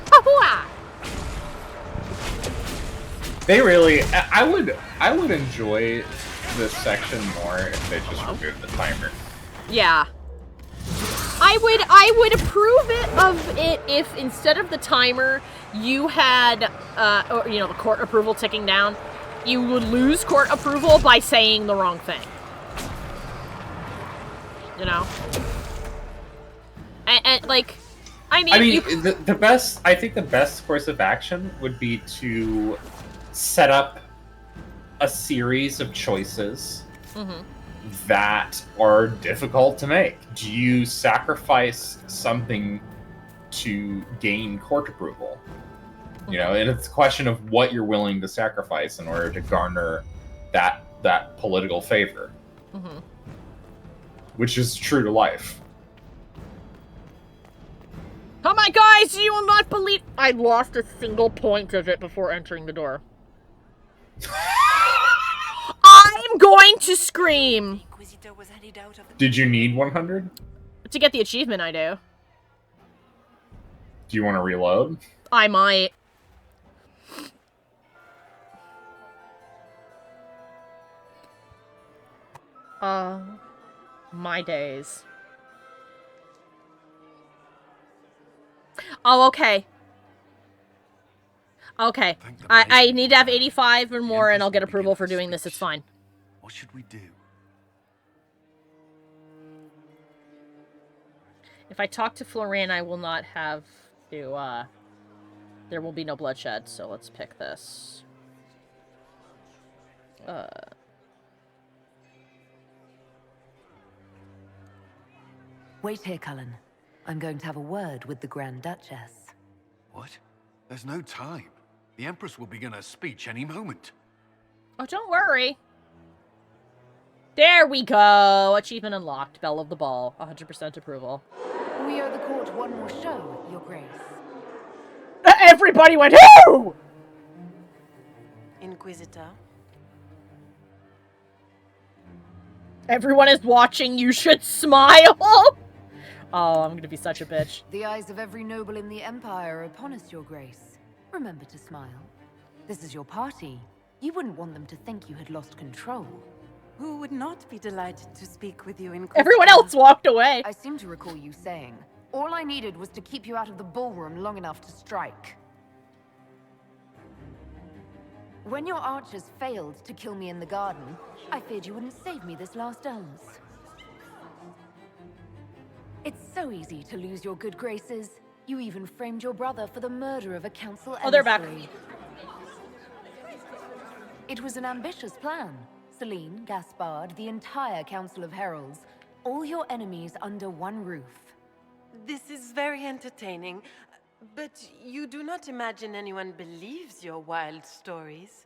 Ahua! They really, I would enjoy this section more if they just removed the timer. Yeah. I would approve of it if instead of the timer you had or, you know, the court approval ticking down, you would lose court approval by saying the wrong thing. You know? And like I mean the best, I think the best course of action would be to set up a series of choices that are difficult to make. Do you sacrifice something to gain court approval? You know, and it's a question of what you're willing to sacrifice in order to garner that political favor. Which is true to life. Oh my guys, you will not believe I lost a single point of it before entering the door. I'm going to scream! Did you need 100? To get the achievement, I do. Do you want to reload? I might. My days. Oh, okay. Okay. I need to have 85 or more and I'll get approval for doing this. It's fine. What should we do? If I talk to Florian, I will not have to, there will be no bloodshed, so let's pick this. Wait here, Cullen. I'm going to have a word with the Grand Duchess. What? There's no time. The Empress will begin her speech any moment. Oh, don't worry. There we go. Achievement unlocked. Belle of the Ball. 100% approval. We owe the court one more show, Your Grace. Everybody went, who? Inquisitor. Everyone is watching. You should smile. Oh, I'm gonna be such a bitch. The eyes of every noble in the Empire are upon us, Your Grace. Remember to smile. This is your party. You wouldn't want them to think you had lost control. Who would not be delighted to speak with you, Inquisitor? Everyone else walked away. I seem to recall you saying, all I needed was to keep you out of the ballroom long enough to strike. When your archers failed to kill me in the garden, I feared you wouldn't save me this last dance. It's so easy to lose your good graces. You even framed your brother for the murder of a council emissary. Oh, they're back. It was an ambitious plan. Celine, Gaspard, the entire Council of Heralds, all your enemies under one roof. This is very entertaining, but you do not imagine anyone believes your wild stories.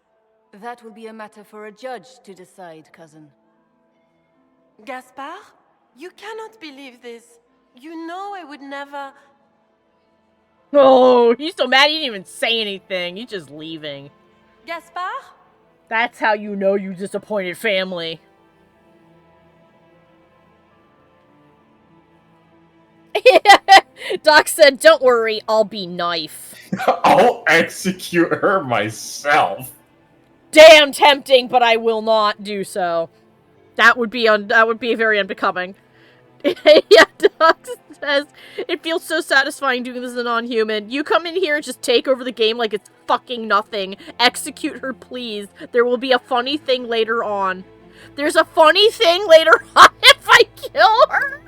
That will be a matter for a judge to decide, cousin. Gaspard, you cannot believe this. You know I would never... Oh, he's so mad he didn't even say anything. He's just leaving. Gaspard? That's how you know you disappointed family. Doc said, don't worry, I'll be knife. I'll execute her myself. Damn tempting, but I will not do so. That would be very unbecoming. Yeah, Doc says, it feels so satisfying doing this as a non-human. You come in here and just take over the game like it's fucking nothing. Execute her, please. There will be a funny thing later on. There's a funny thing later on if I kill her?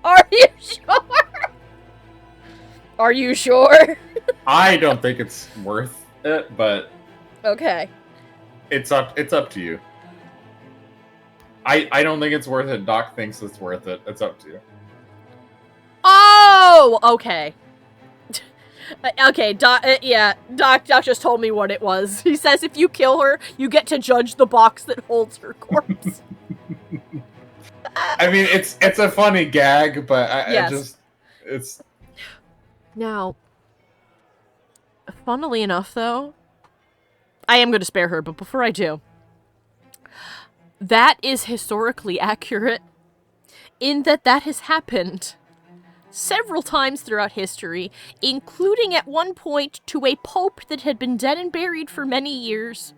Are you sure? Are you sure? I don't think it's worth it, but okay. It's up to you. I don't think it's worth it. Doc thinks it's worth it. It's up to you. Oh, okay. Okay, Doc, yeah, Doc just told me what it was. He says if you kill her, you get to judge the box that holds her corpse. I mean, it's a funny gag, but it's... Now, funnily enough, though, I am going to spare her, but before I do, that is historically accurate in that has happened several times throughout history, including at one point to a pope that had been dead and buried for many years.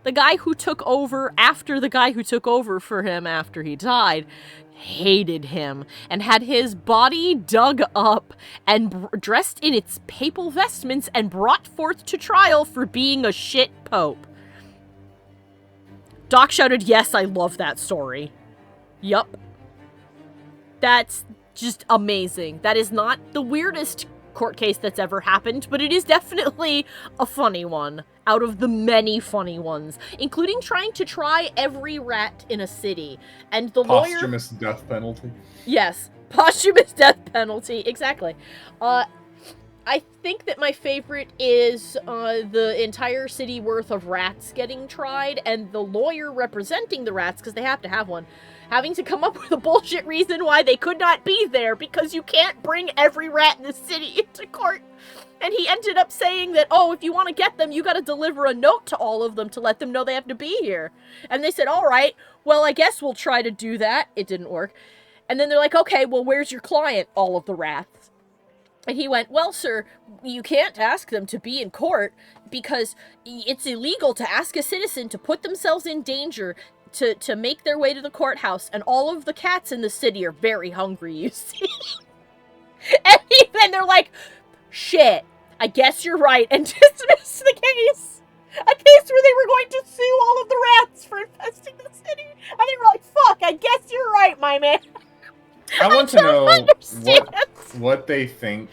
The guy who took over after the guy who took over for him after he died hated him and had his body dug up and dressed in its papal vestments and brought forth to trial for being a shit pope. Doc shouted, yes, I love that story. Yup. That's just amazing. That is not the weirdest court case that's ever happened, but it is definitely a funny one out of the many funny ones, including trying to try every rat in a city. And the posthumous death penalty. Yes, posthumous death penalty, exactly. I think that my favorite is the entire city worth of rats getting tried, and the lawyer representing the rats, because they have to have one, having to come up with a bullshit reason why they could not be there, because you can't bring every rat in the city into court. And he ended up saying that, oh, if you want to get them, you gotta deliver a note to all of them to let them know they have to be here. And they said, all right, well, I guess we'll try to do that. It didn't work. And then they're like, okay, well, where's your client? All of the rats. And he went, well, sir, you can't ask them to be in court because it's illegal to ask a citizen to put themselves in danger to make their way to the courthouse. And all of the cats in the city are very hungry, you see. And then they're like, shit, I guess you're right, and dismissed the case. A case where they were going to sue all of the rats for infesting the city. And they were like, fuck, I guess you're right, my man. I want to know what they think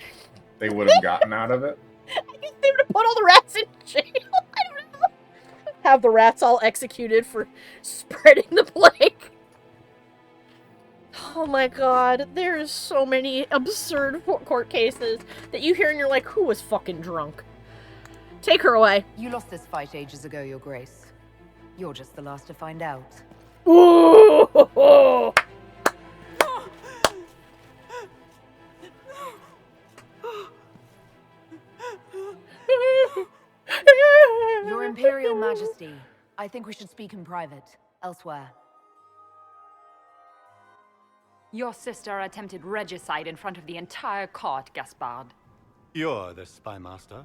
they would have gotten out of it. I guess they would have put all the rats in jail. I don't know. Have the rats all executed for spreading the plague. Oh my god, there's so many absurd court cases that you hear and you're like, who was fucking drunk? Take her away. You lost this fight ages ago, Your Grace. You're just the last to find out. Ooh! Majesty, I think we should speak in private, elsewhere. Your sister attempted regicide in front of the entire court, Gaspard. You're the spy master.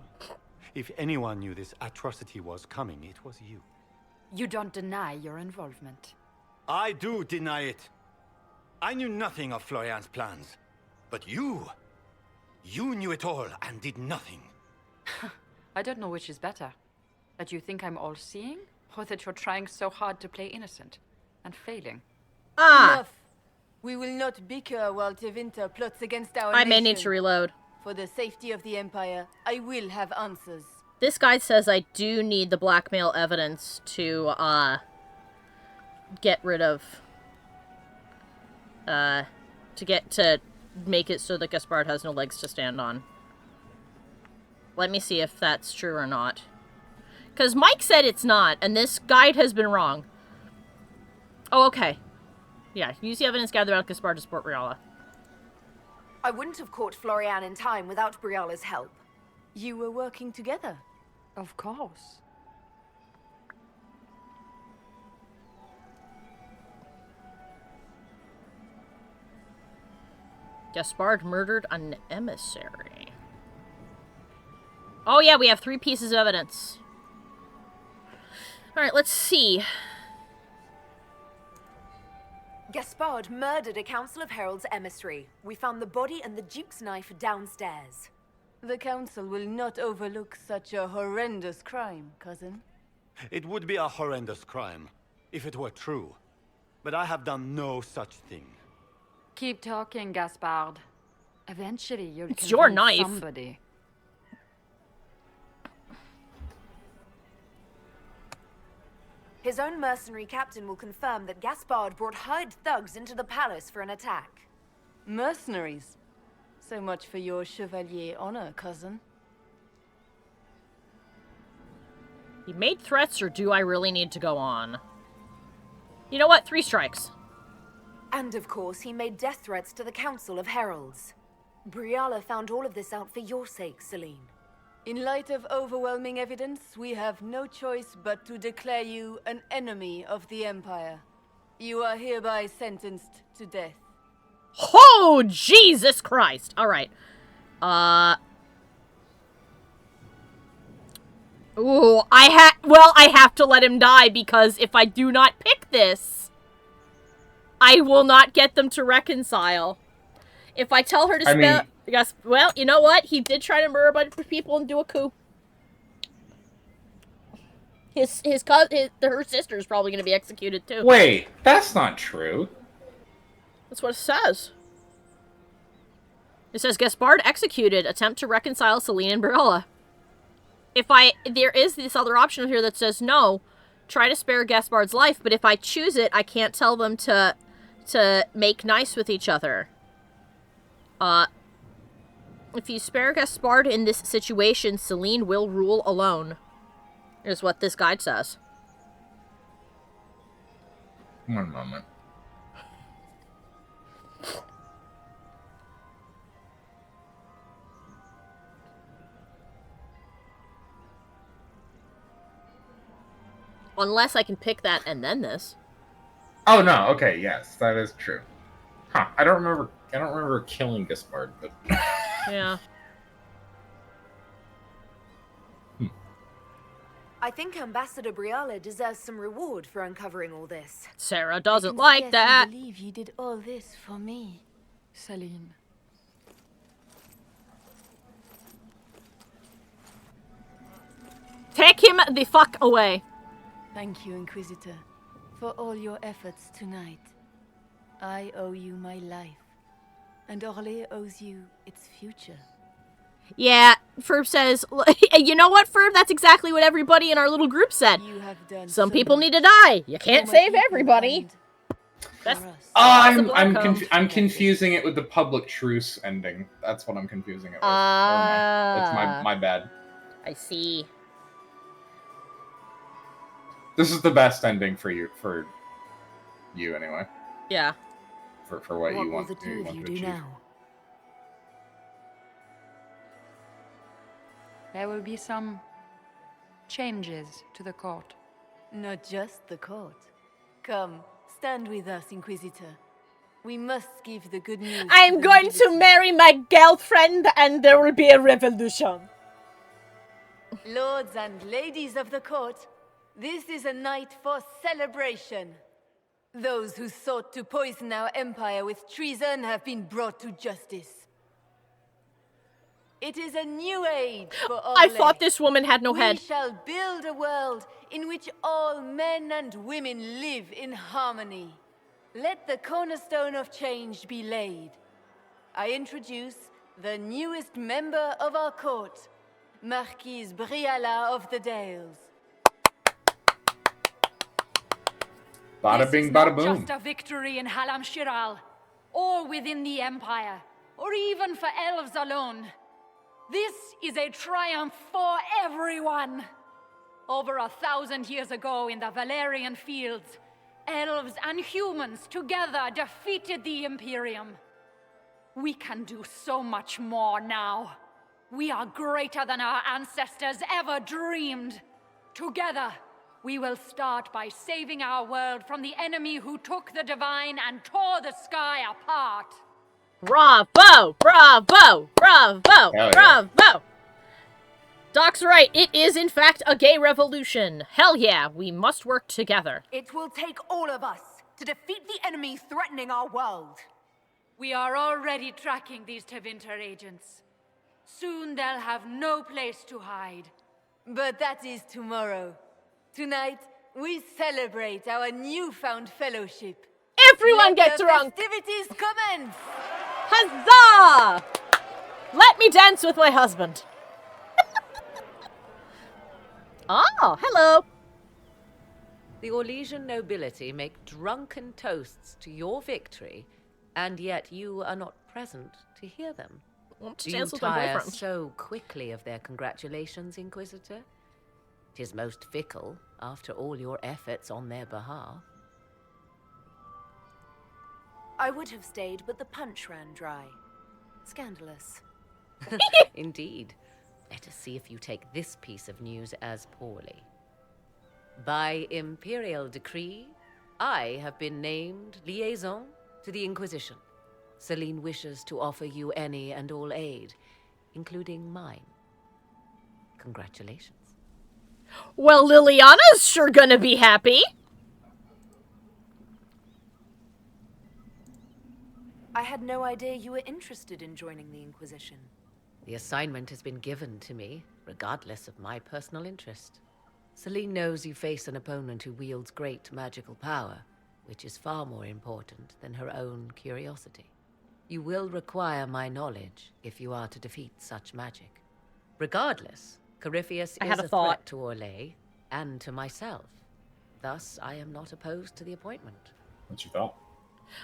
If anyone knew this atrocity was coming, it was you. You don't deny your involvement. I do deny it. I knew nothing of Florian's plans. But you knew it all and did nothing. I don't know which is better. That you think I'm all-seeing, or that you're trying so hard to play innocent and failing. Enough. We will not bicker while Tevinter plots against our I nation. may need to reload. For the safety of the Empire, I will have answers. This guy says I do need the blackmail evidence to, get rid of, to make it so that Gaspard has no legs to stand on. Let me see if that's true or not. Because Mike said it's not, and this guide has been wrong. Oh, okay. Yeah, use the evidence gathered about Gaspard to support Briala. I wouldn't have caught Florian in time without Briala's help. You were working together. Of course. Gaspard murdered an emissary. Oh yeah, we have 3 pieces of evidence. Alright, let's see. Gaspard murdered a Council of Heralds emissary. We found the body and the Duke's knife downstairs. The Council will not overlook such a horrendous crime, cousin. It would be a horrendous crime, if it were true. But I have done no such thing. Keep talking, Gaspard. Eventually, you'll It's your convince knife. somebody. His own mercenary captain will confirm that Gaspard brought hired thugs into the palace for an attack. Mercenaries. So much for your chevalier honor, cousin. He made threats, or do I really need to go on? You know what? 3 strikes. And of course, he made death threats to the Council of Heralds. Briala found all of this out for your sake, Celine. In light of overwhelming evidence, we have no choice but to declare you an enemy of the Empire. You are hereby sentenced to death. Oh, Jesus Christ! Alright. Ooh, I have to let him die, because if I do not pick this, I will not get them to reconcile. If I tell her to spell... Yes, well, you know what? He did try to murder a bunch of people and do a coup. Her sister's probably going to be executed, too. Wait, that's not true. That's what it says. It says, Gaspard executed, attempt to reconcile Celine and Briala. There is this other option here that says, no, try to spare Gaspard's life, but if I choose it, I can't tell them to make nice with each other. If you spare Gaspard in this situation, Celine will rule alone. Is what this guide says. One moment. Unless I can pick that and then this. Oh no, okay, yes, that is true. Huh, I don't remember killing Gaspard, but... Yeah. I think Ambassador Briala deserves some reward for uncovering all this. Sarah doesn't like that. I believe you did all this for me, Celine. Take him the fuck away. Thank you, Inquisitor, for all your efforts tonight. I owe you my life, and Orlais owes you its future. Yeah, Ferb says, you know what, Ferb? That's exactly what everybody in our little group said. You have done Some so people much need to die. You can't for my save people everybody. That's, I'm confusing it with the public truce ending. That's what I'm confusing it with. It's my bad. I see. This is the best ending for you anyway. Yeah. For what you want, will the two of you to do achieve. now? There will be some changes to the court. Not just the court. Come, stand with us, Inquisitor. We must give the good news. I'm going to marry my girlfriend and there will be a revolution. Lords and ladies of the court, this is a night for celebration. Those who sought to poison our empire with treason have been brought to justice. It is a new age for all. I thought this woman had no head. We shall build a world in which all men and women live in harmony. Let the cornerstone of change be laid. I introduce the newest member of our court, Marquise Briala of the Dales. Bada bing, bada boom. Just a victory in Halam Shiral, or within the Empire, or even for elves alone. This is a triumph for everyone. Over 1,000 years ago in the Valerian fields, elves and humans together defeated the Imperium. We can do so much more now. We are greater than our ancestors ever dreamed. Together, we will start by saving our world from the enemy who took the divine and tore the sky apart. Bravo! Bravo! Bravo! Yeah. Bravo! Doc's right. It is, in fact, a gay revolution. Hell yeah, we must work together. It will take all of us to defeat the enemy threatening our world. We are already tracking these Tevinter agents. Soon they'll have no place to hide. But that is tomorrow. Tonight, we celebrate our newfound fellowship. Everyone get drunk! Festivities commence! Huzzah! Let me dance with my husband. Oh, hello. The Orlesian nobility make drunken toasts to your victory, and yet you are not present to hear them. Do you tire so quickly of their congratulations, Inquisitor? 'Tis most fickle, after all your efforts on their behalf. I would have stayed, but the punch ran dry. Scandalous. Indeed. Let us see if you take this piece of news as poorly. By imperial decree, I have been named liaison to the Inquisition. Celine wishes to offer you any and all aid, including mine. Congratulations. Well, Liliana's sure gonna be happy. I had no idea you were interested in joining the Inquisition. The assignment has been given to me, regardless of my personal interest. Celine knows you face an opponent who wields great magical power, which is far more important than her own curiosity. You will require my knowledge if you are to defeat such magic. Regardless, Corypheus is a threat to Orlais and to myself. Thus, I am not opposed to the appointment. What's your thought?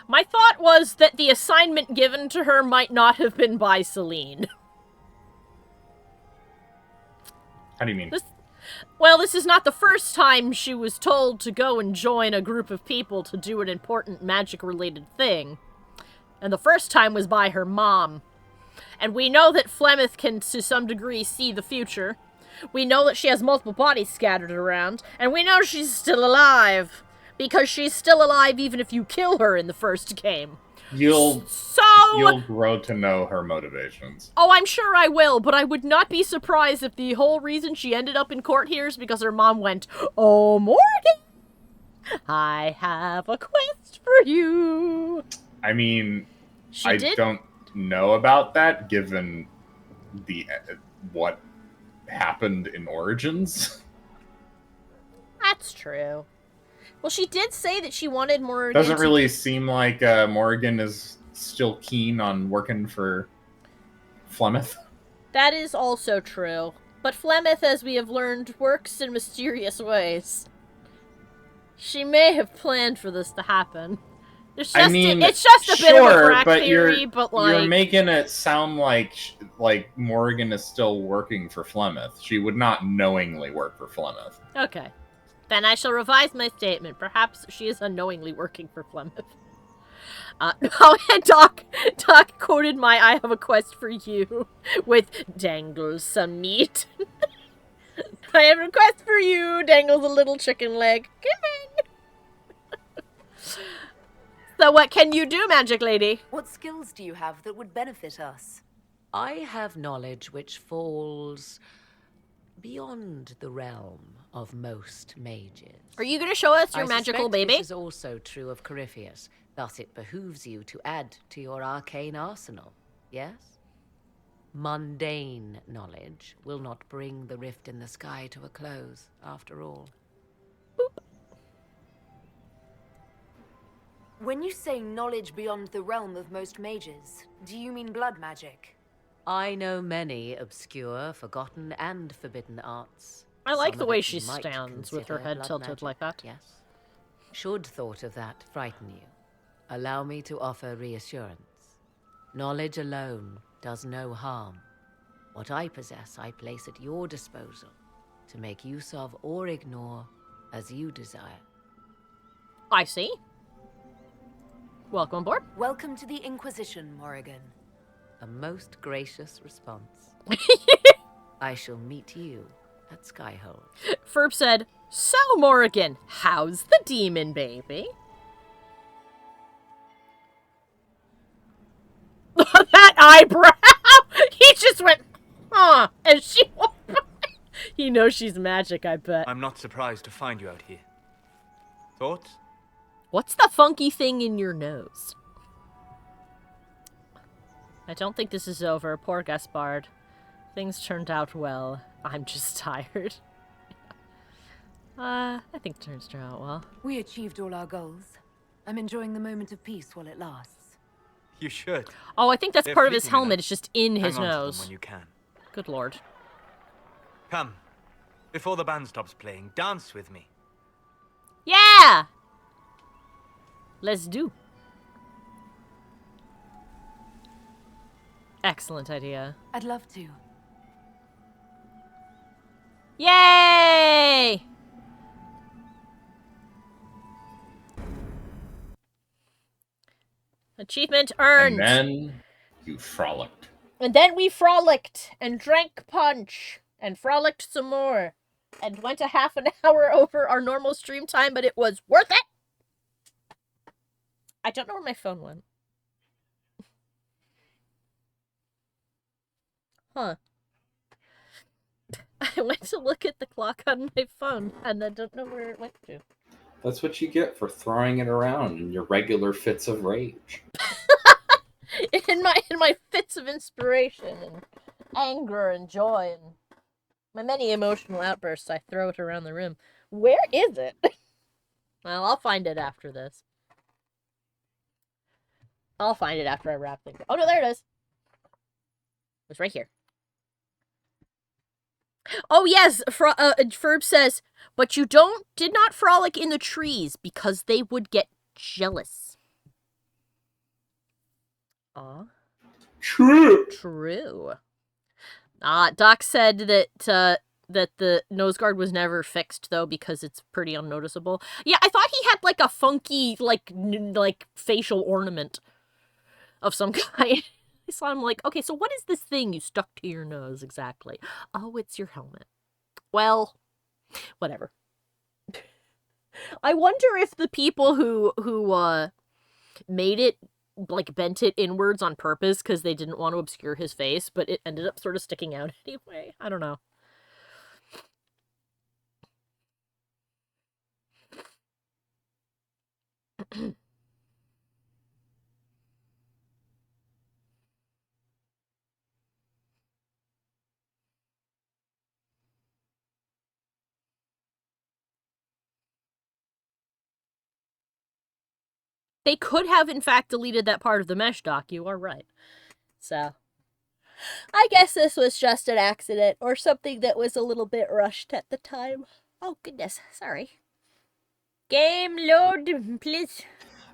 My thought was that the assignment given to her might not have been by Celine. How do you mean? This is not the first time she was told to go and join a group of people to do an important magic-related thing. And the first time was by her mom. And we know that Flemeth can, to some degree, see the future. We know that she has multiple bodies scattered around. And we know she's still alive. Because she's still alive even if you kill her in the first game. You'll grow to know her motivations. Oh, I'm sure I will, but I would not be surprised if the whole reason she ended up in court here is because her mom went, "Oh, Morgan, I have a quest for you." I mean, I don't know about that, given the what happened in Origins. That's true. Well, she did say that she wanted Morgan. Doesn't really seem like Morgan is still keen on working for Flemeth. That is also true. But Flemeth, as we have learned, works in mysterious ways. She may have planned for this to happen. It's just a bit of a crack theory, but like... You're making it sound like Morgan is still working for Flemeth. She would not knowingly work for Flemeth. Okay. Then I shall revise my statement. Perhaps she is unknowingly working for Flemeth. Doc quoted my "I have a quest for you" with "dangle some meat." I have a request for you. Dangles a little chicken leg. Come in. So what can you do, magic lady? What skills do you have that would benefit us? I have knowledge which falls beyond the realm of most mages. Are you going to show us your magical baby? This is also true of Corypheus. Thus it behooves you to add to your arcane arsenal, yes? Mundane knowledge will not bring the rift in the sky to a close, after all. When you say knowledge beyond the realm of most mages, do you mean blood magic? I know many obscure, forgotten, and forbidden arts. I like Some the of way it she you might stands with her consider head blood tilted magic, like that. Yes. Should thought of that frighten you, allow me to offer reassurance. Knowledge alone does no harm. What I possess, I place at your disposal to make use of or ignore as you desire. I see. Welcome aboard. Welcome to the Inquisition, Morrigan. A most gracious response. I shall meet you at Skyhold. Ferb said, "So, Morrigan, how's the demon baby?" That eyebrow! He just went, huh, and she walked by. He knows she's magic, I bet. I'm not surprised to find you out here. Thoughts? What's the funky thing in your nose? I don't think this is over. Poor Gaspard. Things turned out well. I'm just tired. I think things turned out well. We achieved all our goals. I'm enjoying the moment of peace while it lasts. You should. Oh, I think that's They're part of his fleeting helmet. enough. It's just in his Hang on to them nose. when you can. Good lord. Come. Before the band stops playing, dance with me. Yeah! Let's do. Excellent idea. I'd love to. Yay! Achievement earned. And then you frolicked. And then we frolicked and drank punch and frolicked some more and went a half an hour over our normal stream time, but it was worth it. I don't know where my phone went. Huh. I went to look at the clock on my phone and I don't know where it went to. That's what you get for throwing it around in your regular fits of rage. in my fits of inspiration and anger and joy and my many emotional outbursts, I throw it around the room. Where is it? Well, I'll find it after this. I'll find it after I wrap things up. Oh no, there it is. It's right here. Oh yes, Ferb says, but you did not frolic in the trees because they would get jealous. Aw. True. True. Doc said that that the nose guard was never fixed though because it's pretty unnoticeable. Yeah, I thought he had like a funky like facial ornament of some kind. So I'm like, okay, so what is this thing you stuck to your nose exactly? Oh, it's your helmet. Well, whatever. I wonder if the people who made it like bent it inwards on purpose because they didn't want to obscure his face, but it ended up sort of sticking out anyway. I don't know. They could have, in fact, deleted that part of the mesh doc. You are right. So, I guess this was just an accident or something that was a little bit rushed at the time. Oh, goodness. Sorry. Game load, please.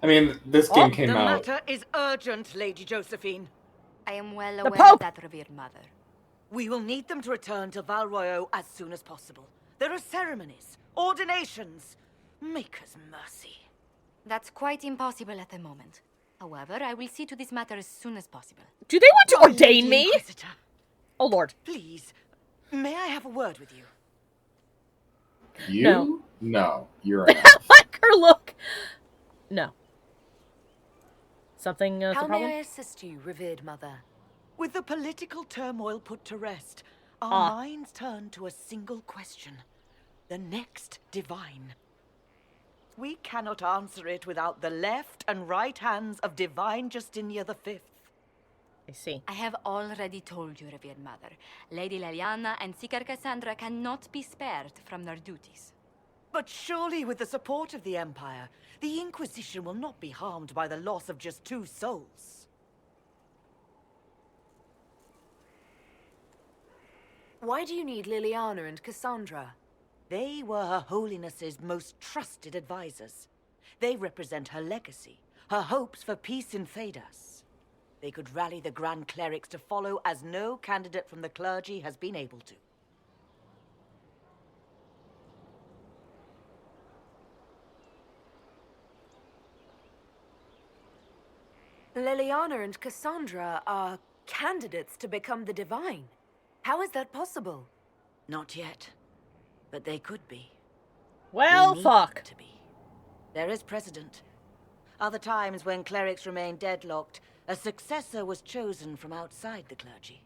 I mean, this game came The out. matter is urgent, Lady Josephine. I am well The aware Pope! of that, revered mother. We will need them to return to Val Royeaux as soon as possible. There are ceremonies, ordinations. Make us mercy. That's quite impossible at the moment. However, I will see to this matter as soon as possible. Do they want to ordain me? Inquisitor, Oh, Lord. please, may I have a word with you? You? No, you're Like her look. No. Something How the problem? may I assist you, revered mother? With the political turmoil put to rest, our minds turn to a single question. The next divine. We cannot answer it without the left and right hands of Divine Justinia V. I see. I have already told you, revered mother. Lady Leliana and Seeker Cassandra cannot be spared from their duties. But surely with the support of the Empire, the Inquisition will not be harmed by the loss of just 2 souls. Why do you need Liliana and Cassandra? They were Her Holiness's most trusted advisors. They represent her legacy, her hopes for peace in Thedas. They could rally the Grand Clerics to follow as no candidate from the clergy has been able to. Liliana and Cassandra are candidates to become the Divine. How is that possible? Not yet. But they could be. Well, We need fuck. them to be. There is precedent. Other times when clerics remained deadlocked, a successor was chosen from outside the clergy.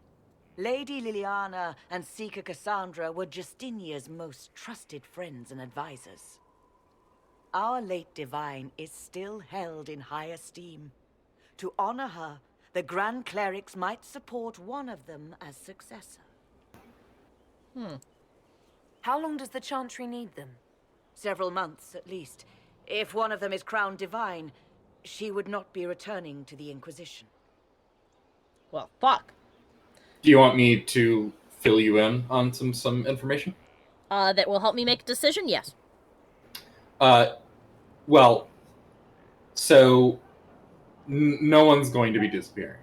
Lady Liliana and Seeker Cassandra were Justinia's most trusted friends and advisors. Our late divine is still held in high esteem. To honor her, the Grand Clerics might support one of them as successor. How long does the Chantry need them? Several months, at least. If one of them is crowned divine, she would not be returning to the Inquisition. Well, fuck. Do you want me to fill you in on some information? That will help me make a decision? Yes. Well, so no one's going to be disappearing.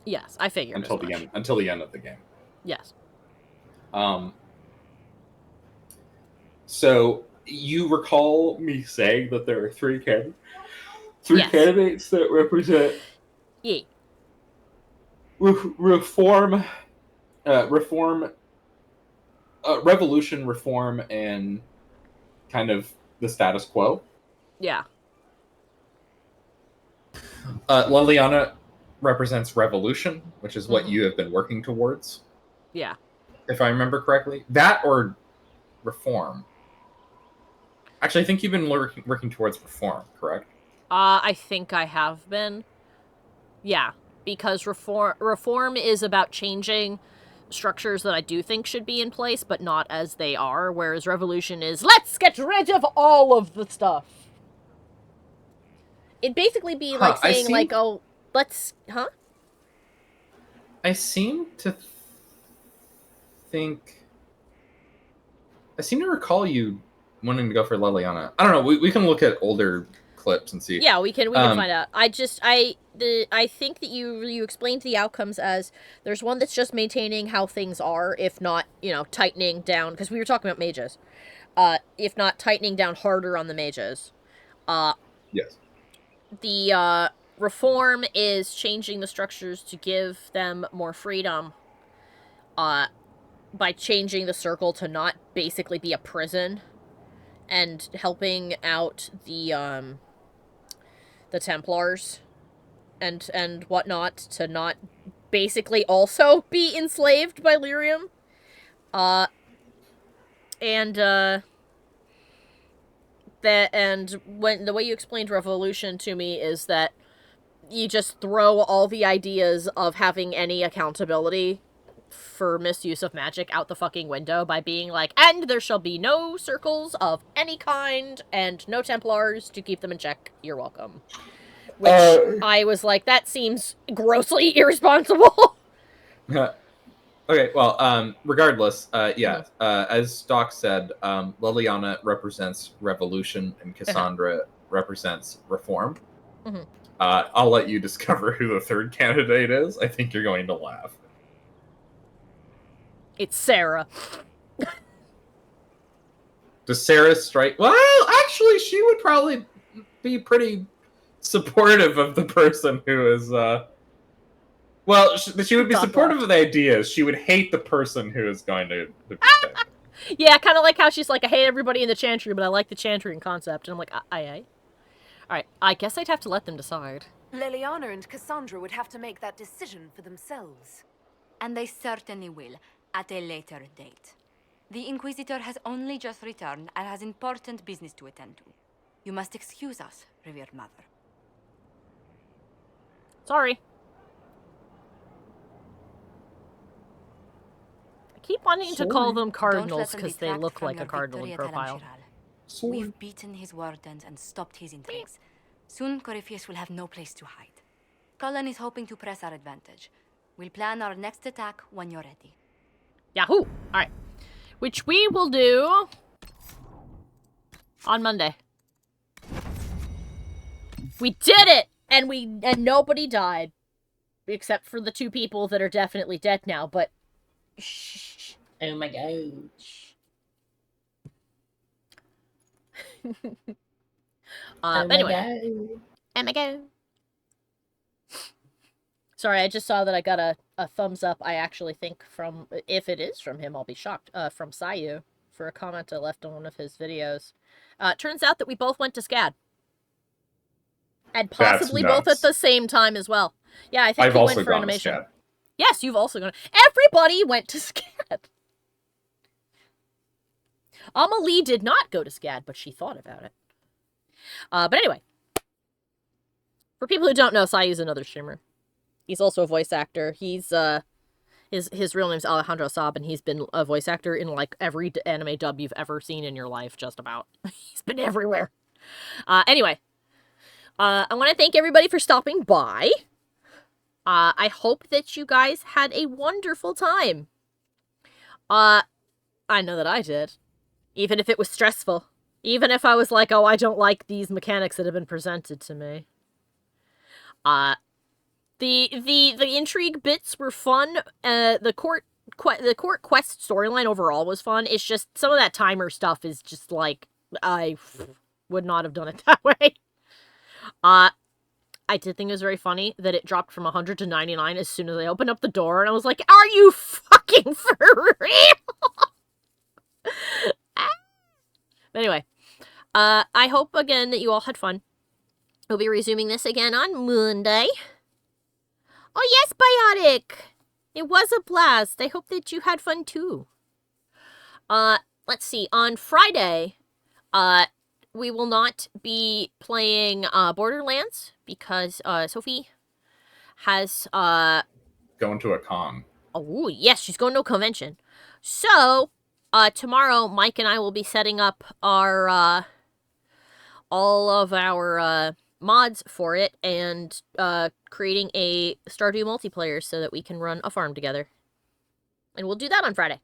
Yes, I figured until as much. until the end of the game. Yes. So you recall me saying that there are 3 candidates Yes. candidates that represent Yeah. reform, revolution, reform, and kind of the status quo. Yeah. Liliana represents revolution, which is what you have been working towards. Yeah. If I remember correctly. That or reform. Actually, I think you've been working towards reform, correct? I think I have been. Yeah, because reform is about changing structures that I do think should be in place, but not as they are, whereas revolution is, let's get rid of all of the stuff. It'd basically be like saying, like, oh, let's... Huh? I seem to think... I seem to recall you wanting to go for Liliana. I don't know, we can look at older clips and see. Yeah, we can find out. I think that you explained the outcomes as there's one that's just maintaining how things are, if not, tightening down, because we were talking about mages. If not tightening down harder on the mages. Yes. The reform is changing the structures to give them more freedom. By changing the circle to not basically be a prison, and helping out the Templars and whatnot to not basically also be enslaved by lyrium. When the way you explained revolution to me is that you just throw all the ideas of having any accountability for misuse of magic out the fucking window by being like, and there shall be no circles of any kind and no Templars to keep them in check. You're welcome. Which I was like, that seems grossly irresponsible. Okay, well, regardless, as Doc said, Liliana represents revolution and Cassandra represents reform. Mhm. I'll let you discover who the third candidate is. I think you're going to laugh. It's Sarah. Does Sarah strike? Well, actually, she would probably be pretty supportive of the person who is... Well, she would be supportive of the ideas. She would hate the person who is going to be picked. Yeah, kind of like how she's like, I hate everybody in the Chantry, but I like the Chantry in concept. And I'm like, aye. Alright, I guess I'd have to let them decide. Liliana and Cassandra would have to make that decision for themselves. And they certainly will, at a later date. The Inquisitor has only just returned and has important business to attend to. You must excuse us, revered mother. Sorry. I keep wanting to call them cardinals because they look like a cardinal in profile. We've beaten his wardens and stopped his intrigues. Soon, Corypheus will have no place to hide. Cullen is hoping to press our advantage. We'll plan our next attack when you're ready. Yahoo! Alright. Which we will do on Monday. We did it! And nobody died. Except for the 2 people that are definitely dead now, but shh. Oh my gosh. Anyway. Oh my god. Sorry, I just saw that I got a thumbs up, I actually think from, if it is from him, I'll be shocked, from Sayu, for a comment I left on one of his videos. Turns out that we both went to SCAD. And possibly both at the same time as well. Yeah, I think I've he also went for gone animation. to SCAD. Yes, you've also gone. Everybody went to SCAD. Amelie did not go to SCAD, but she thought about it. But anyway. For people who don't know, Sayu's another streamer. He's also a voice actor. He's, his real name's Alejandro Saab, and he's been a voice actor in, like, every anime dub you've ever seen in your life, just about. He's been everywhere. Anyway. I want to thank everybody for stopping by. I hope that you guys had a wonderful time. I know that I did. Even if it was stressful. Even if I was like, oh, I don't like these mechanics that have been presented to me. The intrigue bits were fun. The court quest storyline overall was fun. It's just some of that timer stuff is just like, I would not have done it that way. I did think it was very funny that it dropped from 100 to 99 as soon as I opened up the door, and I was like, are you fucking for real? Anyway, I hope again that you all had fun. We'll be resuming this again on Monday. Oh yes, Biotic! It was a blast. I hope that you had fun too. Let's see, on Friday, we will not be playing Borderlands because Sophie has going to a con. Oh yes, she's going to a convention. So tomorrow, Mike and I will be setting up our all of our mods for it and creating a Stardew multiplayer so that we can run a farm together. And we'll do that on Friday.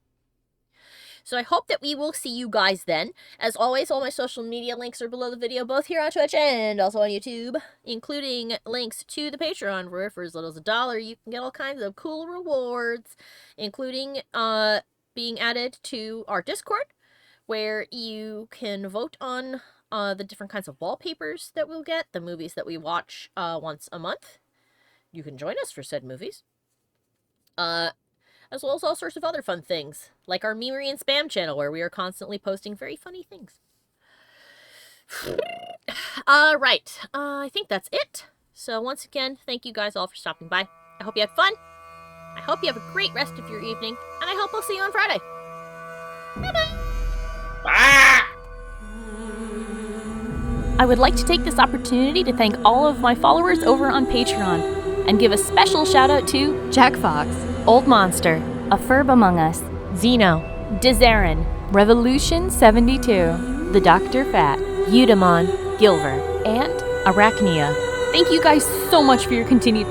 So I hope that we will see you guys then. As always, all my social media links are below the video, both here on Twitch and also on YouTube, including links to the Patreon, where for as little as $1, you can get all kinds of cool rewards, including being added to our Discord, where you can vote on the different kinds of wallpapers that we'll get, the movies that we watch once a month. You can join us for said movies. As well as all sorts of other fun things, like our Memery and Spam channel, where we are constantly posting very funny things. Right. I think that's it. So once again, thank you guys all for stopping by. I hope you had fun. I hope you have a great rest of your evening, and I hope I'll see you on Friday. Bye-bye. I would like to take this opportunity to thank all of my followers over on Patreon, and give a special shout out to Jack Fox, Old Monster, A Furb Among Us, Zeno, Dizarin, Revolution 72, The Dr. Fat, Eudemon, Gilver, and Arachnia. Thank you guys so much for your continued